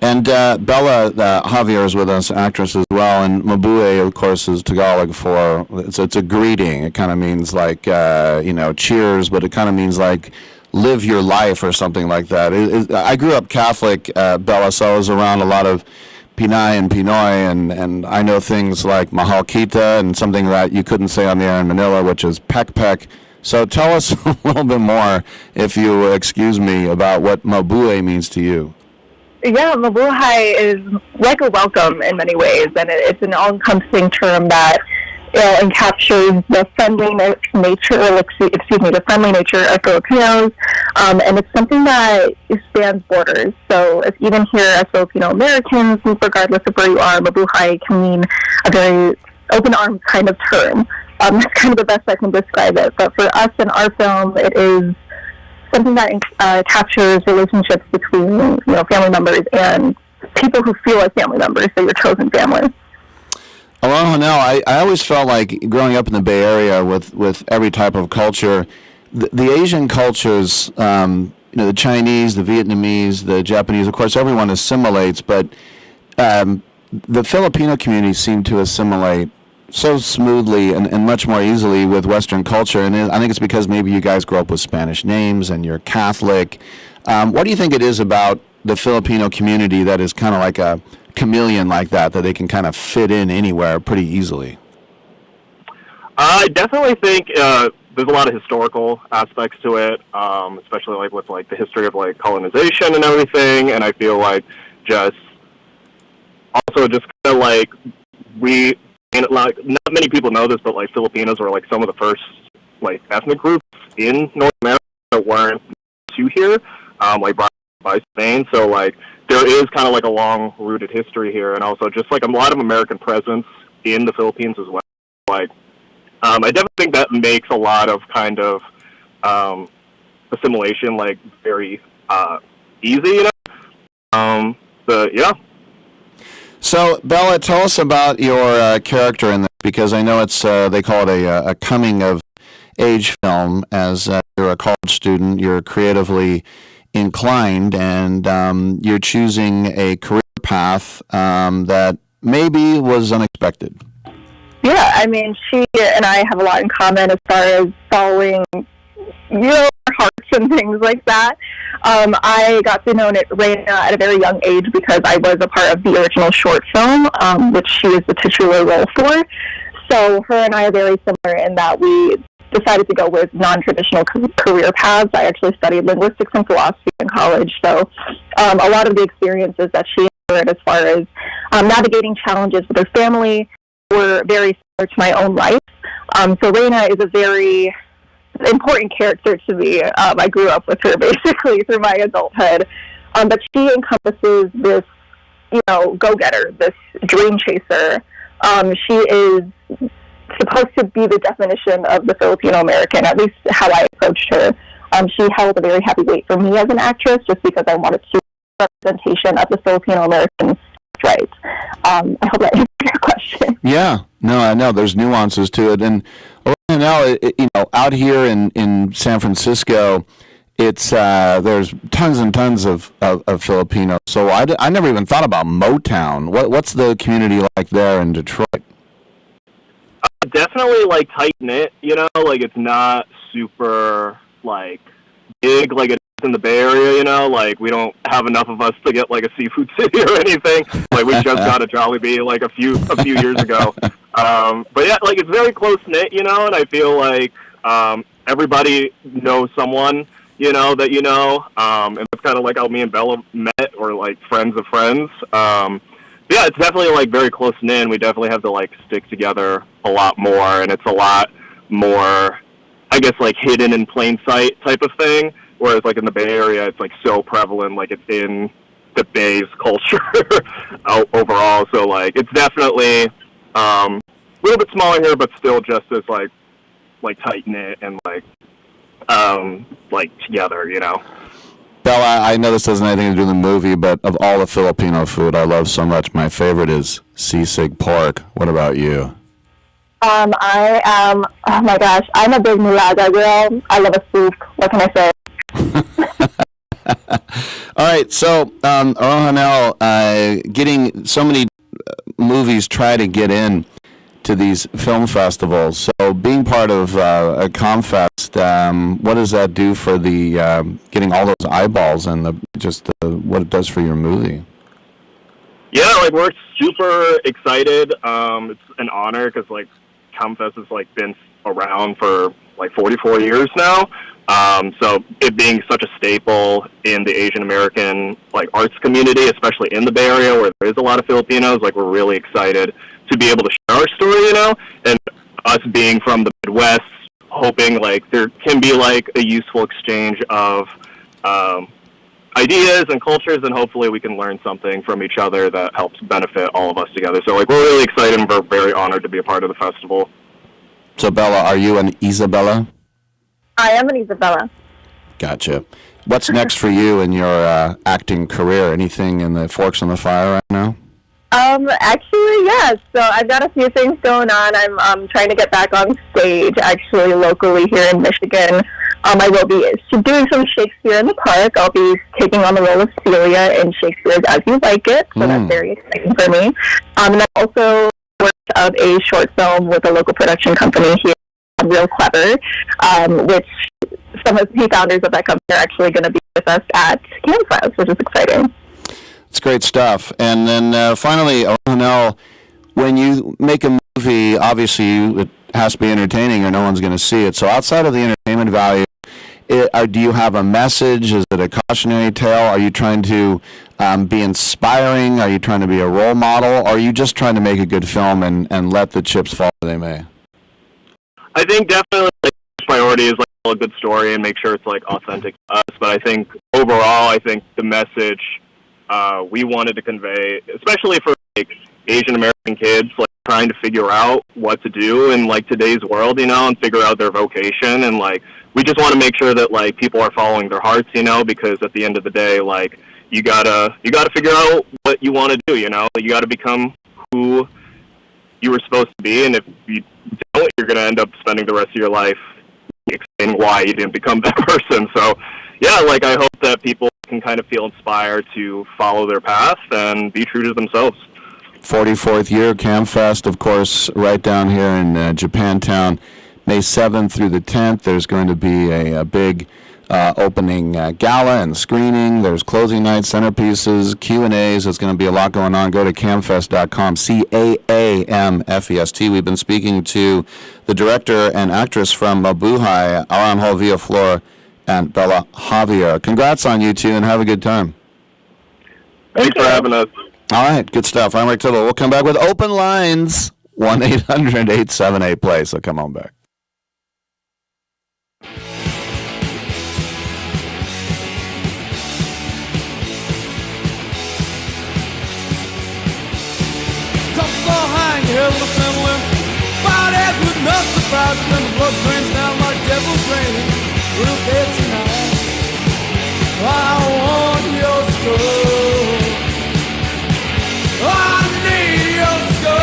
And Bella Javier is with us, actress as well, and Mabue, of course, is Tagalog for, it's a greeting. It kind of means like, cheers, but it kind of means like live your life or something like that. I grew up Catholic, Bella, so I was around a lot of Pinay and Pinoy, and I know things like Mahal Kita and something that you couldn't say on the air in Manila, which is Pek Pek. So tell us a little bit more, if you excuse me, about what Mabue means to you. Yeah, mabuhay is like a welcome in many ways, and it's an all-encompassing term that encaptures the friendly nature of Filipinos, and it's something that spans borders. So even here as Filipino Americans, regardless of where you are, mabuhay can mean a very open-armed kind of term. That's kind of the best I can describe it. But for us in our film, it is something that captures relationships between family members and people who feel like family members, so your chosen family. Aronjonel, I always felt like growing up in the Bay Area with every type of culture, the Asian cultures, the Chinese, the Vietnamese, the Japanese, of course, everyone assimilates, but the Filipino community seemed to assimilate so smoothly and much more easily with Western culture, and I think it's because maybe you guys grew up with Spanish names and you're Catholic. What do you think it is about the Filipino community that is kind of like a chameleon like that they can kind of fit in anywhere pretty easily? I definitely think there's a lot of historical aspects to it, especially like with like the history of like colonization and everything, and I feel like just kind of like not many people know this, but like Filipinos were like some of the first like ethnic groups in North America that weren't to here, like brought by Spain. So like there is kind of like a long-rooted history here, and also just like a lot of American presence in the Philippines as well. Like I definitely think that makes a lot of kind of assimilation like very easy, but yeah. So, Bella, tell us about your character in this, because I know it's they call it a coming-of-age film. As you're a college student, you're creatively inclined, and you're choosing a career path that maybe was unexpected. Yeah, I mean, she and I have a lot in common as far as following, our hearts and things like that. I got to know Raina at a very young age because I was a part of the original short film, which she is the titular role for. So her and I are very similar in that we decided to go with non-traditional career paths. I actually studied linguistics and philosophy in college, so a lot of the experiences that she endured as far as navigating challenges with her family were very similar to my own life. So Raina is a very important character to me. I grew up with her basically through my adulthood. But she encompasses this, go-getter, this dream chaser. She is supposed to be the definition of the Filipino American, at least how I approached her. She held a very heavy weight for me as an actress just because I wanted to representation of the Filipino American right. I hope that answers your question. Yeah, no, I know there's nuances to it, and now out here in San Francisco, it's there's tons and tons of Filipinos. So I never even thought about Motown. What's the community like there in Detroit? Definitely tight knit. It's not super big like it is in the Bay Area. We don't have enough of us to get a seafood city or anything. We just got a Jollibee a few years ago. But yeah, it's very close knit, and I feel everybody knows someone, and it's kind of how me and Bella met, or friends of friends. Yeah, it's definitely very close knit, and we definitely have to stick together a lot more, and it's a lot more, I guess, hidden in plain sight type of thing. Whereas in the Bay Area, it's so prevalent, it's in the Bay's culture overall. So it's definitely a little bit smaller here, but still just as tight knit and together, Bella, I know this doesn't have anything to do with the movie, but of all the Filipino food I love so much, my favorite is sisig pork. What about you? I am, oh my gosh, I'm a big nilaga girl. I love a soup. What can I say? All right, so Aronjonel, getting so many movies try to get in to these film festivals. So being part of a ComFest, what does that do for the getting all those eyeballs and what it does for your movie? Yeah, we're super excited. It's an honor because ComFest has been around for 44 years now. So it being such a staple in the Asian American arts community, especially in the Bay Area where there is a lot of Filipinos, we're really excited to be able to share our story, and us being from the Midwest, hoping there can be a useful exchange of ideas and cultures, and hopefully we can learn something from each other that helps benefit all of us together. So we're really excited, and we're very honored to be a part of the festival. So Bella, are you an Isabella? I am an Isabella. Gotcha. What's next for you in your acting career? Anything in the forks in the fire right now? Actually, yes. So I've got a few things going on. I'm trying to get back on stage, actually, locally here in Michigan. I will be doing some Shakespeare in the Park. I'll be taking on the role of Celia in Shakespeare's As You Like It, so that's very exciting for me. And I also worked of a short film with a local production company here, Real Clever, which some of the founders of that company are actually going to be with us at ComFest, which is exciting. It's great stuff. And then finally, Aronjonel, when you make a movie, obviously it has to be entertaining or no one's going to see it. So outside of the entertainment value, do you have a message? Is it a cautionary tale? Are you trying to be inspiring? Are you trying to be a role model? Or are you just trying to make a good film and let the chips fall where they may? I think definitely the priority is tell a good story and make sure it's authentic to us. But I think overall, the message we wanted to convey, especially for Asian American kids like trying to figure out what to do in like today's world, you know, and figure out their vocation. And like we just want to make sure that like people are following their hearts, you know, because at the end of the day, like you gotta figure out what you want to do, you know. You gotta become who you were supposed to be, and if you don't, you're gonna end up spending the rest of your life explaining why you didn't become that person. So yeah, like I hope that people can kind of feel inspired to follow their path and be true to themselves. 44th year CamFest, of course, right down here in Japantown, May 7th through the 10th. There's going to be a big opening gala and screening. There's closing night centerpieces, Q&As. There's going to be a lot going on. Go to camfest.com, CAAMFEST. We've been speaking to the director and actress from Mabuhay, Aronjonel, Villaflor, and Bella Javier. Congrats on you two, and have a good time. Thanks for having us. All right, good stuff. I'm Rick Tittle. We'll come back with open lines, 1-800-878-PLAY. So come on back. With no surprise when the blood drains down like devil's rain. We'll bed tonight. I want your soul. I need your soul.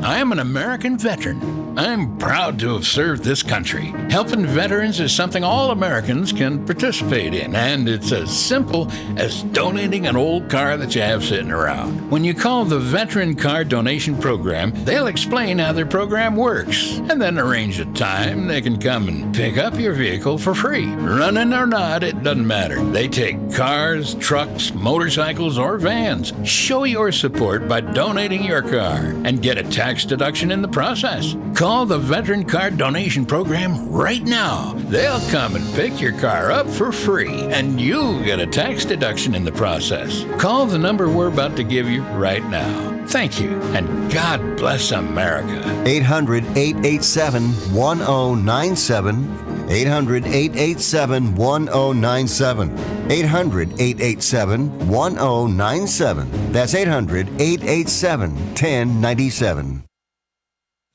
I am an American veteran. I'm proud to have served this country. Helping veterans is something all Americans can participate in, and it's as simple as donating an old car that you have sitting around. When you call the Veteran Car Donation Program, they'll explain how their program works, and then arrange a time they can come and pick up your vehicle for free. Running or not, it doesn't matter. They take cars, trucks, motorcycles, or vans. Show your support by donating your car and get a tax deduction in the process. Call the Veteran Car Donation Program right now. They'll come and pick your car up for free, and you'll get a tax deduction in the process. Call the number we're about to give you right now. Thank you, and God bless America. 800-887-1097. 800-887-1097. 800-887-1097. That's 800-887-1097.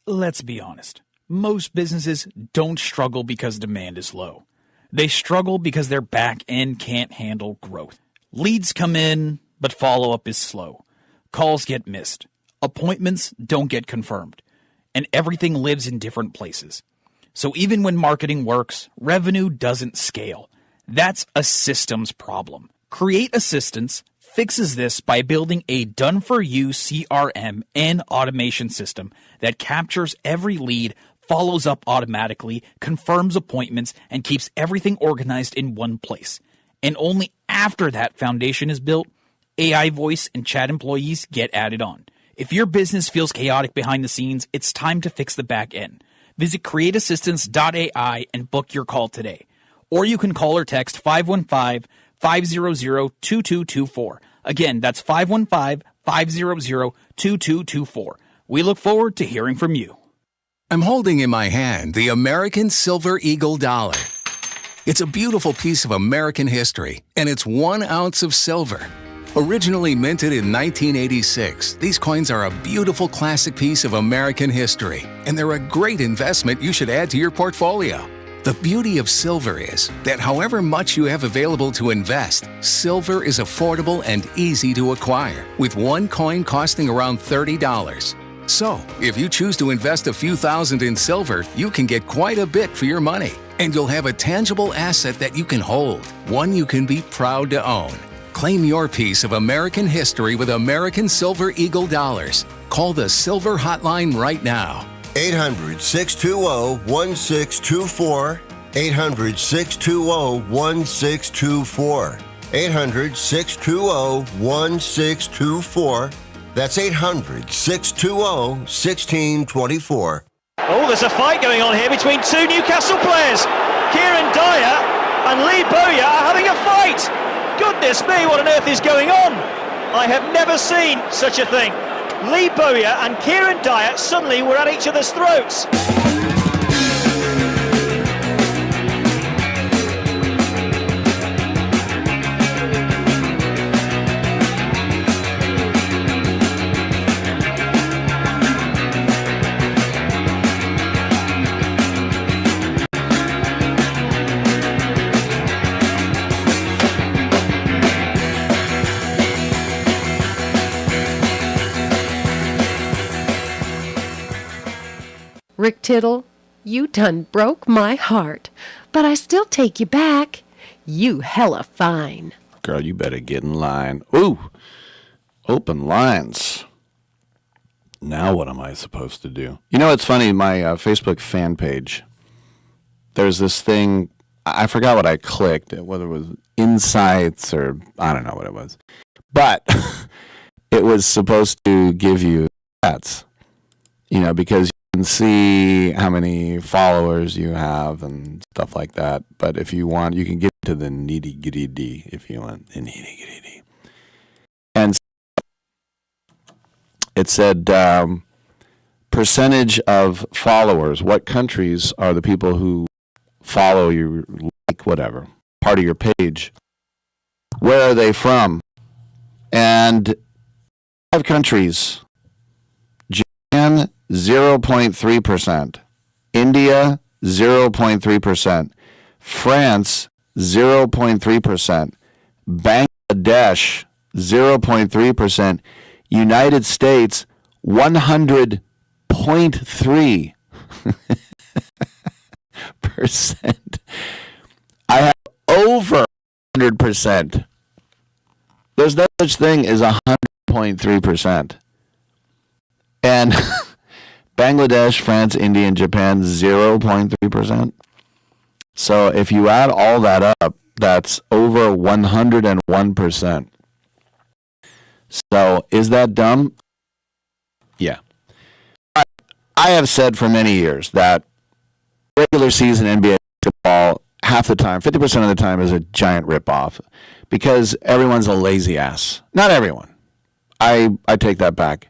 Let's be honest. Most businesses don't struggle because demand is low. They struggle because their back end can't handle growth. Leads come in, but follow-up is slow. Calls get missed. Appointments don't get confirmed. And everything lives in different places. So even when marketing works, revenue doesn't scale. That's a systems problem. Create Assistance fixes this by building a done-for-you CRM and automation system that captures every lead, follows up automatically, confirms appointments, and keeps everything organized in one place. And only after that foundation is built, AI voice and chat employees get added on. If your business feels chaotic behind the scenes, it's time to fix the back end. Visit createassistance.ai and book your call today. Or you can call or text 515-500-2224. Again, that's 515-500-2224. We look forward to hearing from you. I'm holding in my hand the American Silver Eagle dollar. It's a beautiful piece of American history, and it's 1 ounce of silver. Originally minted in 1986, these coins are a beautiful classic piece of American history, and they're a great investment you should add to your portfolio. The beauty of silver is that however much you have available to invest, silver is affordable and easy to acquire, with one coin costing around $30. So, if you choose to invest a few thousand in silver, you can get quite a bit for your money, and you'll have a tangible asset that you can hold, one you can be proud to own. Claim your piece of American history with American Silver Eagle dollars. Call the Silver Hotline right now. 800-620-1624. 800-620-1624. 800-620-1624. That's 800-620-1624. Oh, there's a fight going on here between two Newcastle players. Kieran Dyer and Lee Bowyer are having a fight. Goodness me, what on earth is going on? I have never seen such a thing. Lee Bowyer and Kieran Dyer suddenly were at each other's throats. Rick Tittle, you done broke my heart, but I still take you back. You hella fine. Girl, you better get in line. Ooh, open lines. Now what am I supposed to do? You know, it's funny, my Facebook fan page, there's this thing, I forgot what I clicked, whether it was insights or I don't know what it was. But it was supposed to give you stats, because you can see how many followers you have and stuff like that. But if you want, you can get to the nitty-gritty if you want the nitty-gritty. And it said percentage of followers. What countries are the people who follow you, like whatever, part of your page? Where are they from? And 5 countries. Japan, 0.3%. India, 0.3%. France, 0.3%. Bangladesh, 0.3%. United States, 100.3%. I have over 100%. There's no such thing as 100.3%. And Bangladesh, France, India, and Japan, 0.3%. So if you add all that up, that's over 101%. So is that dumb? Yeah. I have said for many years that regular season NBA basketball, half the time, 50% of the time, is a giant ripoff because everyone's a lazy ass. Not everyone. I take that back.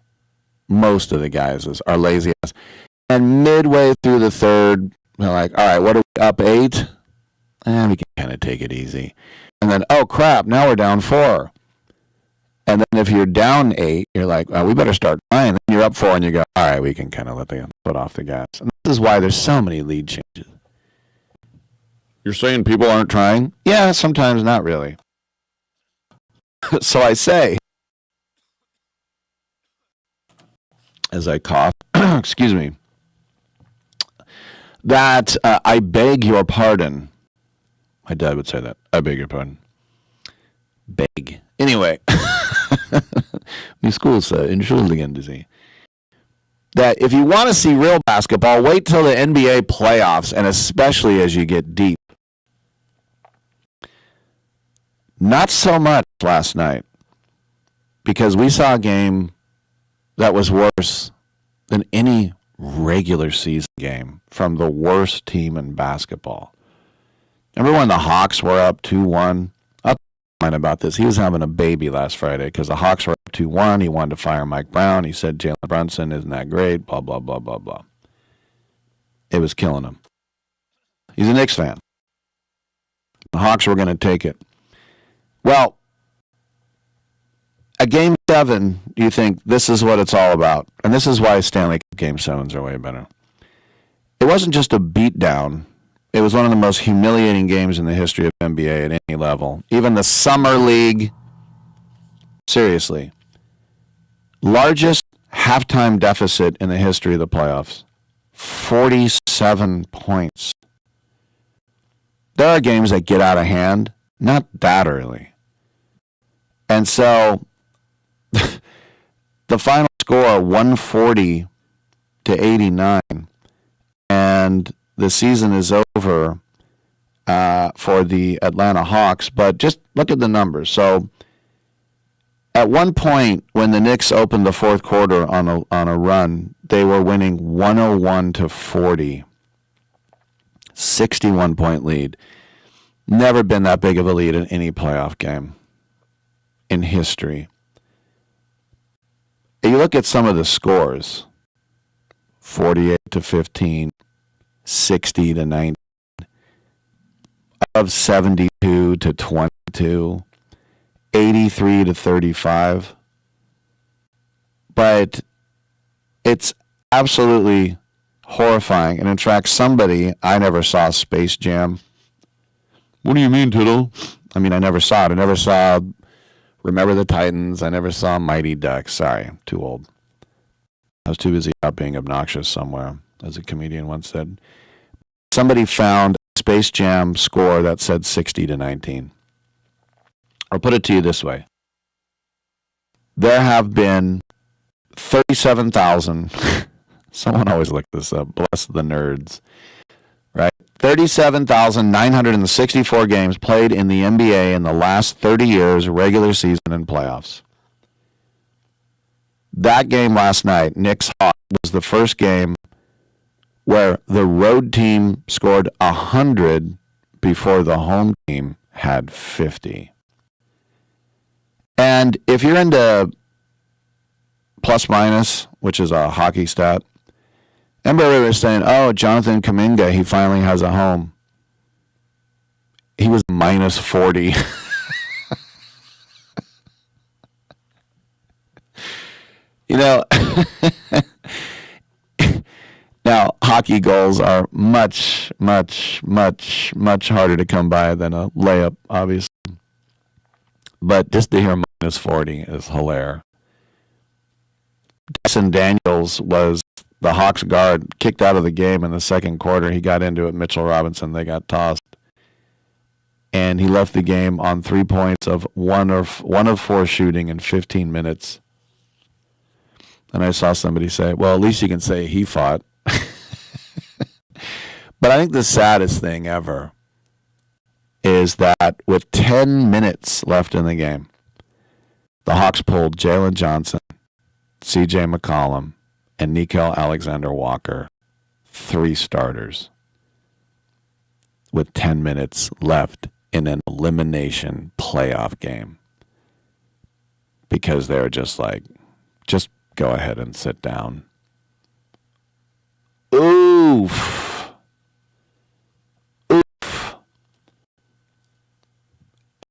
Most of the guys are lazy ass. And midway through the third, they're like, all right, what are we, up 8? We can kind of take it easy. And then, oh, crap, now we're down 4. And then if you're down 8, you're like, well, we better start 9. And then you're up 4 and you go, all right, we can kind of let the foot off the gas. And this is why there's so many lead changes. You're saying people aren't trying? Yeah, sometimes not really. So I say, as I cough, excuse me, that I beg your pardon. My dad would say that. I beg your pardon. Beg. Anyway, my school said, entschuldigen Sie. That if you want to see real basketball, wait till the NBA playoffs, and especially as you get deep. Not so much last night, because we saw a game that was worse than any regular season game from the worst team in basketball. Remember when the Hawks were up 2-1? I'll talk about this. He was having a baby last Friday because the Hawks were up 2-1. He wanted to fire Mike Brown. He said Jalen Brunson isn't that great, blah, blah, blah, blah, blah. It was killing him. He's a Knicks fan. The Hawks were going to take it. Well, a Game 7, you think this is what it's all about. And this is why Stanley Cup Game 7s are way better. It wasn't just a beatdown. It was one of the most humiliating games in the history of NBA at any level. Even the Summer League. Seriously. Largest halftime deficit in the history of the playoffs. 47 points. There are games that get out of hand. Not that early. And so the final score, 140-89, and the season is over for the Atlanta Hawks. But just look at the numbers. So at one point, when the Knicks opened the fourth quarter on a run, they were winning 101-40, 61-point lead. Never been that big of a lead in any playoff game in history. You look at some of the scores, 48-15, 60-19, of 72-22, 83-35. But it's absolutely horrifying. And in fact, somebody, I never saw Space Jam. What do you mean, Tittle? I mean, I never saw it. I never saw Remember the Titans. I never saw Mighty Ducks. Sorry, too old. I was too busy out being obnoxious somewhere. as a comedian once said. Somebody found a Space Jam score that said 60-19. I'll put it to you this way. There have been 37,000, someone always look this up, bless the nerds, right? 37,964 games played in the NBA in the last 30 years, regular season and playoffs. That game last night, Knicks-Hawks, was the first game where the road team scored 100 before the home team had 50. And if you're into plus minus, which is a hockey stat, everybody was saying, oh, Jonathan Kuminga, he finally has a home. He was minus 40. You know, now hockey goals are much, much, much, much harder to come by than a layup, obviously. But just to hear minus 40 is hilarious. Dyson Daniels was the Hawks guard, kicked out of the game in the second quarter. He got into it. Mitchell Robinson, they got tossed. And he left the game on 3 points of one of 4 shooting in 15 minutes. And I saw somebody say, well, at least you can say he fought. But I think the saddest thing ever is that with 10 minutes left in the game, the Hawks pulled Jalen Johnson, C.J. McCollum, and Nickeil Alexander-Walker, 3 starters, with 10 minutes left in an elimination playoff game. Because they're just like, just go ahead and sit down. Oof. Oof.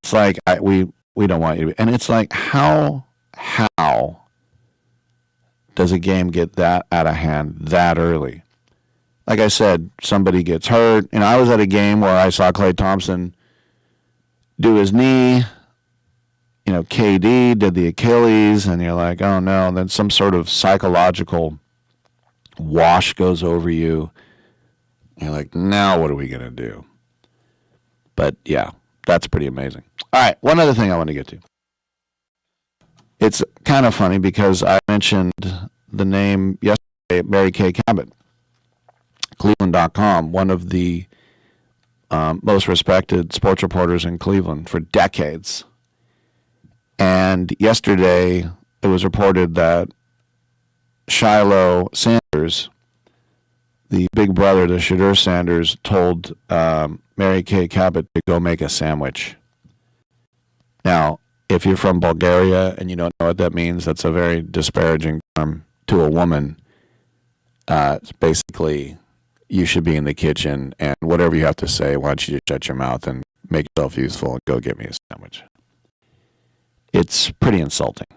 It's like, we don't want you to be. And it's like, how does a game get that out of hand that early? Like I said, somebody gets hurt. And I was at a game where I saw Klay Thompson do his knee. You know, KD did the Achilles, and you're like, oh no. And then some sort of psychological wash goes over you. You're like, now what are we going to do? But yeah, that's pretty amazing. All right, one other thing I want to get to. It's kind of funny because I mentioned the name yesterday, Mary Kay Cabot, Cleveland.com, one of the most respected sports reporters in Cleveland for decades. And yesterday, it was reported that Shiloh Sanders, the big brother to Shadur Sanders, told Mary Kay Cabot to go make a sandwich. Now, if you're from Bulgaria and you don't know what that means, that's a very disparaging term to a woman. It's basically, you should be in the kitchen, and whatever you have to say, why don't you just shut your mouth and make yourself useful and go get me a sandwich. It's pretty insulting.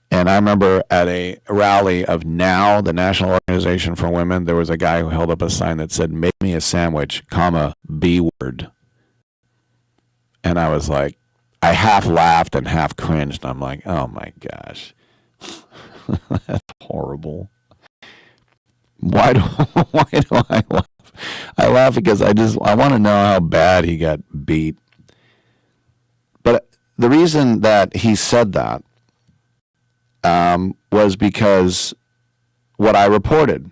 And I remember at a rally of NOW, the National Organization for Women, there was a guy who held up a sign that said, make me a sandwich, comma, B word. And I was like, I half laughed and half cringed. I'm like, oh my gosh. That's horrible. Why do I laugh? I laugh because I want to know how bad he got beat. But the reason that he said that was because what I reported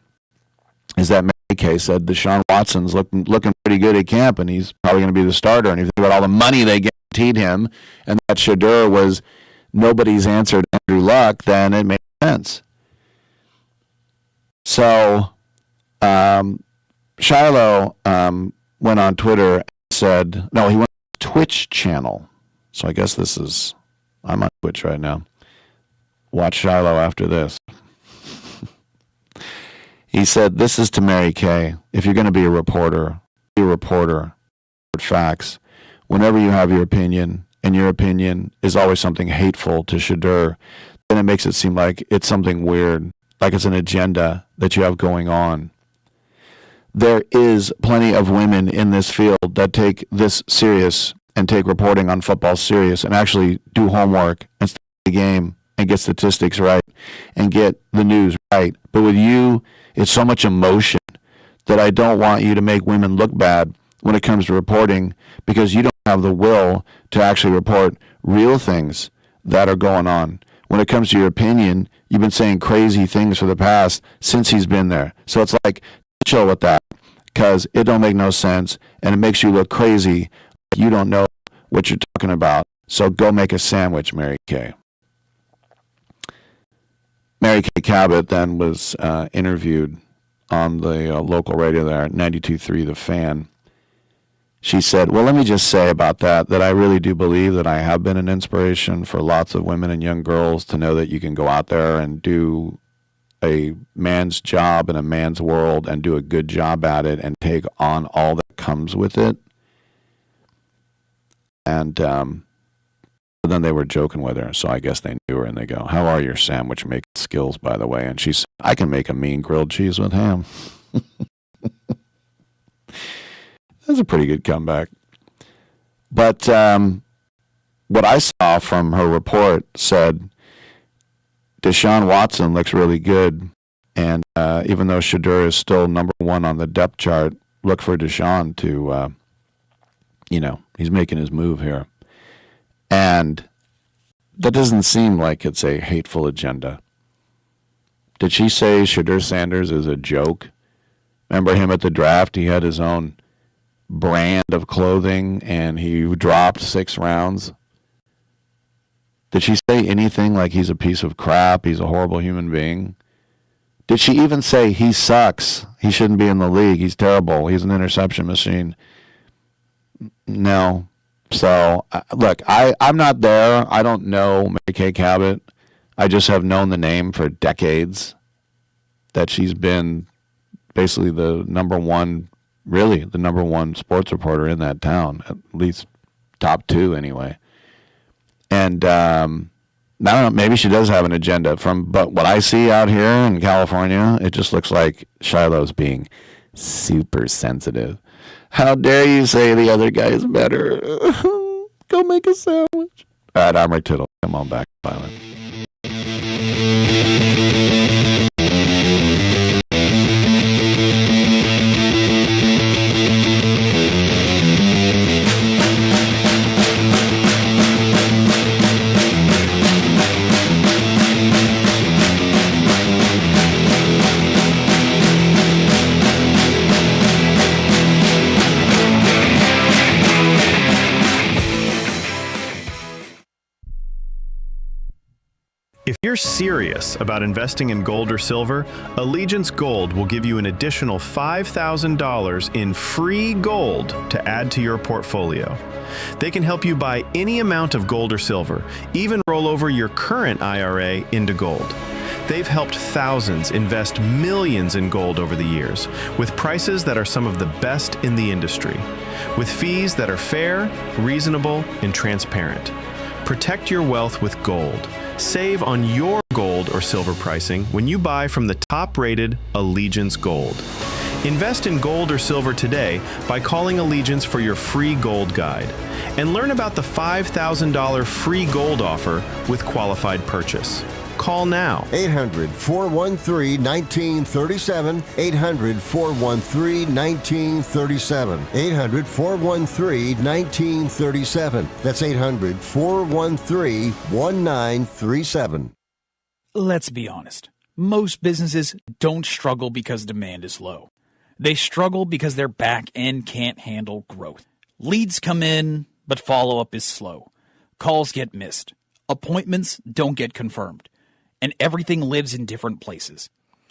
is that Mary Kay said Deshaun Watson's looking pretty good at camp, and he's probably going to be the starter. And if you think about all the money they guaranteed him, and that Shadur was nobody's answer to Andrew Luck, then it made sense. So Shiloh went on Twitter and said, no, he went on Twitch channel. So I guess I'm on Twitch right now. Watch Shiloh after this. He said, this is to Mary Kay. If you're going to be a reporter, be a reporter. Facts. Whenever you have your opinion, and your opinion is always something hateful to Shadur, then it makes it seem like it's something weird, like it's an agenda that you have going on. There is plenty of women in this field that take this serious and take reporting on football serious and actually do homework and study the game and get statistics right and get the news right. But with you, It's so much emotion that I don't want you to make women look bad when it comes to reporting, because you don't have the will to actually report real things that are going on. When it comes to your opinion, you've been saying crazy things for the past since he's been there. So it's like, chill with that, because it don't make no sense, and it makes you look crazy. You don't know what you're talking about. So go make a sandwich, Mary Kay. Mary Kay Cabot then was interviewed on the local radio there at 92.3 The Fan. She said, well, let me just say about that I really do believe that I have been an inspiration for lots of women and young girls to know that you can go out there and do a man's job in a man's world and do a good job at it and take on all that comes with it. And then they were joking with her, so I guess they knew her, and they go, how are your sandwich making skills, by the way? And she said, I can make a mean grilled cheese with ham. That's a pretty good comeback. But what I saw from her report said Deshaun Watson looks really good, and even though Shedeur is still number one on the depth chart, look for Deshaun to, he's making his move here. And that doesn't seem like it's a hateful agenda. Did she say Shedeur Sanders is a joke? Remember him at the draft? He had his own brand of clothing, and he dropped 6 rounds. Did she say anything like he's a piece of crap, he's a horrible human being? Did she even say he sucks, he shouldn't be in the league, he's terrible, he's an interception machine? No. So, look, I'm not there. I don't know Mary Kay Cabot. I just have known the name for decades, that she's been basically the number one sports reporter in that town, at least top 2 anyway. And I don't know, maybe she does have an agenda. But what I see out here in California, it just looks like Shiloh's being super sensitive. How dare you say the other guy is better? Go make a sandwich. All right, I'm Rick Tittle. Come on back, Violet. If you're serious about investing in gold or silver, Allegiance Gold will give you an additional $5,000 in free gold to add to your portfolio. They can help you buy any amount of gold or silver, even roll over your current IRA into gold. They've helped thousands invest millions in gold over the years, with prices that are some of the best in the industry, with fees that are fair, reasonable, and transparent. Protect your wealth with gold. Save on your gold or silver pricing when you buy from the top-rated Allegiance Gold. Invest in gold or silver today by calling Allegiance for your free gold guide. And learn about the $5,000 free gold offer with qualified purchase. Call now. 800-413-1937. 800-413-1937. 800-413-1937. That's 800-413-1937. Let's be honest. Most businesses don't struggle because demand is low. They struggle because their back end can't handle growth. Leads come in, but follow-up is slow. Calls get missed. Appointments don't get confirmed. And everything lives in different places.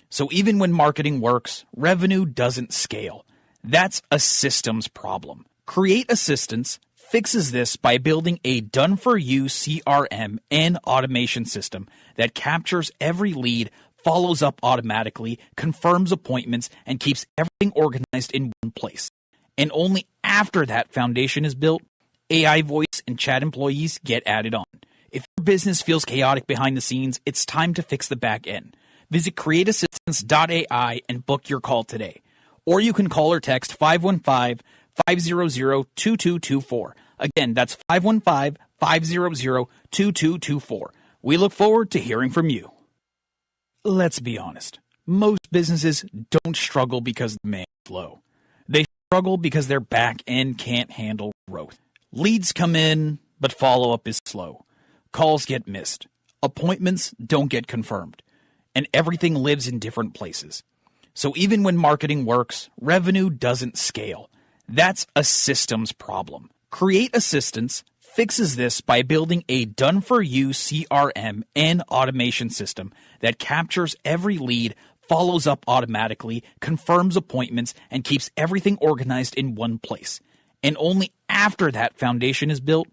So even when marketing works, revenue doesn't scale. That's a systems problem. Create Assistance fixes this by building a done-for-you CRM and automation system that captures every lead, follows up automatically, confirms appointments, and keeps everything organized in one place. And only after that foundation is built, AI voice and chat employees get added on. If your business feels chaotic behind the scenes, it's time to fix the back end. Visit createassistance.ai and book your call today. Or you can call or text 515-500-2224. Again, that's 515-500-2224. We look forward to hearing from you. Let's be honest. Most businesses don't struggle because demand is low. They struggle because their back end can't handle growth. Leads come in, but follow-up is slow. Calls get missed. Appointments don't get confirmed. And everything lives in different places. So even when marketing works, revenue doesn't scale. That's a systems problem. Create Assistance fixes this by building a done-for-you CRM and automation system that captures every lead, follows up automatically, confirms appointments, and keeps everything organized in one place. And only after that foundation is built,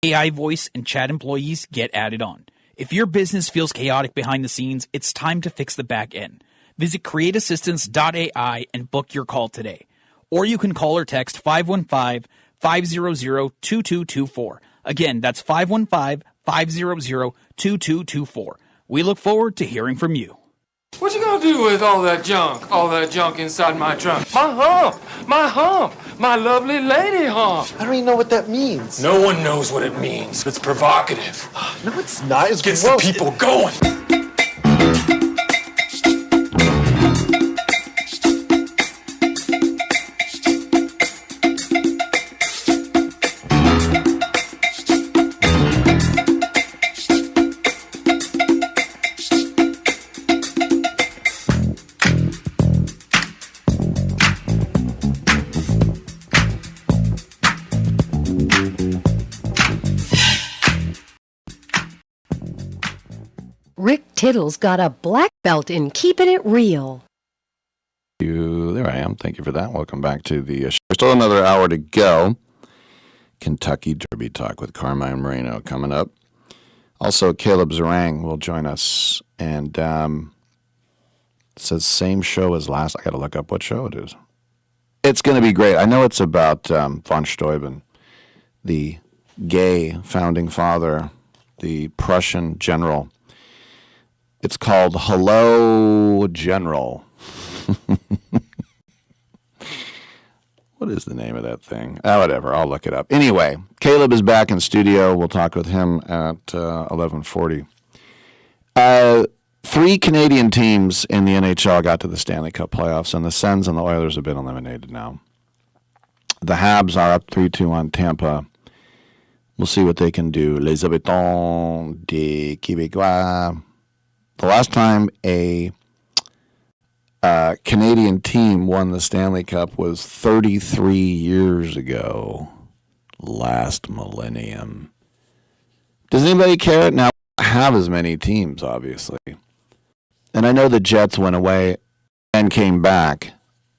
AI voice and chat employees get added on. If your business feels chaotic behind the scenes, it's time to fix the back end. Visit createassistance.ai and book your call today. Or you can call or text 515-500-2224. Again, that's 515-500-2224. We look forward to hearing from you. What you gonna do with all that junk inside my trunk? My hump, my lovely lady hump. I don't even know what that means. No one knows what it means. It's provocative. No, it's not. It gets the people going. Tittle's got a black belt in keeping it real. There I am. Thank you for that. Welcome back to the show. Still another hour to go. Kentucky Derby Talk with Carmine Moreno coming up. Also, Caleb Zaringue will join us. And it says same show as last. I got to look up what show it is. It's going to be great. I know it's about von Steuben, the gay founding father, the Prussian general. It's called Hello, General. What is the name of that thing? Whatever, I'll look it up. Anyway, Caleb is back in studio. We'll talk with him at 11:40. 3 Canadian teams in the NHL got to the Stanley Cup playoffs, and the Sens and the Oilers have been eliminated now. The Habs are up 3-2 on Tampa. We'll see what they can do. Les habitants des Québécois. The last time a Canadian team won the Stanley Cup was 33 years ago, last millennium. Does anybody care? Now, we have as many teams, obviously. And I know the Jets went away and came back,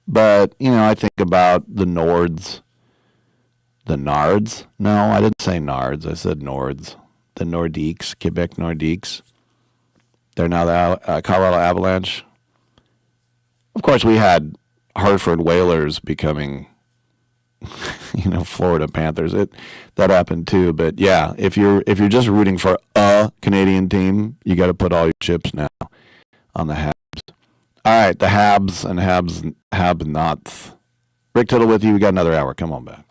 but, I think about the Nords. The Nards? No, I didn't say Nards. I said Nords. The Nordiques, Quebec Nordiques. They're now the Colorado Avalanche. Of course, we had Hartford Whalers becoming, Florida Panthers. That happened too. But yeah, if you're just rooting for a Canadian team, you got to put all your chips now on the Habs. All right, the Habs and Have-Nots. Rick Tittle with you. We got another hour. Come on back.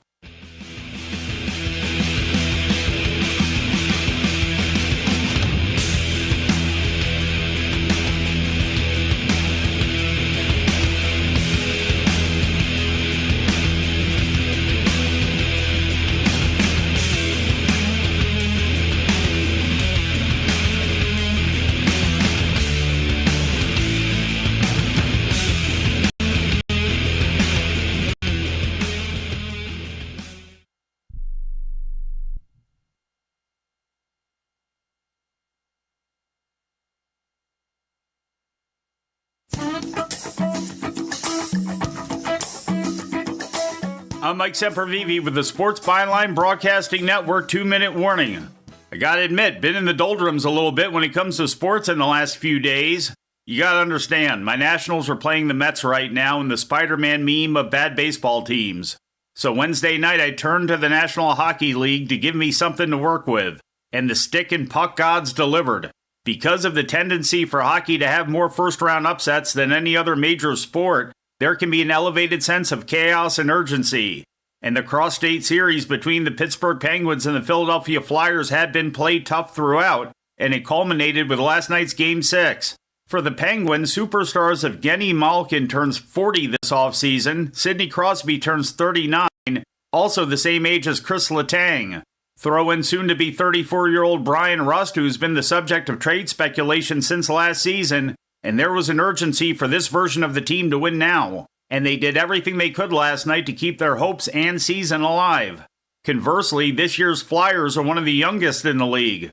I'm Mike Sempervive with the Sports Byline Broadcasting Network 2-minute warning. I gotta admit, been in the doldrums a little bit when it comes to sports in the last few days. You gotta understand, my Nationals are playing the Mets right now in the Spider-Man meme of bad baseball teams. So Wednesday night I turned to the National Hockey League to give me something to work with, and the stick and puck gods delivered. Because of the tendency for hockey to have more first-round upsets than any other major sport, there can be an elevated sense of chaos and urgency. And the cross-state series between the Pittsburgh Penguins and the Philadelphia Flyers had been played tough throughout, and it culminated with last night's Game 6. For the Penguins, superstars of Genny Malkin turns 40 this offseason. Sidney Crosby turns 39, also the same age as Chris Letang. Throw in soon-to-be 34-year-old Brian Rust, who's been the subject of trade speculation since last season, and there was an urgency for this version of the team to win now. And they did everything they could last night to keep their hopes and season alive. Conversely, this year's Flyers are one of the youngest in the league.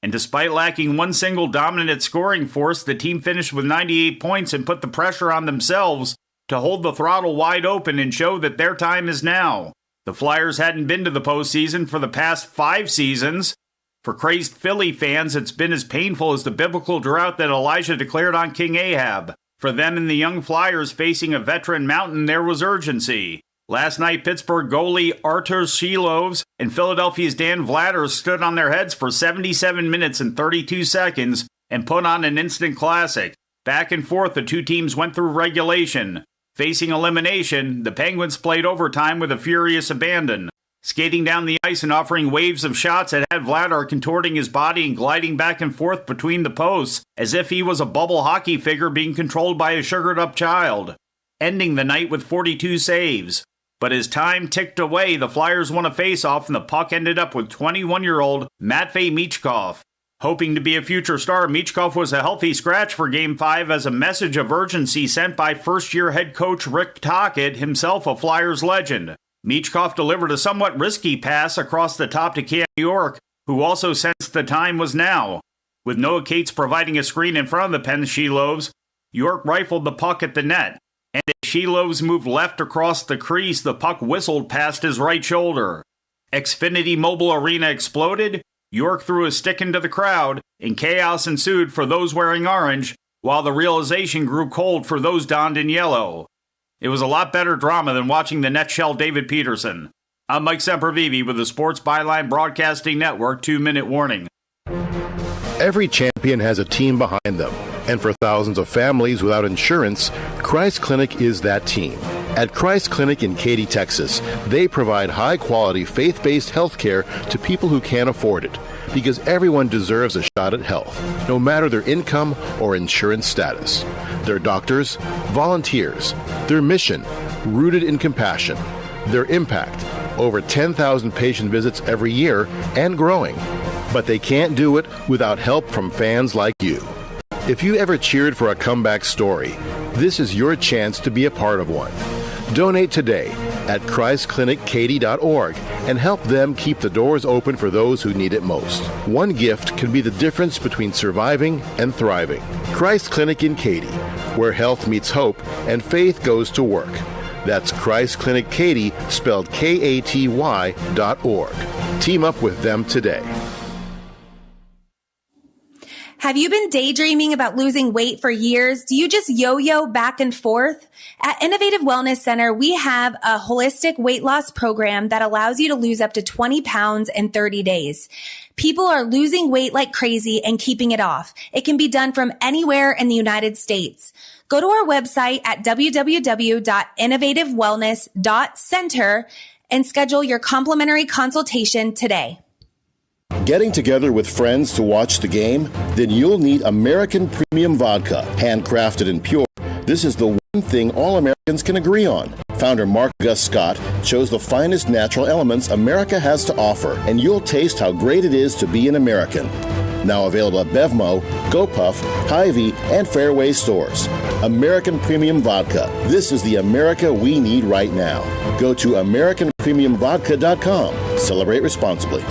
And despite lacking one single dominant scoring force, the team finished with 98 points and put the pressure on themselves to hold the throttle wide open and show that their time is now. The Flyers hadn't been to the postseason for the past 5 seasons. For crazed Philly fans, it's been as painful as the biblical drought that Elijah declared on King Ahab. For them and the young Flyers facing a veteran mountain, there was urgency. Last night, Pittsburgh goalie Artur Shilovs and Philadelphia's Dan Vladar stood on their heads for 77 minutes and 32 seconds and put on an instant classic. Back and forth, the two teams went through regulation. Facing elimination, the Penguins played overtime with a furious abandon. Skating down the ice and offering waves of shots that had Vladar contorting his body and gliding back and forth between the posts as if he was a bubble hockey figure being controlled by a sugared-up child. Ending the night with 42 saves. But as time ticked away, the Flyers won a face-off and the puck ended up with 21-year-old Matvei Michkov. Hoping to be a future star, Michkov was a healthy scratch for Game 5 as a message of urgency sent by first-year head coach Rick Tocchet, himself a Flyers legend. Michkov delivered a somewhat risky pass across the top to Cam York, who also sensed the time was now. With Noah Cates providing a screen in front of the Shilovs, York rifled the puck at the net. And as Shilovs moved left across the crease, the puck whistled past his right shoulder. Xfinity Mobile Arena exploded, York threw a stick into the crowd, and chaos ensued for those wearing orange, while the realization grew cold for those donned in yellow. It was a lot better drama than watching the net shell David Peterson. I'm Mike Sempervive with the Sports Byline Broadcasting Network 2-Minute Warning. Every champion has a team behind them. And for thousands of families without insurance, Christ Clinic is that team. At Christ Clinic in Katy, Texas, they provide high-quality, faith-based health care to people who can't afford it, because everyone deserves a shot at health, no matter their income or insurance status. Their doctors, volunteers, their mission, rooted in compassion, their impact, over 10,000 patient visits every year and growing. But they can't do it without help from fans like you. If you ever cheered for a comeback story, this is your chance to be a part of one. Donate today at ChristClinicKaty.org and help them keep the doors open for those who need it most. One gift can be the difference between surviving and thriving. Christ Clinic in Katy, where health meets hope and faith goes to work. That's Christ Clinic Katy, spelled KATY.org. Team up with them today. Have you been daydreaming about losing weight for years? Do you just yo-yo back and forth? At Innovative Wellness Center, we have a holistic weight loss program that allows you to lose up to 20 pounds in 30 days. People are losing weight like crazy and keeping it off. It can be done from anywhere in the United States. Go to our website at www.innovativewellness.center and schedule your complimentary consultation today. Getting together with friends to watch the game? Then you'll need American Premium Vodka, handcrafted and pure. This is the one thing all Americans can agree on. Founder Mark Gus Scott chose the finest natural elements America has to offer, and you'll taste how great it is to be an American. Now available at Bevmo, GoPuff, Hy-Vee, and Fairway stores. American Premium Vodka. This is the America we need right now. Go to AmericanPremiumVodka.com. Celebrate responsibly.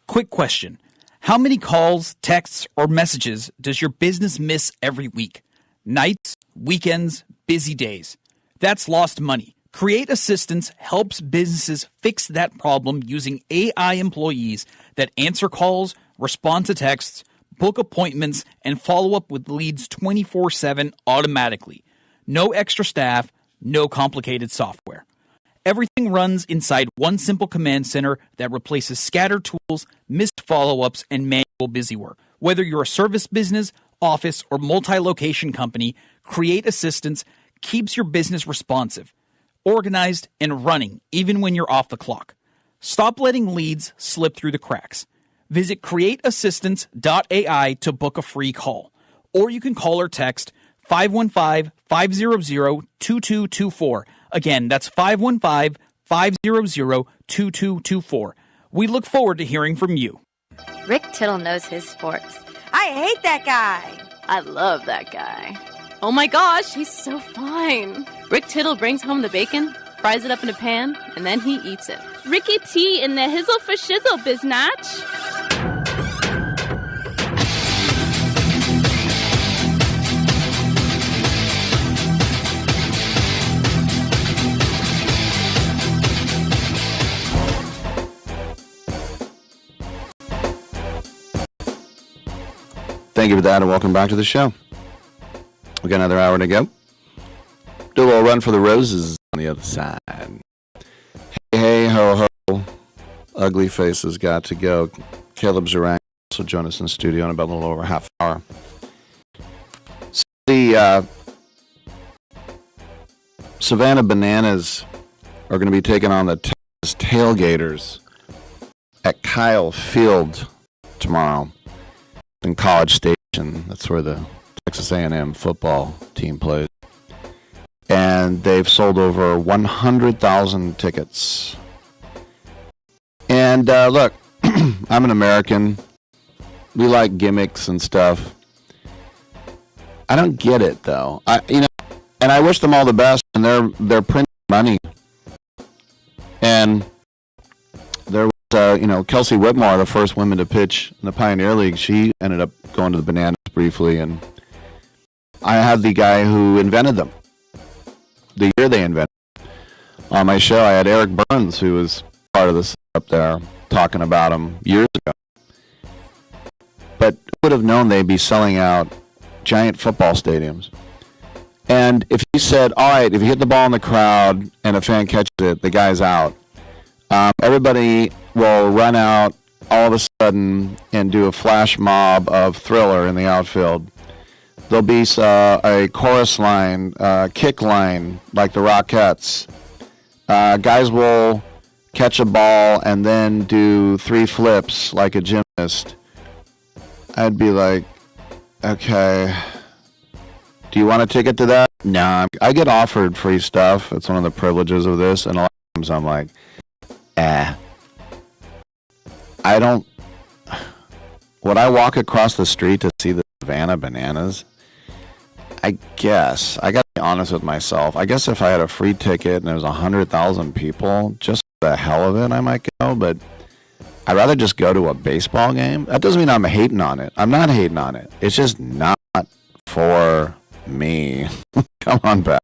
Quick question. How many calls, texts, or messages does your business miss every week? Nights, weekends, busy days. That's lost money. Create Assistance helps businesses fix that problem using AI employees that answer calls, respond to texts, book appointments, and follow up with leads 24/7 automatically. No extra staff, no complicated software. Everything runs inside one simple command center that replaces scattered tools, missed follow-ups, and manual busy work. Whether you're a service business, office, or multi-location company, Create Assistance keeps your business responsive, organized, and running even when you're off the clock. Stop letting leads slip through the cracks. Visit createassistance.ai to book a free call, or you can call or text 515-500-2224. Again, that's 515-500-2224. We look forward to hearing from you. Rick Tittle knows his sports. I hate that guy. I love that guy. Oh my gosh, he's so fine. Rick Tittle brings home the bacon, fries it up in a pan, and then he eats it. Ricky T in the hizzle for shizzle, biznatch. Thank you for that, and welcome back to the show. We got another hour to go. Do a little run for the roses on the other side. Hey, ho, ho. Ugly faces got to go. Caleb Zaringue also joined us in the studio in about a little over half an hour. So the Savannah Bananas are going to be taking on the Texas Tailgaters at Kyle Field tomorrow in College Station. That's where the Texas A&M football team plays. And they've sold over 100,000 tickets. And look, I'm an American. We like gimmicks and stuff. I don't get it though. And I wish them all the best. And they're printing money. And there was, Kelsey Whitmore, the first woman to pitch in the Pioneer League. She ended up going to the Bananas briefly, and I had the guy who invented them. The year they invented them. On my show, I had Eric Burns, who was part of this up there, talking about them years ago. But who would have known they'd be selling out giant football stadiums? And if you said, all right, if you hit the ball in the crowd and a fan catches it, the guy's out. Everybody will run out all of a sudden and do a flash mob of Thriller in the outfield. There'll be a chorus line, kick line, like the Rockettes. Guys will catch a ball and then do 3 flips like a gymnast. I'd be like, okay, do you want a ticket to that? Nah, I get offered free stuff. It's one of the privileges of this, and a lot of times I'm like, I don't. Would I walk across the street to see the Savannah Bananas? I guess. I got to be honest with myself. I guess if I had a free ticket and there was 100,000 people, just for the hell of it, I might go. But I'd rather just go to a baseball game. That doesn't mean I'm hating on it. I'm not hating on it. It's just not for me. Come on back.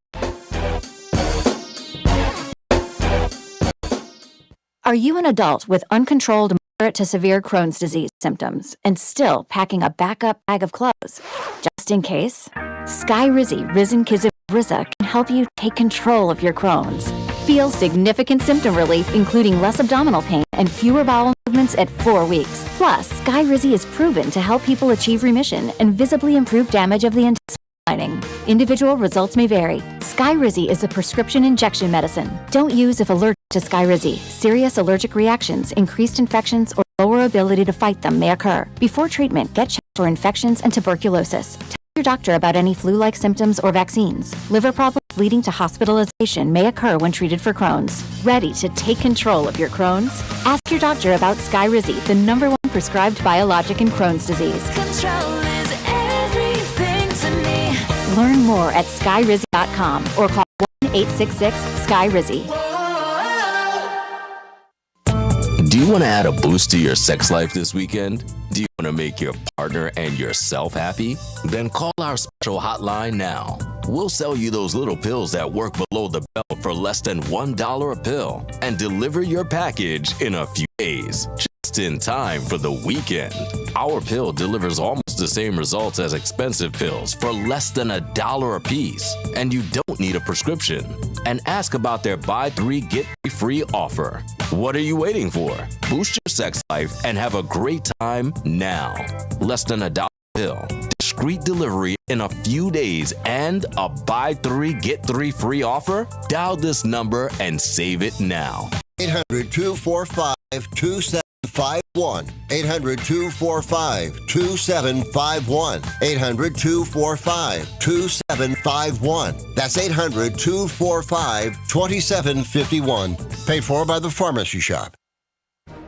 Are you an adult with uncontrolled moderate to severe Crohn's disease symptoms and still packing a backup bag of clothes? Just in case, Skyrizi Risen Kizib Riza can help you take control of your Crohn's. Feel significant symptom relief, including less abdominal pain and fewer bowel movements at 4 weeks. Plus, Skyrizi is proven to help people achieve remission and visibly improve damage of the intestine lining. Individual results may vary. Skyrizi is a prescription injection medicine. Don't use if allergic to Skyrizi. Serious allergic reactions, increased infections, or lower ability to fight them may occur. Before treatment, get checked for infections and tuberculosis. Tell your doctor about any flu-like symptoms or vaccines. Liver problems leading to hospitalization may occur when treated for Crohn's. Ready to take control of your Crohn's? Ask your doctor about Skyrizi, the #1 prescribed biologic in Crohn's disease. Control is everything to me. Learn more at skyrizi.com or call 1-866-SKY-RIZZY. Do you want to add a boost to your sex life this weekend? Do you want to make your partner and yourself happy? Then call our special hotline now. We'll sell you those little pills that work below the belt for less than $1 a pill and deliver your package in a few days, just in time for the weekend. Our pill delivers almost the same results as expensive pills for less than $1 a piece, and you don't need a prescription. And ask about their buy 3 get 3 free offer. What are you waiting for? Boost your sex life and have a great time now. Less than $1 a pill. discreet delivery in a few days and a buy 3 get 3 free offer? Dial this number and save it now. 800-245-2751. 800-245-2751. 800-245-2751. That's 800-245-2751. Paid for by the Pharmacy Shop.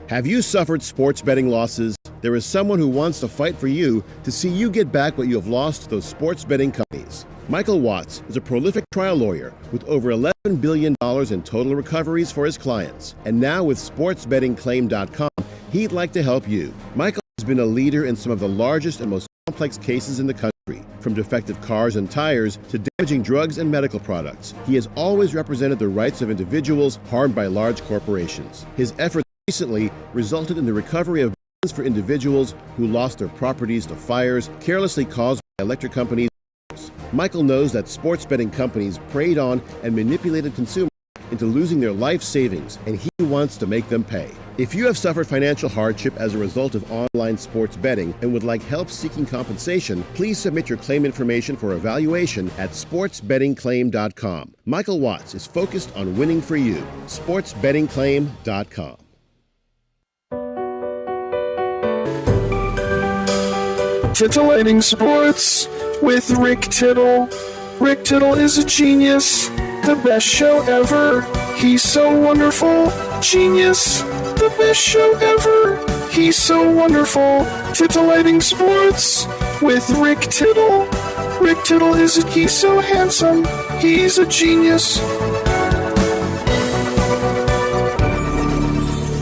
Have you suffered sports betting losses? There is someone who wants to fight for you to see you get back what you have lost to those sports betting companies. Michael Watts is a prolific trial lawyer with over $11 billion in total recoveries for his clients. And now with sportsbettingclaim.com, he'd like to help you. Michael has been a leader in some of the largest and most complex cases in the country, from defective cars and tires to damaging drugs and medical products. He has always represented the rights of individuals harmed by large corporations. His efforts recently resulted in the recovery of billions for individuals who lost their properties to fires carelessly caused by electric companies. Michael knows that sports betting companies preyed on and manipulated consumers into losing their life savings, and he wants to make them pay. If you have suffered financial hardship as a result of online sports betting and would like help seeking compensation, please submit your claim information for evaluation at sportsbettingclaim.com. Michael Watts is focused on winning for you. sportsbettingclaim.com. Titillating Sports with Rick Tittle. Rick Tittle is a genius, the best show ever. He's so wonderful, genius, the best show ever. He's so wonderful. Titillating Sports with Rick Tittle. Rick Tittle he's so handsome, he's a genius.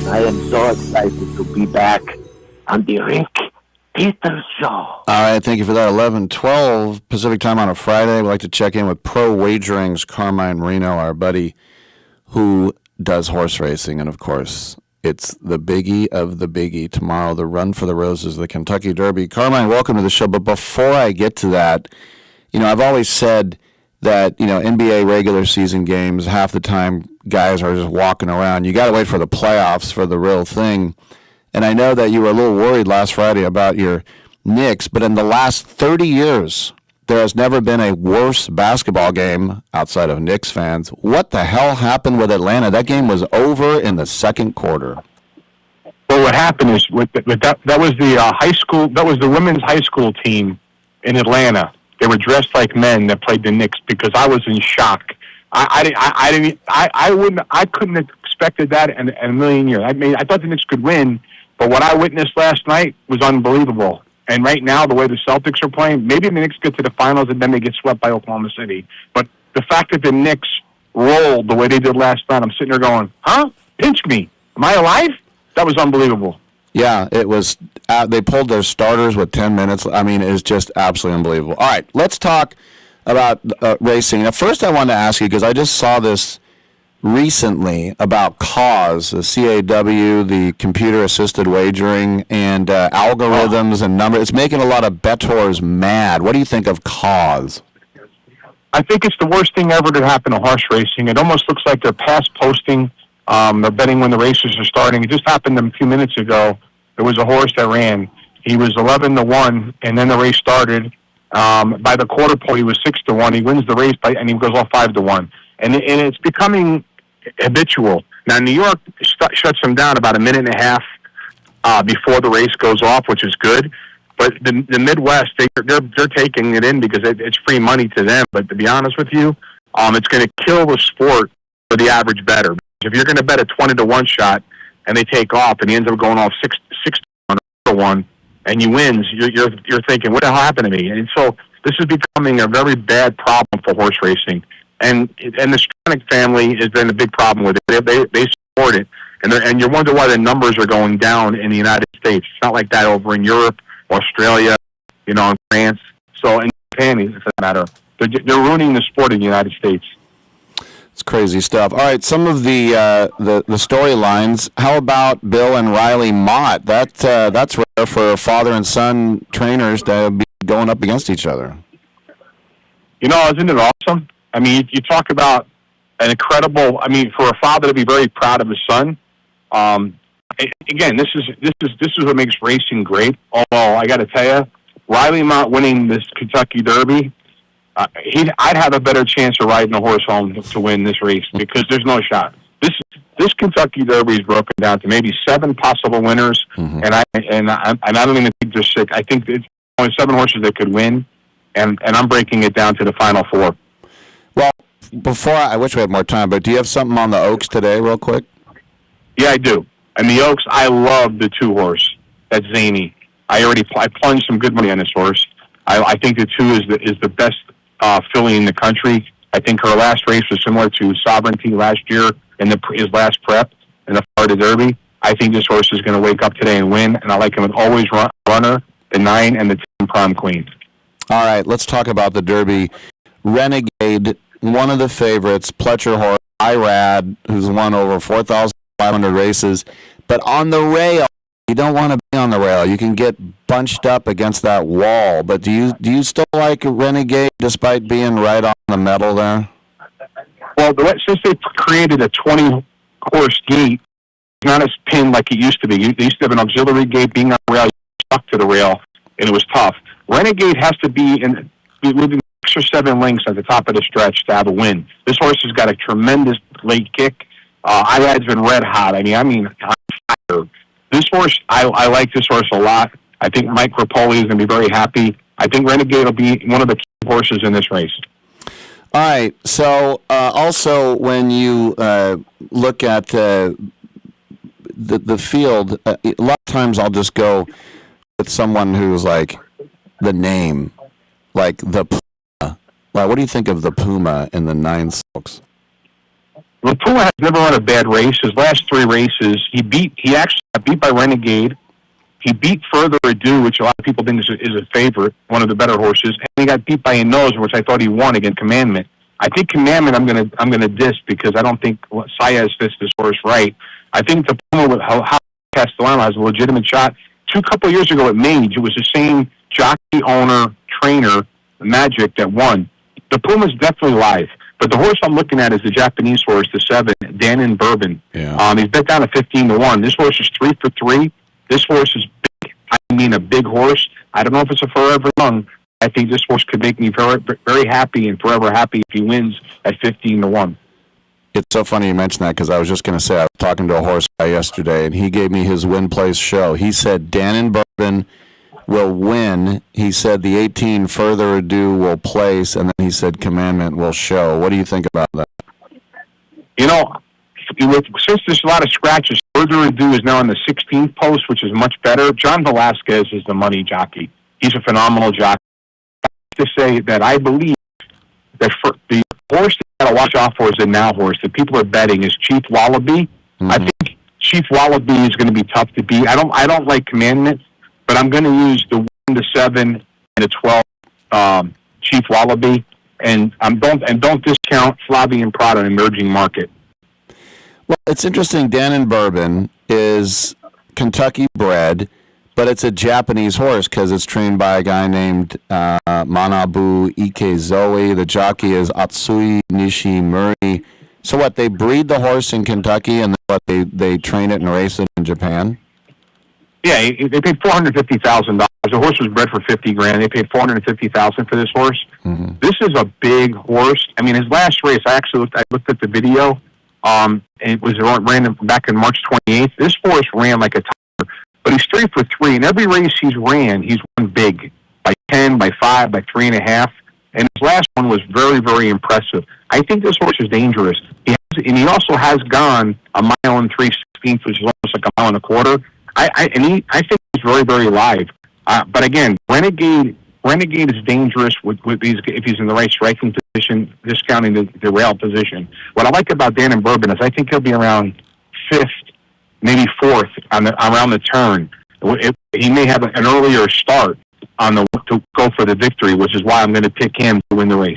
I am so excited to be back on the Rick Tittle Show. All right, thank you for that. 11:12 Pacific time on a Friday. We'd like to check in with Pro Wagering's Carmine Reno, our buddy who does horse racing. And, of course, it's the biggie of the biggie tomorrow, the Run for the Roses, the Kentucky Derby. Carmine, welcome to the show. But before I get to that, I've always said that, NBA regular season games, half the time guys are just walking around. You got to wait for the playoffs for the real thing. And I know that you were a little worried last Friday about your Knicks, but in the last 30 years, there has never been a worse basketball game outside of Knicks fans. What the hell happened with Atlanta? That game was over in the second quarter. Well, what happened is that was the high school. That was the women's high school team in Atlanta. They were dressed like men that played the Knicks because I was in shock. I couldn't have expected that in a million years. I thought the Knicks could win. But what I witnessed last night was unbelievable. And right now, the way the Celtics are playing, maybe the Knicks get to the finals and then they get swept by Oklahoma City. But the fact that the Knicks rolled the way they did last night, I'm sitting there going, huh? Pinch me. Am I alive? That was unbelievable. Yeah, it was. They pulled their starters with 10 minutes. I mean, it was just absolutely unbelievable. All right, let's talk about racing. Now, first I wanted to ask you, because I just saw this recently about CAWS, the CAW, the computer-assisted wagering, and algorithms and numbers. It's making a lot of bettors mad. What do you think of CAWS? I think it's the worst thing ever to happen to horse racing. It almost looks like they're past posting. They're betting when the races are starting. It just happened a few minutes ago. There was a horse that ran. He was 11-1, and then the race started. By the quarter pole, he was 6-1. He wins the race, and he goes off 5-1. And it's becoming habitual. Now, New York shuts them down about a minute and a half before the race goes off, which is good. But the Midwest, they're taking it in because it's free money to them. But to be honest with you, it's going to kill the sport for the average bettor. If you're going to bet a 20-1 shot and they take off and he ends up going off 6-1, and he wins, you're thinking, what the hell happened to me? And so this is becoming a very bad problem for horse racing. And the Stronach family has been a big problem with it. They support it, and you wonder why the numbers are going down in the United States. It's not like that over in Europe, Australia, and France. So in Japan, it doesn't matter. They're ruining the sport in the United States. It's crazy stuff. All right, some of the storylines. How about Bill and Riley Mott? That's rare for father and son trainers to be going up against each other. Isn't it awesome? I mean, you talk about an incredible. I mean, for a father to be very proud of his son. Again, this is what makes racing great. Although I got to tell you, Riley Mott winning this Kentucky Derby, I'd have a better chance of riding a horse home to win this race because there's no shot. This Kentucky Derby is broken down to maybe 7 possible winners, and I don't even think there's 6. I think it's only 7 horses that could win, and I'm breaking it down to the final 4. Well, before I wish we had more time, but do you have something on the Oaks today, real quick? Yeah, I do. And the Oaks, I love the 2 horse. That's Zany. I plunged some good money on this horse. I think the 2 is the best filly in the country. I think her last race was similar to Sovereignty last year in his last prep in the Florida Derby. I think this horse is going to wake up today and win, and I like him at Always Runner, the 9, and the 10 Prom Queen. All right, let's talk about the Derby. Renegade, one of the favorites, Pletcher horse, Irad, who's won over 4,500 races. But on the rail, you don't want to be on the rail. You can get bunched up against that wall. But do you still like Renegade despite being right on the metal there? Well, since they created a 20-horse gate, it's not as pinned like it used to be. They used to have an auxiliary gate being on the rail, stuck to the rail, and it was tough. Renegade has to be within 6 or 7 lengths at the top of the stretch to have a win. This horse has got a tremendous late kick. Irad's been red hot. I mean, on fire. This horse, I like this horse a lot. I think Mike Rapoli is going to be very happy. I think Renegade will be one of the key horses in this race. All right. So also, when you look at the field, a lot of times I'll just go with someone who's like the name, like the Puma. Like, what do you think of the Puma in the 9 Silks? Well, Puma has never run a bad race. His last 3 races, he actually got beat by Renegade. He beat Further Ado, which a lot of people think is a favorite, one of the better horses, and he got beat by Enoz, which I thought he won against Commandment. I think Commandment I'm gonna diss because I don't think Saez fits this horse right. I think the Puma with how Castellano has a legitimate shot. A couple years ago at Mage, it was the same jockey, owner, trainer, Magic that won. The Puma's definitely live. But the horse I'm looking at is the Japanese horse, the 7, Dannon Bourbon. Yeah. He's bet down to 15-1. This horse is 3 for 3. This horse is big. I mean, a big horse. I don't know if it's a forever young. I think this horse could make me very, very happy and forever happy if he wins at 15-1. It's so funny you mentioned that because I was just going to say I was talking to a horse guy yesterday and he gave me his win place show. He said Dannon Bourbon will win. He said the 18 Further Ado will place, and then he said Commandment will show. What do you think about that? You know, since there's a lot of scratches, Further Ado is now on the 16th post, which is much better. John Velasquez is the money jockey. He's a phenomenal jockey. I have to say that I believe that for the horse that got to watch out for is the now horse that people are betting is Chief Wallaby. I think Chief Wallaby is going to be tough to beat. I don't like Commandment, but I'm going to use the 1, the 7, and the 12 Chief Wallaby, and don't discount Flavian Prada, an emerging market. Well, it's interesting. Dannon Bourbon is Kentucky bred, but it's a Japanese horse because it's trained by a guy named Manabu Ikezoe. The jockey is Atsui Nishimori. So what? They breed the horse in Kentucky, and then they train it and race it in Japan. Yeah, they paid $450,000. The horse was bred for $50,000. They paid $450,000 for this horse. Mm-hmm. This is a big horse. I mean, his last race, I looked at the video. And it was ran back in March 28th. This horse ran like a tiger, but he's 3 for 3. In every race he's won big by 10, by 5, by 3.5. And his last one was very, very impressive. I think this horse is dangerous. He also has gone a mile and 3/16, which is almost like a mile and a quarter. I think he's very, very live. But again, Renegade is dangerous with these if he's in the right striking position, discounting the rail position. What I like about Dannon Bourbon is I think he'll be around 5th, maybe 4th around the turn. He may have an earlier start to go for the victory, which is why I'm going to pick him to win the race.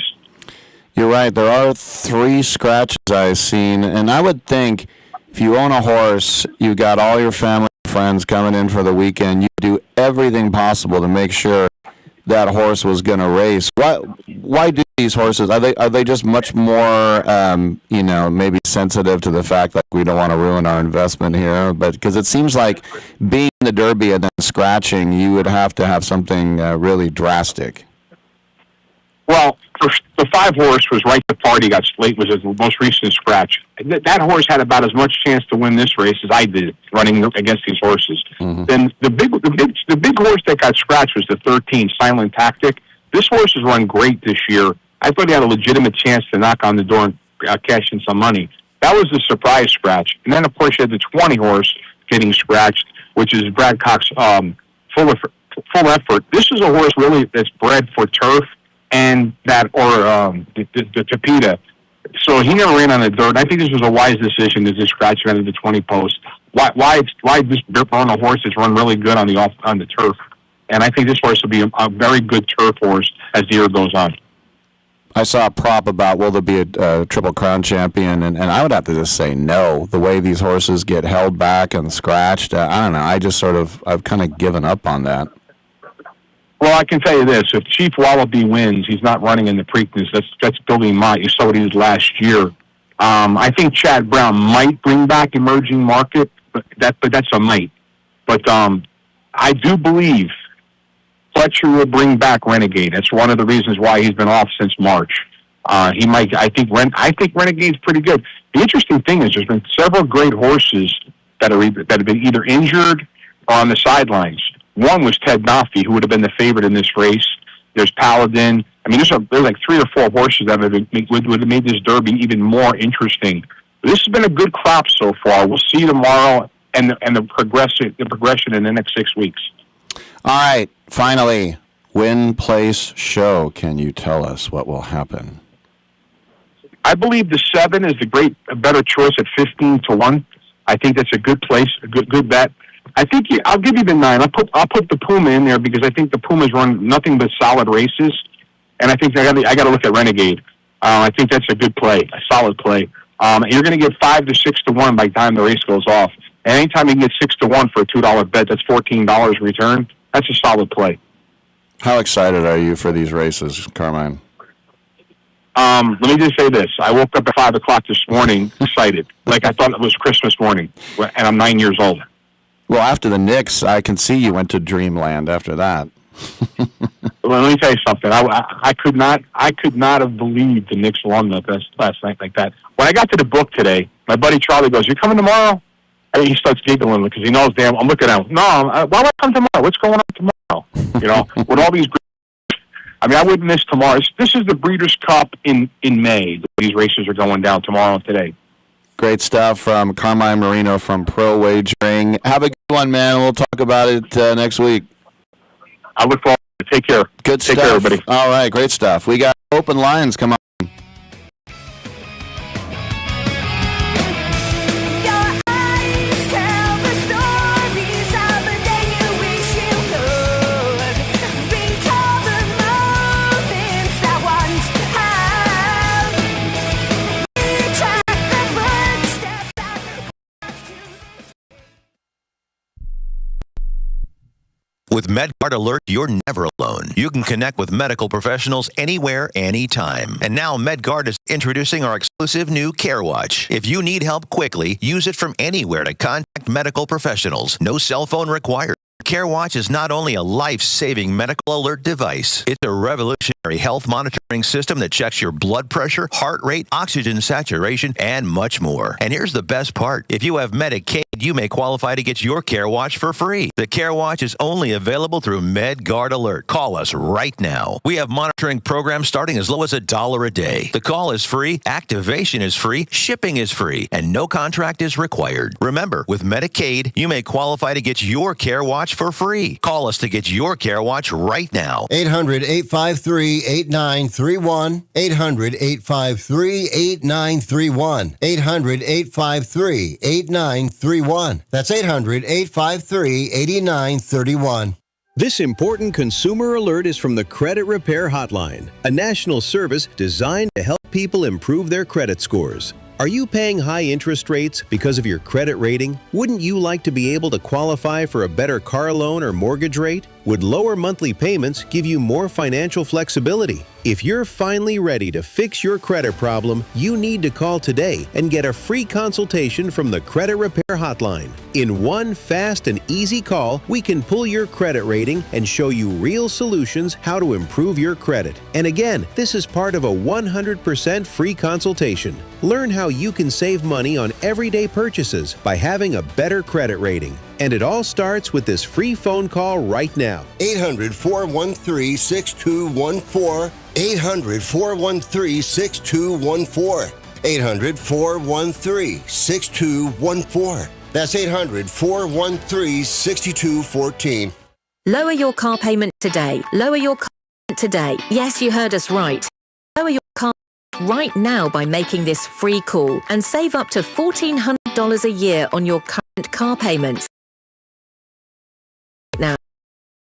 You're right. There are 3 scratches I've seen, and I would think if you own a horse, you got all your family and friends coming in for the weekend, you do everything possible to make sure that horse was going to race. Why do these horses, are they just much more, maybe sensitive to the fact that we don't want to ruin our investment here? But because it seems like being in the Derby and then scratching, you would have to have something really drastic. Well, the 5 horse was right to party, got late, was his most recent scratch. That horse had about as much chance to win this race as I did running against these horses. Mm-hmm. Then the big horse that got scratched was the 13, Silent Tactic. This horse has run great this year. I thought he had a legitimate chance to knock on the door and cash in some money. That was the surprise scratch. And then, of course, you had the 20 horse getting scratched, which is Brad Cox's full effort. This is a horse really that's bred for turf and the Tapeta. So he never ran on the dirt. I think this was a wise decision to just scratch him under the 20 post. Why this Burner horse has run really good on the turf, and I think this horse will be a very good turf horse as the year goes on. I saw a prop about will there be a Triple Crown champion, and I would have to just say no. The way these horses get held back and scratched, I don't know. I've kind of given up on that. Well, I can tell you this: if Chief Wallaby wins, he's not running in the Preakness. That's Billy Mott. You saw what he did last year. I think Chad Brown might bring back Emerging Market, but that's a might. But I do believe Fletcher will bring back Renegade. That's one of the reasons why he's been off since March. He might. I think Renegade's pretty good. The interesting thing is there's been several great horses that have been either injured or on the sidelines. One was Ted Nafi, who would have been the favorite in this race. There's Paladin. I mean, there's like 3 or 4 horses that would have made this Derby even more interesting. This has been a good crop so far. We'll see tomorrow and the progression in the next 6 weeks. All right, finally, win, place, show. Can you tell us what will happen? I believe the 7 is a better choice at 15-1. I think that's a good place, a good bet. I think I'll give you the 9. I'll put the Puma in there because I think the Puma's run nothing but solid races, and I think I got to look at Renegade. I think that's a good play, a solid play. You're going to get 5 to 6-1 by the time the race goes off. And anytime you can get 6-1 for a $2 bet, that's $14 return. That's a solid play. How excited are you for these races, Carmine? Let me just say this. I woke up at 5 o'clock this morning excited, like I thought it was Christmas morning, and I'm 9 years old. Well, after the Knicks, I can see you went to Dreamland after that. Well, let me tell you something. I could not have believed the Knicks won last night like that. When I got to the book today, my buddy Charlie goes, "You coming tomorrow?" He starts giggling because he knows damn. I'm looking at him. No, why would I come tomorrow? What's going on tomorrow? You know, with all these. I mean, I wouldn't miss tomorrow. This is the Breeders' Cup in May. These races are going down tomorrow and today. Great stuff from Carmine Marino from Pro Wagering. Have a good one, man. We'll talk about it next week. I look forward to it. Take care. Good stuff. Take care, everybody. All right, great stuff. We got open lines. Come on. With MedGuard Alert, you're never alone. You can connect with medical professionals anywhere, anytime. And now MedGuard is introducing our exclusive new Care Watch. If you need help quickly, use it from anywhere to contact medical professionals. No cell phone required. Care Watch is not only a life-saving medical alert device, it's a revolutionary health monitoring system that checks your blood pressure, heart rate, oxygen saturation, and much more. And here's the best part. If you have Medicaid, you may qualify to get your Care Watch for free. The Care Watch is only available through MedGuard Alert. Call us right now. We have monitoring programs starting as low as $1 a day. The call is free, activation is free, shipping is free, and no contract is required. Remember, with Medicaid, you may qualify to get your Care Watch for free. Call us to get your Care Watch right now. 800-853-8931. 800-853-8931. 800-853-8931. That's 800-853-8931. This important consumer alert is from the Credit Repair Hotline, a national service designed to help people improve their credit scores. Are you paying high interest rates because of your credit rating? Wouldn't you like to be able to qualify for a better car loan or mortgage rate? Would lower monthly payments give you more financial flexibility? If you're finally ready to fix your credit problem, you need to call today and get a free consultation from the Credit Repair Hotline. In one fast and easy call, we can pull your credit rating and show you real solutions how to improve your credit. And again, this is part of a 100% free consultation. Learn how you can save money on everyday purchases by having a better credit rating. And it all starts with this free phone call right now. 800-413-6214. 800-413-6214. 800-413-6214. That's 800-413-6214. Lower your car payment today. Lower your car payment today. Yes, you heard us right. Lower your car right now by making this free call and save up to $1,400 a year on your current car payments. Now,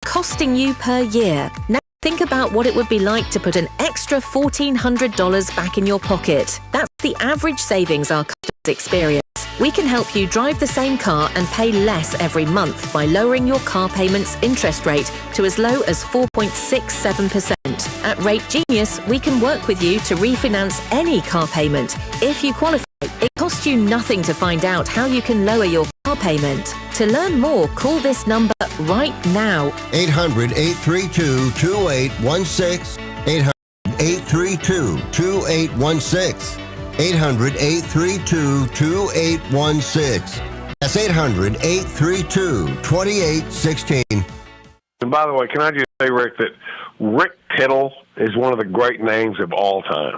costing you per year. Now think about what it would be like to put an extra $1,400 back in your pocket. That's the average savings our customers experience. We can help you drive the same car and pay less every month by lowering your car payment's interest rate to as low as 4.67%. At Rate Genius, we can work with you to refinance any car payment. If you qualify, it costs you nothing to find out how you can lower your car payment. To learn more, call this number right now. 800-832-2816. 800-832-2816. 800-832-2816. That's 800-832-2816. And by the way, can I just say, Rick, that Rick Tittle is one of the great names of all time.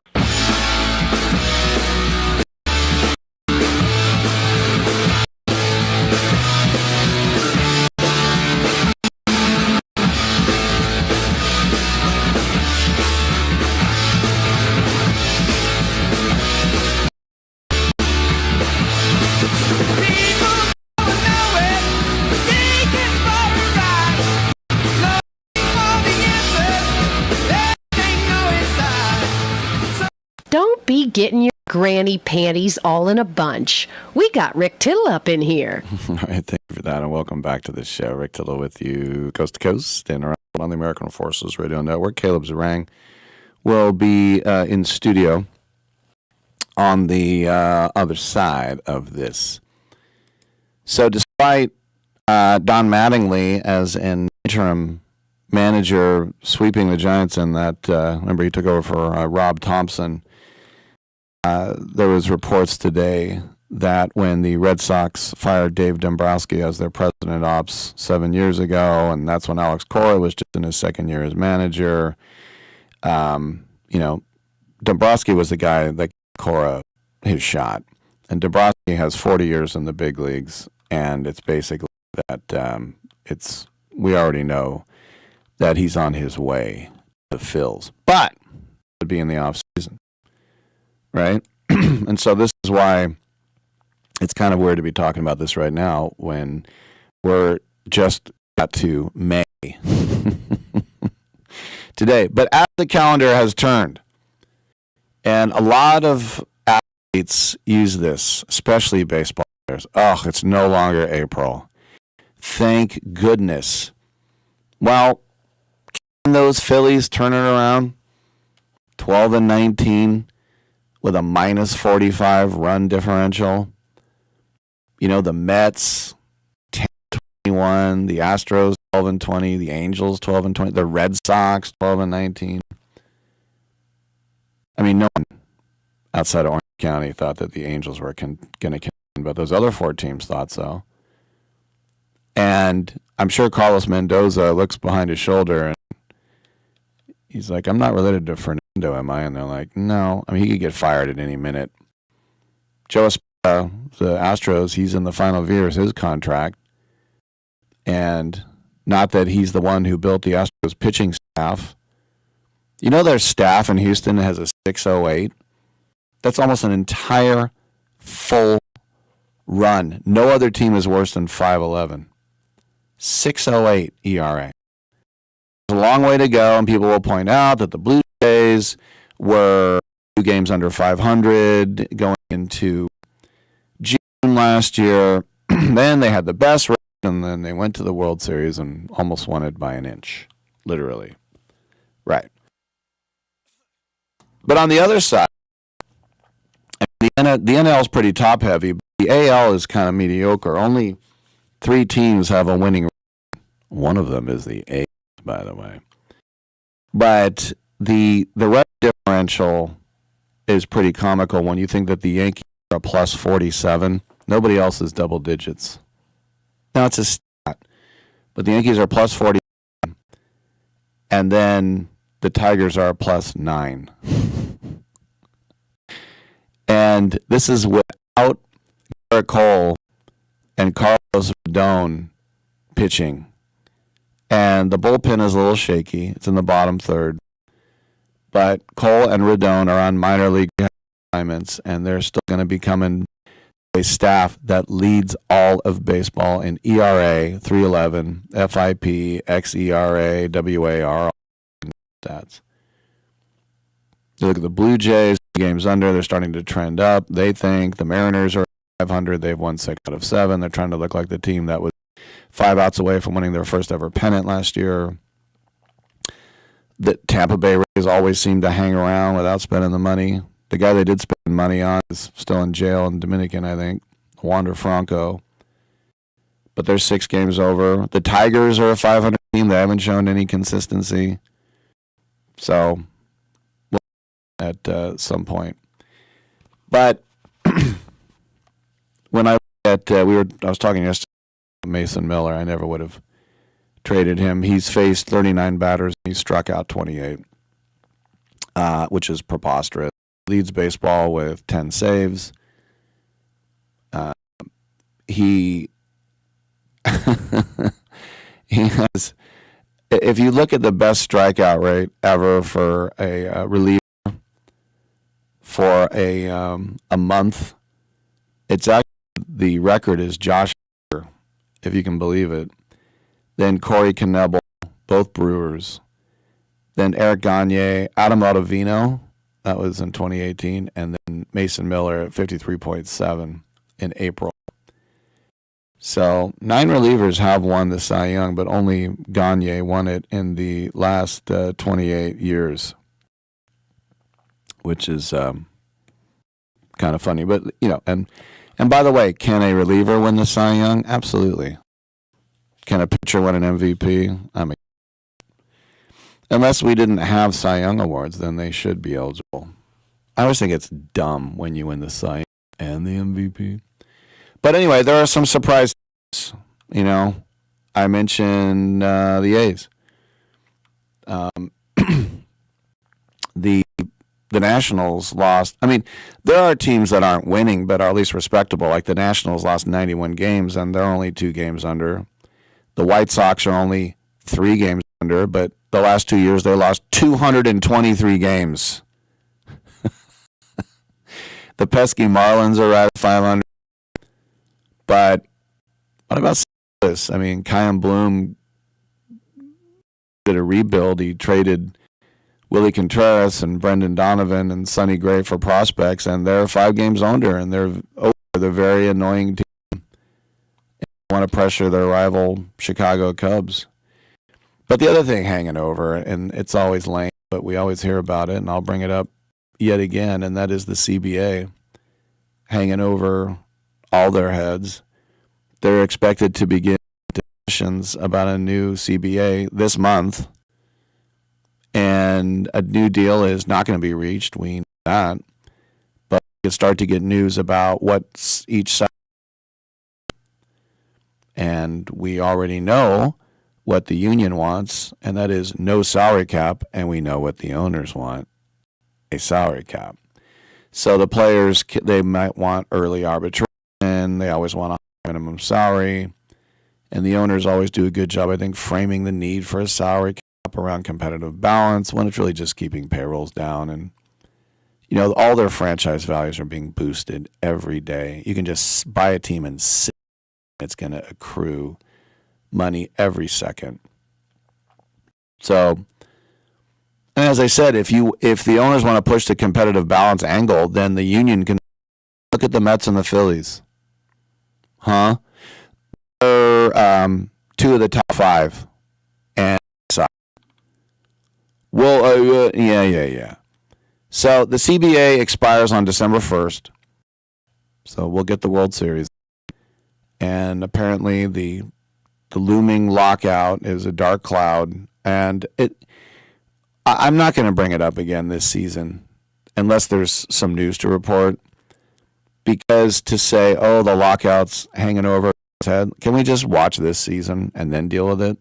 Don't be getting your granny panties all in a bunch. We got Rick Tittle up in here. All right, thank you for that, and welcome back to the show. Rick Tittle with you, coast to coast, and around on the American Forces Radio Network. Caleb Zaringue will be in studio on the other side of this. So despite Don Mattingly as an interim manager sweeping the Giants in that, remember he took over for Rob Thompson, there was reports today that when the Red Sox fired Dave Dombrowski as their president of ops 7 years ago, and that's when Alex Cora was just in his second year as manager, Dombrowski was the guy that gave Cora his shot. And Dombrowski has 40 years in the big leagues, and it's basically that we already know that he's on his way to Phils. But it would be in the off season. Right? And so this is why it's kind of weird to be talking about this right now when we're just got to May today. But as the calendar has turned, and a lot of athletes use this, especially baseball players. Oh, it's no longer April. Thank goodness. Well, can those Phillies turn it around? 12-19. With a minus 45 run differential. You know, the Mets, 10-21. The Astros, 12-20. The Angels, 12-20. The Red Sox, 12-19. I mean, no one outside of Orange County thought that the Angels were going to contend, but those other four teams thought so. And I'm sure Carlos Mendoza looks behind his shoulder and he's like, I'm not related to Fernando, am I? And they're like, no. I mean, he could get fired at any minute. Joe Espada, the Astros, he's in the final years of his contract. And not that he's the one who built the Astros pitching staff. You know their staff in Houston has a 6.08? That's almost an entire full run. No other team is worse than 5.11. 6.08 ERA. A long way to go, and people will point out that the Blue Jays were 2 games under 500 going into June last year. Then they had the best and then they went to the World Series and almost won it by an inch, literally. Right. But on the other side, the NL is pretty top heavy. But the AL is kind of mediocre. Only 3 teams have a winning record. One of them is the A's, by the way. But the red differential is pretty comical when you think that the Yankees are plus 47. Nobody else is double digits. Now it's a stat, but the Yankees are plus 40, and then the Tigers are plus 9. And this is without Garrett Cole and Carlos Rodon pitching. And the bullpen is a little shaky. It's in the bottom third. But Cole and Rodon are on minor league assignments, and they're still going to be coming a staff that leads all of baseball in ERA, 311, FIP, xERA, WAR, stats. You look at the Blue Jays, games under, they're starting to trend up. They think the Mariners are 500. They've won 6 out of 7. They're trying to look like the team that was 5 outs away from winning their first ever pennant last year. The Tampa Bay Rays always seem to hang around without spending the money. The guy they did spend money on is still in jail in Dominican, I think, Wander Franco. But they're 6 games over. The Tigers are a 500 team. They haven't shown any consistency. So, at some point. But when I was talking yesterday about Mason Miller, I never would have traded him. He's faced 39 batters. He struck out 28, which is preposterous. Leads baseball with 10 saves. He has, if you look at the best strikeout rate ever for a reliever for a month, it's actually, the record is Josh Hader, if you can believe it. Then Corey Knebel, both Brewers. Then Eric Gagne, Adam Ottavino, that was in 2018, and then Mason Miller at 53.7 in April. So 9 relievers have won the Cy Young, but only Gagne won it in the last 28 years, which is kind of funny. But, you know, and by the way, can a reliever win the Cy Young? Absolutely. Can a pitcher win an MVP? Unless we didn't have Cy Young awards, then they should be eligible. I always think it's dumb when you win the Cy Young and the MVP. But anyway, there are some surprises. You know, I mentioned the A's. The Nationals lost. I mean, there are teams that aren't winning, but are at least respectable. Like the Nationals lost 91 games, and they're only 2 games under. The White Sox are only 3 games under, but the last 2 years they lost 223 games. The pesky Marlins are at 500. But what about St. Louis? I mean, Kyan Bloom did a rebuild. He traded Willie Contreras and Brendan Donovan and Sonny Gray for prospects, and they're 5 games under, and they're very annoying team. They want to pressure their rival Chicago Cubs. But the other thing hanging over, and it's always lame, but we always hear about it, and I'll bring it up yet again, and that is the CBA hanging over all their heads. They're expected to begin discussions about a new CBA this month, and a new deal is not going to be reached. We know that. But we can start to get news about what each side. And we already know what the union wants, and that is no salary cap, and we know what the owners want, a salary cap. So the players, they might want early arbitration. They always want a minimum salary. And the owners always do a good job, I think, framing the need for a salary cap around competitive balance when it's really just keeping payrolls down. And, you know, all their franchise values are being boosted every day. You can just buy a team and sit. It's going to accrue money every second. So, and as I said, if the owners want to push the competitive balance angle, then the union can look at the Mets and the Phillies. They're 2 of the top 5. And well, yeah. So the CBA expires on December 1st. So we'll get the World Series. And apparently the looming lockout is a dark cloud. And I'm not going to bring it up again this season unless there's some news to report. Because to say, oh, the lockout's hanging over his head, can we just watch this season and then deal with it?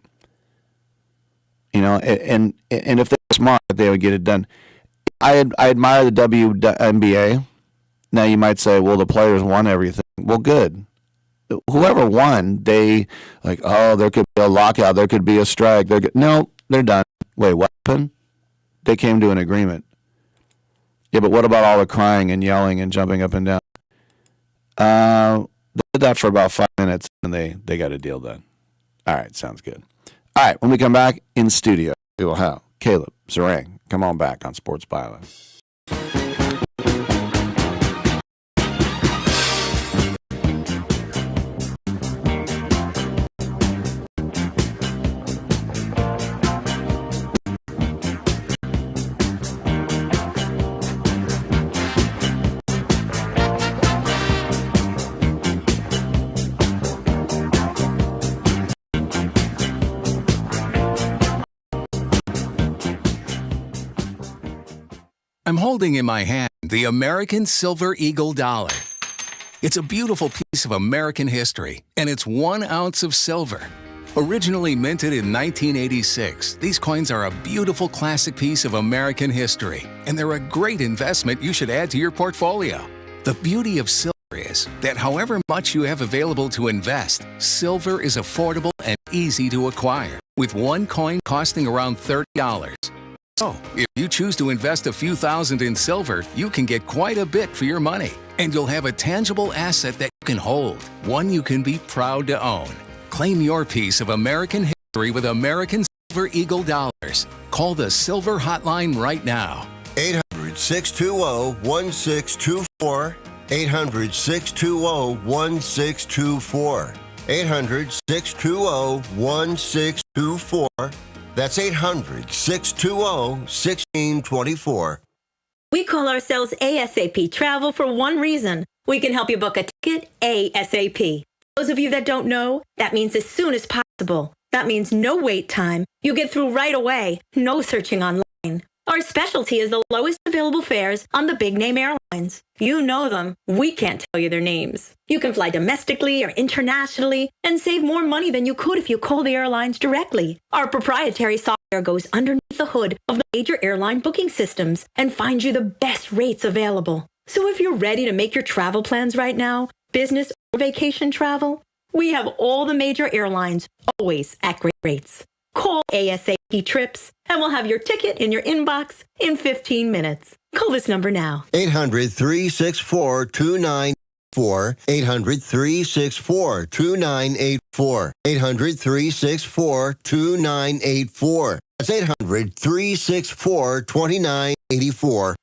You know, and if they're smart, they would get it done. I admire the WNBA. Now you might say, well, the players won everything. Well, good. Whoever won, they like, oh, there could be a lockout, there could be a strike. No, they're done. Wait, what happened? They came to an agreement. Yeah, but what about all the crying and yelling and jumping up and down? They did that for about 5 minutes, and they got a deal done. All right, sounds good. All right, when we come back in studio, we will have Caleb Zaringue. Come on back on Sports Byline. I'm holding in my hand the American Silver Eagle dollar. It's a beautiful piece of American history, and it's 1 ounce of silver. Originally minted in 1986, these coins are a beautiful classic piece of American history, and they're a great investment you should add to your portfolio. The beauty of silver is that however much you have available to invest, silver is affordable and easy to acquire, with 1 coin costing around $30. So, if you choose to invest a few thousand in silver, you can get quite a bit for your money. And you'll have a tangible asset that you can hold, one you can be proud to own. Claim your piece of American history with American Silver Eagle dollars. Call the Silver Hotline right now. 800-620-1624. 800-620-1624. 800-620-1624. That's 800-620-1624. We call ourselves ASAP Travel for one reason. We can help you book a ticket ASAP. Those of you that don't know, that means as soon as possible. That means no wait time. You get through right away. No searching online. Our specialty is the lowest available fares on the big name airlines. You know them. We can't tell you their names. You can fly domestically or internationally and save more money than you could if you call the airlines directly. Our proprietary software goes underneath the hood of the major airline booking systems and finds you the best rates available. So if you're ready to make your travel plans right now, business or vacation travel, we have all the major airlines always at great rates. Call ASAP Trips, and we'll have your ticket in your inbox in 15 minutes. Call this number now. 800-364-2984. 800-364-2984. 800-364-2984. That's 800-364-2984.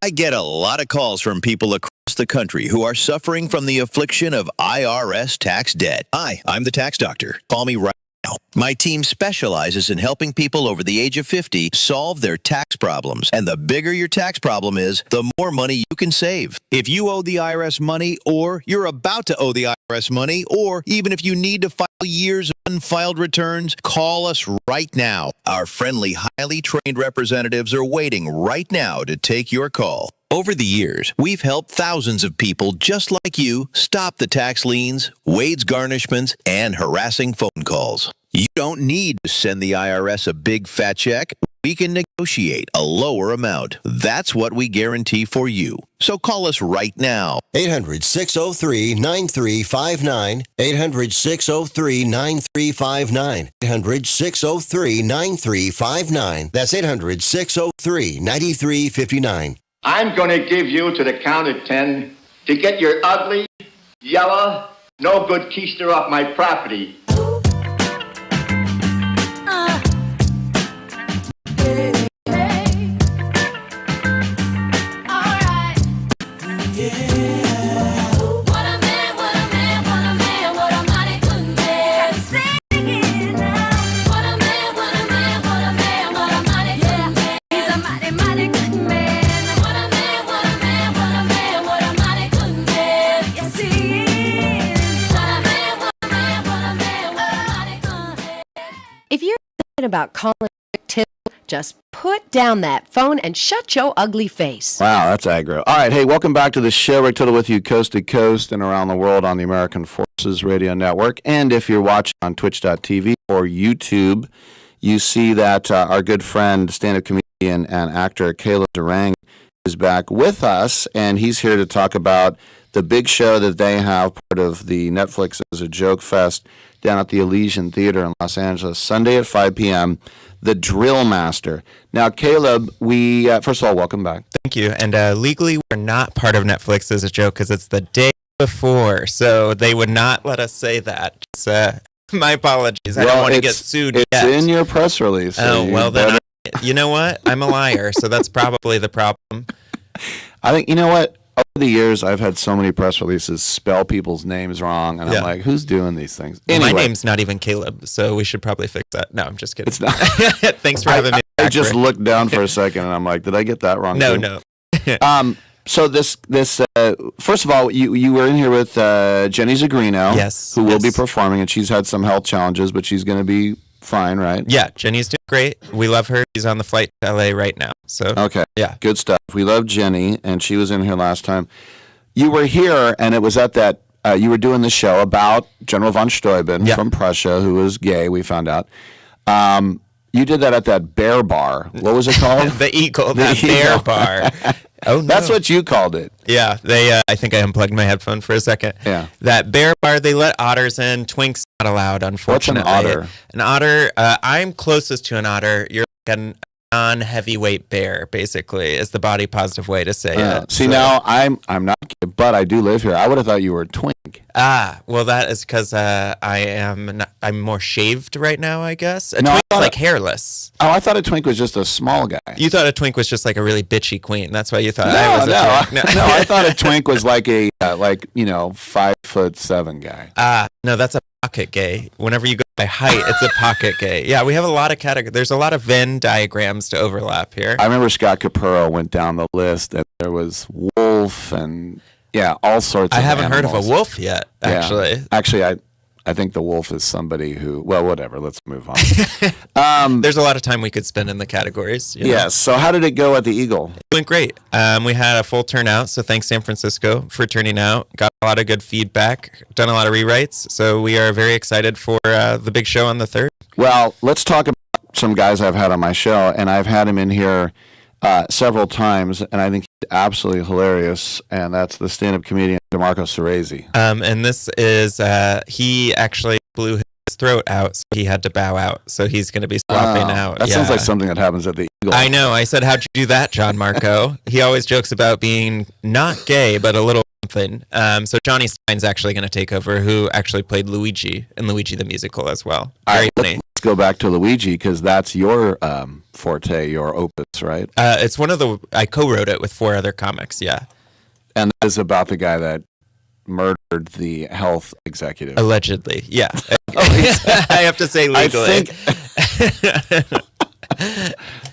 I get a lot of calls from people across the country who are suffering from the affliction of IRS tax debt. Hi, I'm the tax doctor. Call me right now. My team specializes in helping people over the age of 50 solve their tax problems. And the bigger your tax problem is, the more money you can save. If you owe the IRS money, or you're about to owe the IRS money, or even if you need to file years of unfiled returns, call us right now. Our friendly, highly trained representatives are waiting right now to take your call. Over the years, we've helped thousands of people just like you stop the tax liens, wage garnishments, and harassing phone calls. You don't need to send the IRS a big fat check. We can negotiate a lower amount. That's what we guarantee for you. So call us right now. 800-603-9359. 800-603-9359. 800-603-9359. That's 800-603-9359. I'm going to give you to the count of 10 to get your ugly, yellow, no good keister off my property. talking about calling Rick Tittle, just put down that phone and shut your ugly face. Wow, that's aggro. All right, hey, welcome back to the show. Rick Tittle with you coast to coast and around the world on the American Forces Radio Network. And if you're watching on twitch.tv or YouTube, you see that our good friend, stand-up comedian and actor Caleb Zaringue is back with us, and he's here to talk about the big show that they have, part of the Netflix as a Joke Fest down at the Elysian Theater in Los Angeles, Sunday at 5 p.m., The Drill Master. Now, Caleb, we first of all, welcome back. Thank you. And legally, we're not part of Netflix as a joke because it's the day before, so they would not let us say that. Just, my apologies. I don't want to get sued yet. It's in your press release. So well, then, you know what? I'm a liar, so that's probably the problem. I think, you know what? Over the years, I've had so many press releases spell people's names wrong, and I'm like, who's doing these things? Anyway. My name's not even Caleb, so we should probably fix that. No, I'm just kidding. It's not. Thanks for having me. I just looked down for a second, and I'm like, did I get that wrong? No. So this first of all, you were in here with Jenny Zagrino, yes, who will be performing, and she's had some health challenges, but she's going to be fine, right? Yeah, Jenny's doing great. We love her. She's on the flight to LA right now. So okay, yeah, good stuff. We love Jenny, and she was in here last time. You were here, and it was at that you were doing the show about General von Steuben from Prussia, who was gay. We found out. You did that at that bear bar. What was it called? The Eagle. That bear bar. Oh, no. That's what you called it. Yeah, they. I think I unplugged my headphone for a second. Yeah. That bear bar, they let otters in. Twinks not allowed, unfortunately. What's an otter? An otter, I'm closest to an otter. You're like a non-heavyweight bear, basically, is the body positive way to say it. See, now, I'm not gay, but I do live here. I would have thought you were a twink. Well, that is because I'm more shaved right now, I guess. A twink is like hairless. Oh, I thought a twink was just a small guy. You thought a twink was just like a really bitchy queen. That's why you thought I was a twink. No, I thought a twink was like a 5'7" guy. No, that's a pocket gay. Whenever you go by height, it's a pocket gay. Yeah, we have a lot of categories. There's a lot of Venn diagrams to overlap here. I remember Scott Capurro went down the list, and there was wolf and all sorts. I of haven't heard of animals. a wolf yet. Actually, actually, I think the wolf is somebody who. Well, whatever. Let's move on. There's a lot of time we could spend in the categories. You know? Yes. So, how did it go at the Eagle? It went great. We had a full turnout. So, thanks San Francisco for turning out. Got a lot of good feedback. Done a lot of rewrites. So, we are very excited for the big show on the 3rd. Well, let's talk about some guys I've had on my show, and I've had him in here several times, and I think he's absolutely hilarious, and that's the stand-up comedian DeMarco Cerezi. And this is, he actually blew his throat out, so he had to bow out, so he's going to be swapping out. That sounds like something that happens at the Eagle. I know. I said, how'd you do that, John Marco? He always jokes about being not gay, but a little something. So Johnny Stein's actually going to take over, who actually played Luigi in Luigi the Musical as well. Very funny. Let's go back to Luigi, because that's your forte, your opus, right? It's one of the, I co-wrote it with 4 other comics, yeah. And that is about the guy that murdered the health executive. Allegedly, yeah. I have to say legally.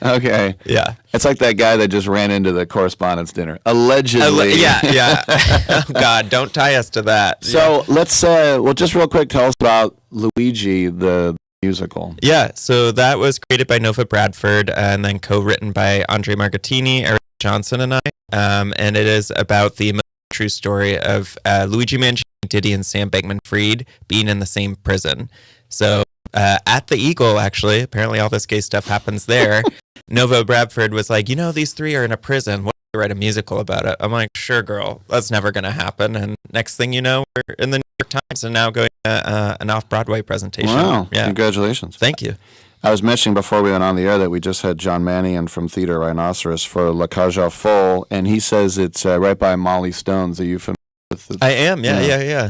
Okay. Yeah. It's like that guy that just ran into the correspondence dinner. Allegedly. Yeah. Oh, God, don't tie us to that. So let's, well, just real quick, tell us about Luigi, the musical. Yeah, so that was created by Nova Bradford and then co-written by Andre Margattini, Eric Johnson, and I. And it is about the true story of Luigi Mancini, Diddy, and Sam Bankman-Fried being in the same prison. So at the Eagle, actually, apparently all this gay stuff happens there. Nova Bradford was like, these 3 are in a prison. What if we write a musical about it? I'm like, sure, girl, that's never going to happen. And next thing you know, we're in the New York Times and now going to an off-Broadway presentation. Wow, yeah. Congratulations. Thank you. I was mentioning before we went on the air that we just had John Mannion from Theater Rhinoceros for La Cage aux Folles, and he says it's right by Molly Stone's. Are you familiar with it? I am, yeah.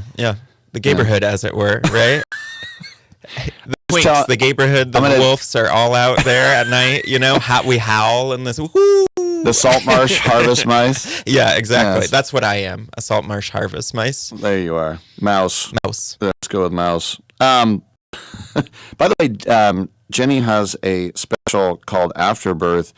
The gayborhood, as it were, right? The twinks, the gayborhood, the wolves are all out there at night, we howl in this, woo! The salt marsh harvest mice? Yeah, exactly. Yes. That's what I am, a salt marsh harvest mice. There you are. Mouse. Let's go with mouse. By the way, Jenny has a special called Afterbirth,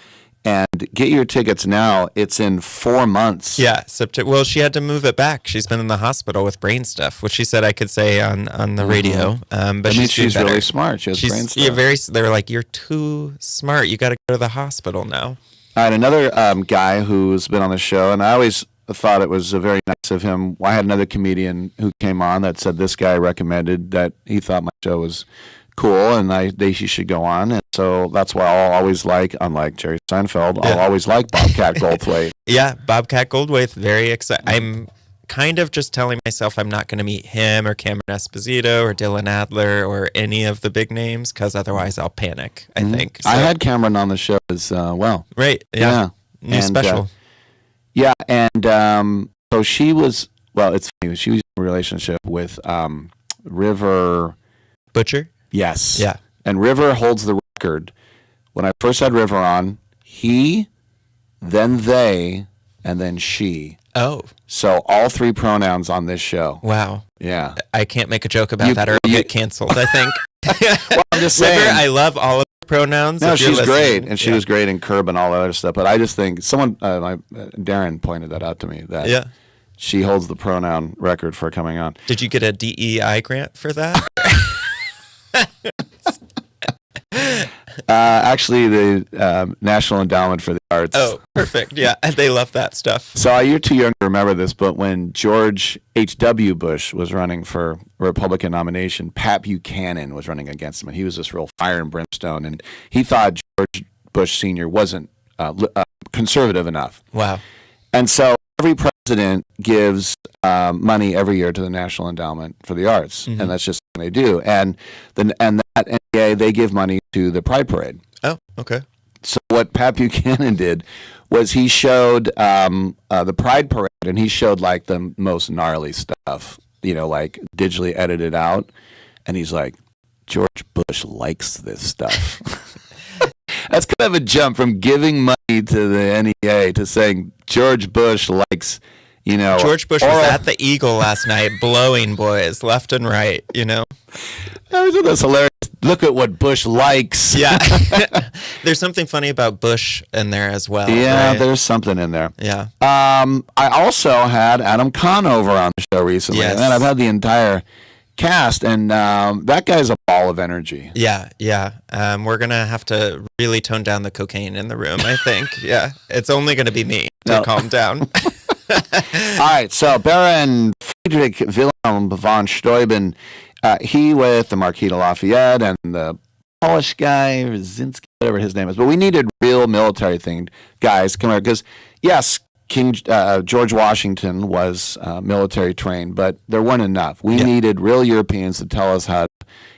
And get your tickets now. It's in 4 months. Yeah, well, she had to move it back. She's been in the hospital with brain stuff, which she said I could say on the radio. But she's really smart. She has brain stuff. They were like, you're too smart. You got to go to the hospital now. All right, another guy who's been on the show, and I always thought it was very nice of him. I had another comedian who came on that said this guy recommended that he thought my show was cool and she should go on. And so that's why I'll always unlike Jerry Seinfeld, I'll always like Bobcat Goldthwait. Yeah, Bobcat Goldthwait, very excited. I'm kind of just telling myself I'm not going to meet him or Cameron Esposito or Dylan Adler or any of the big names because otherwise I'll panic, I think. So. I had Cameron on the show as well. Right, yeah. New special. So she was, it's funny, she was in a relationship with River Butcher? Yes. Yeah. And River holds the record. When I first had River on, he, then they, and then she. Oh. So all 3 pronouns on this show. Wow. Yeah. I can't make a joke about that or I'll get canceled, I think. Well, I'm just saying. River, I love all of the pronouns. No, she's great. And she was great in Curb and all that other stuff. But I just think Darren pointed that out to me. That she holds the pronoun record for coming on. Did you get a DEI grant for that? Actually, the National Endowment for the Arts. Oh, perfect. Yeah, they love that stuff. So you're too young to remember this, but when George H.W. Bush was running for a Republican nomination, Pat Buchanan was running against him, and he was this real fire and brimstone, and he thought George Bush Sr. wasn't conservative enough. Wow. And so every president gives money every year to the National Endowment for the Arts, and that's just what they do. And that NEA, they give money to the Pride Parade. Oh, okay. So what Pat Buchanan did was he showed the Pride Parade, and he showed like the most gnarly stuff, like digitally edited out. And he's like, George Bush likes this stuff. That's kind of a jump from giving money to the NEA to saying George Bush likes, George Bush was at the Eagle last night blowing boys left and right, That's hilarious. Look at what Bush likes. Yeah. There's something funny about Bush in there as well. Yeah, right? There's something in there. Yeah. I also had Adam Kahn over on the show recently. Yes. And I've had the entire cast, and that guy's a ball of energy. Yeah. We're going to have to really tone down the cocaine in the room, I think. Yeah. It's only going to be me to calm down. All right, so Baron Friedrich Wilhelm von Steuben, he with the Marquis de Lafayette and the Polish guy, Rzinski, whatever his name is. But we needed real military themed guys come here because, yes, King George Washington was military trained, but there weren't enough. We needed real Europeans to tell us how to.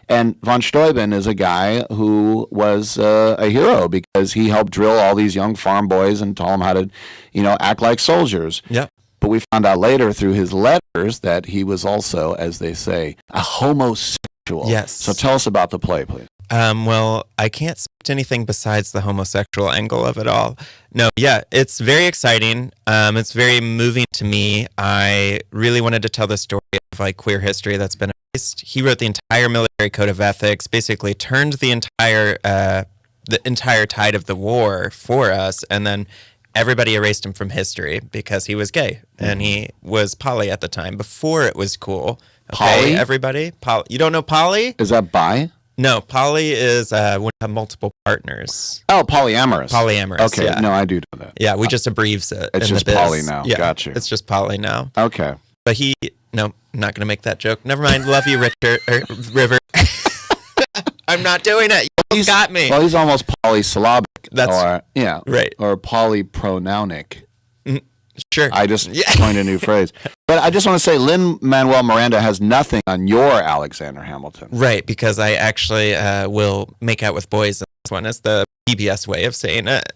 And von Steuben is a guy who was a hero because he helped drill all these young farm boys and taught them how to, act like soldiers. Yeah. But we found out later through his letters that he was also, as they say, a homosexual. Yes. So tell us about the play, please. Well, I can't speak to anything besides the homosexual angle of it all. No, yeah, it's very exciting. It's very moving to me. I really wanted to tell the story of queer history that's been erased. He wrote the entire military code of ethics, basically turned the entire tide of the war for us, and then everybody erased him from history because he was gay and he was poly at the time before it was cool. Okay, Poly? everybody? You don't know poly? Is that bi? No, poly is when you have multiple partners. Oh, polyamorous. Polyamorous. Okay, yeah. No, I do know that. Yeah, we just abbreviate it. It's in just the biz. poly now. Yeah, Gotcha. It's just poly now. Okay. But no, I'm not going to make that joke. Never mind. Love you, Richard River. I'm not doing it. You got me. Well, he's almost polysyllabic. That's right. Or polypronounic. Sure. I just coined a new phrase. But I just want to say Lin-Manuel Miranda has nothing on your Alexander Hamilton. Right, because I actually will make out with boys. This one is the PBS way of saying it.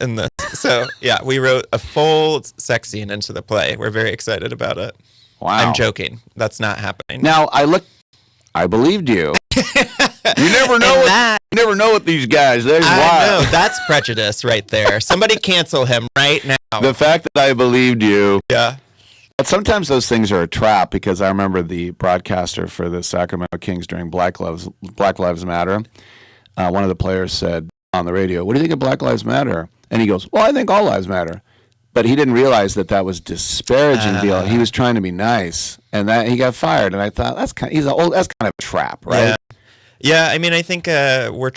So, yeah, we wrote a full sex scene into the play. We're very excited about it. Wow. I'm joking. That's not happening. Now, I believed you. You never know with these guys. There's why. I know. That's prejudice right there. Somebody cancel him right now. The fact that I believed you. Yeah. But sometimes those things are a trap because I remember the broadcaster for the Sacramento Kings during Black Lives Matter. One of the players said on the radio, "What do you think of Black Lives Matter?" And he goes, well, I think all lives matter. But he didn't realize that was disparaging deal. He was trying to be nice, and that he got fired. And I thought that's kind of a trap, right? Yeah. I mean, I think we're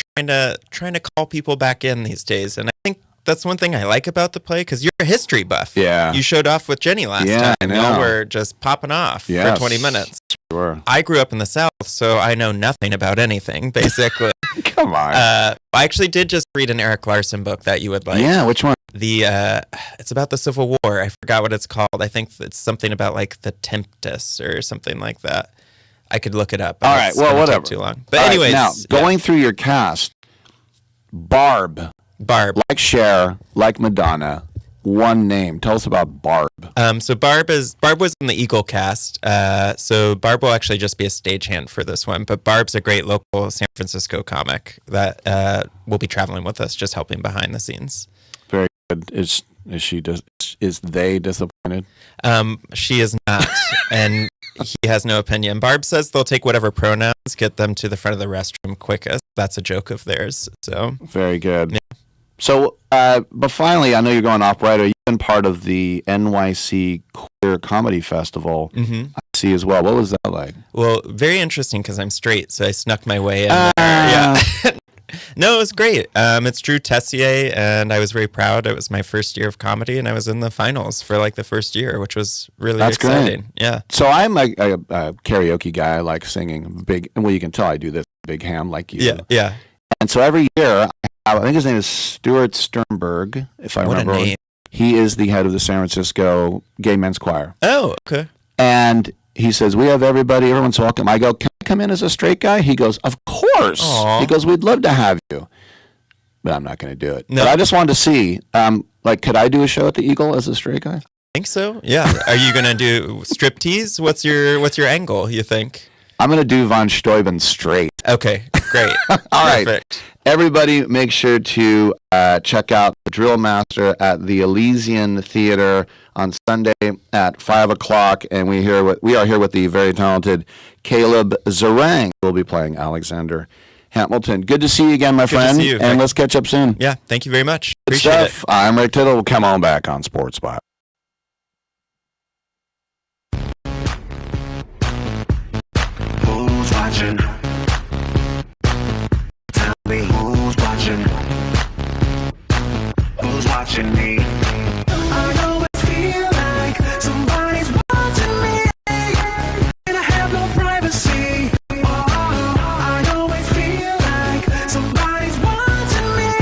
trying to call people back in these days, and I think that's one thing I like about the play because you're a history buff. Yeah, you showed off with Jenny last time. I know. We're just popping off for 20 minutes. Sure. I grew up in the South, so I know nothing about anything, basically. Come on. I actually did just read an Eric Larson book that you would like. Yeah, which one? It's about the Civil War. I forgot what it's called. I think it's something about like the Tempest or something like that. I could look it up. All right, well, whatever. Too long. But anyways, now going through your cast, Barb, like Cher, like Madonna. One name. Tell us about Barb. So Barb was in the Eagle cast. So Barb will actually just be a stagehand for this one. But Barb's a great local San Francisco comic that will be traveling with us, just helping behind the scenes. Very good. Is they disappointed? She is not, and he has no opinion. Barb says they'll take whatever pronouns get them to the front of the restroom quickest. That's a joke of theirs. So very good. Yeah. So, but finally, I know you're going off right. You've been part of the NYC Queer Comedy Festival. Mm-hmm. I see as well. What was that like? Well, very interesting because I'm straight, so I snuck my way in there. Yeah. No, it was great. It's Drew Tessier, and I was very proud. It was my first year of comedy, and I was in the finals for like the first year, which was really exciting. Great. Yeah. So I'm a karaoke guy. I like singing big. Well, you can tell I do this big ham like you. Yeah. And so every year, I think his name is Stuart Sternberg, if I remember. What a name. He is the head of the San Francisco Gay Men's Choir. Oh, okay. And he says, we have everyone's welcome. I go, can I come in as a straight guy? He goes, of course. Aww. He goes, we'd love to have you. But I'm not going to do it. No. But I just wanted to see, could I do a show at the Eagle as a straight guy? I think so. Yeah. Are you going to do striptease? What's your angle, you think? I'm going to do Von Steuben straight. Okay, great. All right. Perfect. Everybody, make sure to check out the Drill Master at the Elysian Theater on Sunday at 5 o'clock. And we are here with the very talented Caleb Zaringue, who will be playing Alexander Hamilton. Good to see you again, my friend. To see you. And let's catch up soon. Yeah, thank you very much. Good Appreciate stuff. I'm Rick Tittle. Come on back on Sports Spot. Who's watching? Tell me who's watching? Who's watching me? I always feel like somebody's watching me, and I have no privacy. Oh, I always feel like somebody's watching me.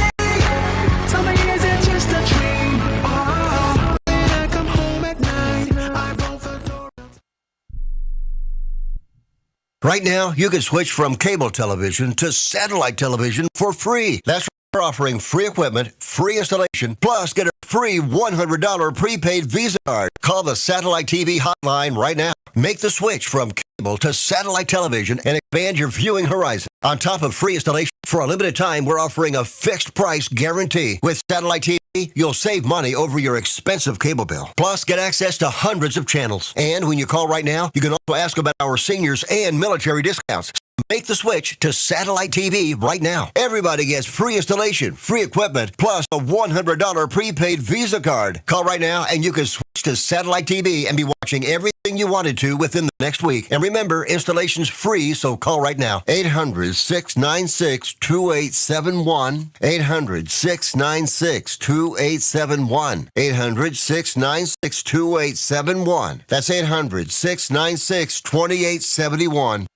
Tell me, is it just a dream? Oh, when I come home at night, I roll the door. Right now, you can switch from cable television to satellite television for free. That's right. We're offering free equipment, free installation, plus get a free $100 prepaid Visa card. Call the Satellite TV hotline right now. Make the switch from cable to satellite television and expand your viewing horizon. On top of free installation, for a limited time, we're offering a fixed price guarantee. With Satellite TV, you'll save money over your expensive cable bill. Plus, get access to hundreds of channels. And when you call right now, you can also ask about our seniors and military discounts. Make the switch to satellite TV right now. Everybody gets free installation, free equipment, plus a $100 prepaid Visa card. Call right now and you can switch to satellite TV and be watching everything you wanted to within the next week. And remember, installation's free, so call right now. 800-696-2871. 800-696-2871. 800-696-2871. That's 800-696-2871.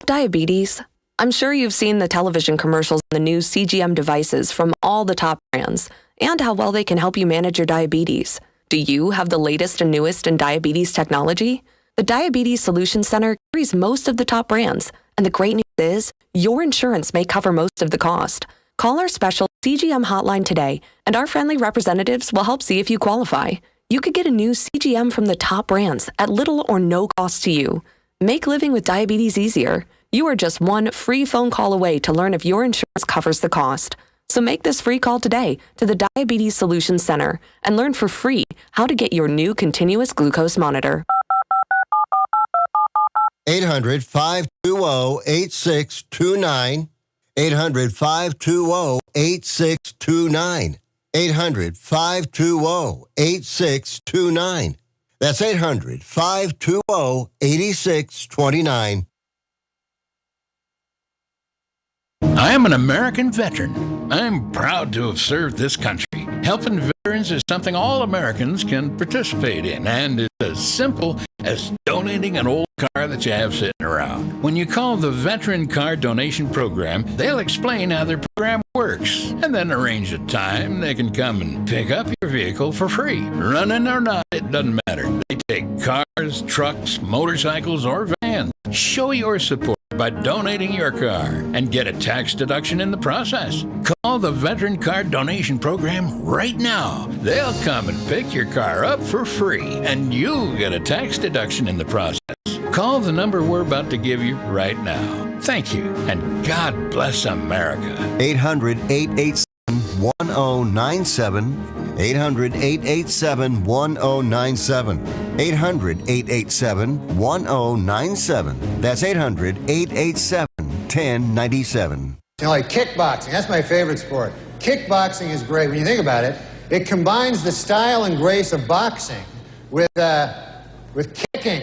Diabetes? I'm sure you've seen the television commercials and the new CGM devices from all the top brands and how well they can help you manage your diabetes. Do you have the latest and newest in diabetes technology? The Diabetes Solutions Center carries most of the top brands, and the great news is your insurance may cover most of the cost. Call our special CGM hotline today, and our friendly representatives will help see if you qualify. You could get a new CGM from the top brands at little or no cost to you. Make living with diabetes easier. You are just one free phone call away to learn if your insurance covers the cost. So make this free call today to the Diabetes Solutions Center and learn for free how to get your new continuous glucose monitor. 800-520-8629. 800-520-8629. 800-520-8629. That's 800-520-8629. I am an American veteran. I'm proud to have served this country. Helping veterans is something all Americans can participate in, and it's as simple as donating an old car that you have sitting around. When you call the Veteran Car Donation Program, they'll explain how their program works, and then arrange a time they can come and pick up your vehicle for free. Running or not, it doesn't matter. They take cars, trucks, motorcycles, or vans. Show your support by donating your car and get a tax deduction in the process. Call the Veteran Car Donation Program right now. They'll come and pick your car up for free, and you'll get a tax deduction in the process. Call the number we're about to give you right now. Thank you, and God bless America. 800-887-1097. 800-887-1097. 800-887-1097. That's 800-887-1097. Like kickboxing, that's my favorite sport. Kickboxing is great. When you think about it, it combines the style and grace of boxing with kicking.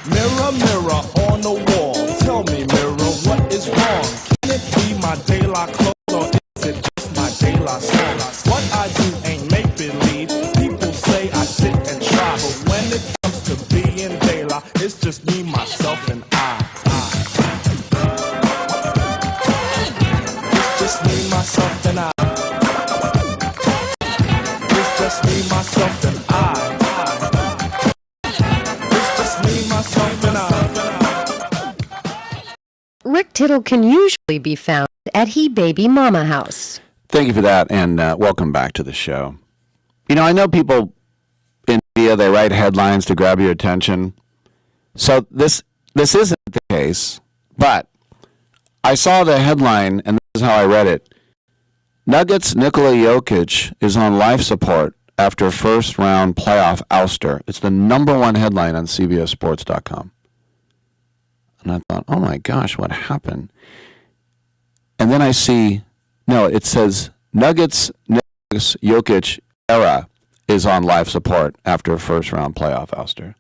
Mirror, mirror on the wall, tell me, mirror, what is wrong? Can it be my de la clothes or is it just my de la song? What I do ain't make believe. People say I sit and try, but when it comes to being de la, it's just me, myself, and I. It's just me, myself, and I. It's just me, myself, and I. Rick Tittle can usually be found at He Baby Mama House. Thank you for that, and welcome back to the show. You know, I know people in media, they write headlines to grab your attention. So this isn't the case, but I saw the headline, and this is how I read it. Nuggets Nikola Jokic is on life support after first-round playoff ouster. It's the #1 headline on CBSSports.com. And I thought, oh my gosh, what happened? And then I see, no, it says Nuggets Jokic era is on life support after first-round playoff ouster.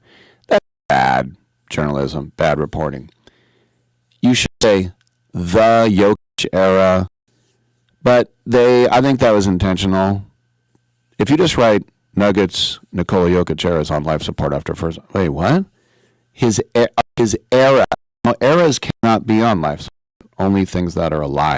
That's bad journalism, bad reporting. You should say the Jokic era, but I think that was intentional. If you just write Nuggets Nikola Jokic era is on life support after first, wait, what? His era. Now, eras cannot be on life support. Only things that are alive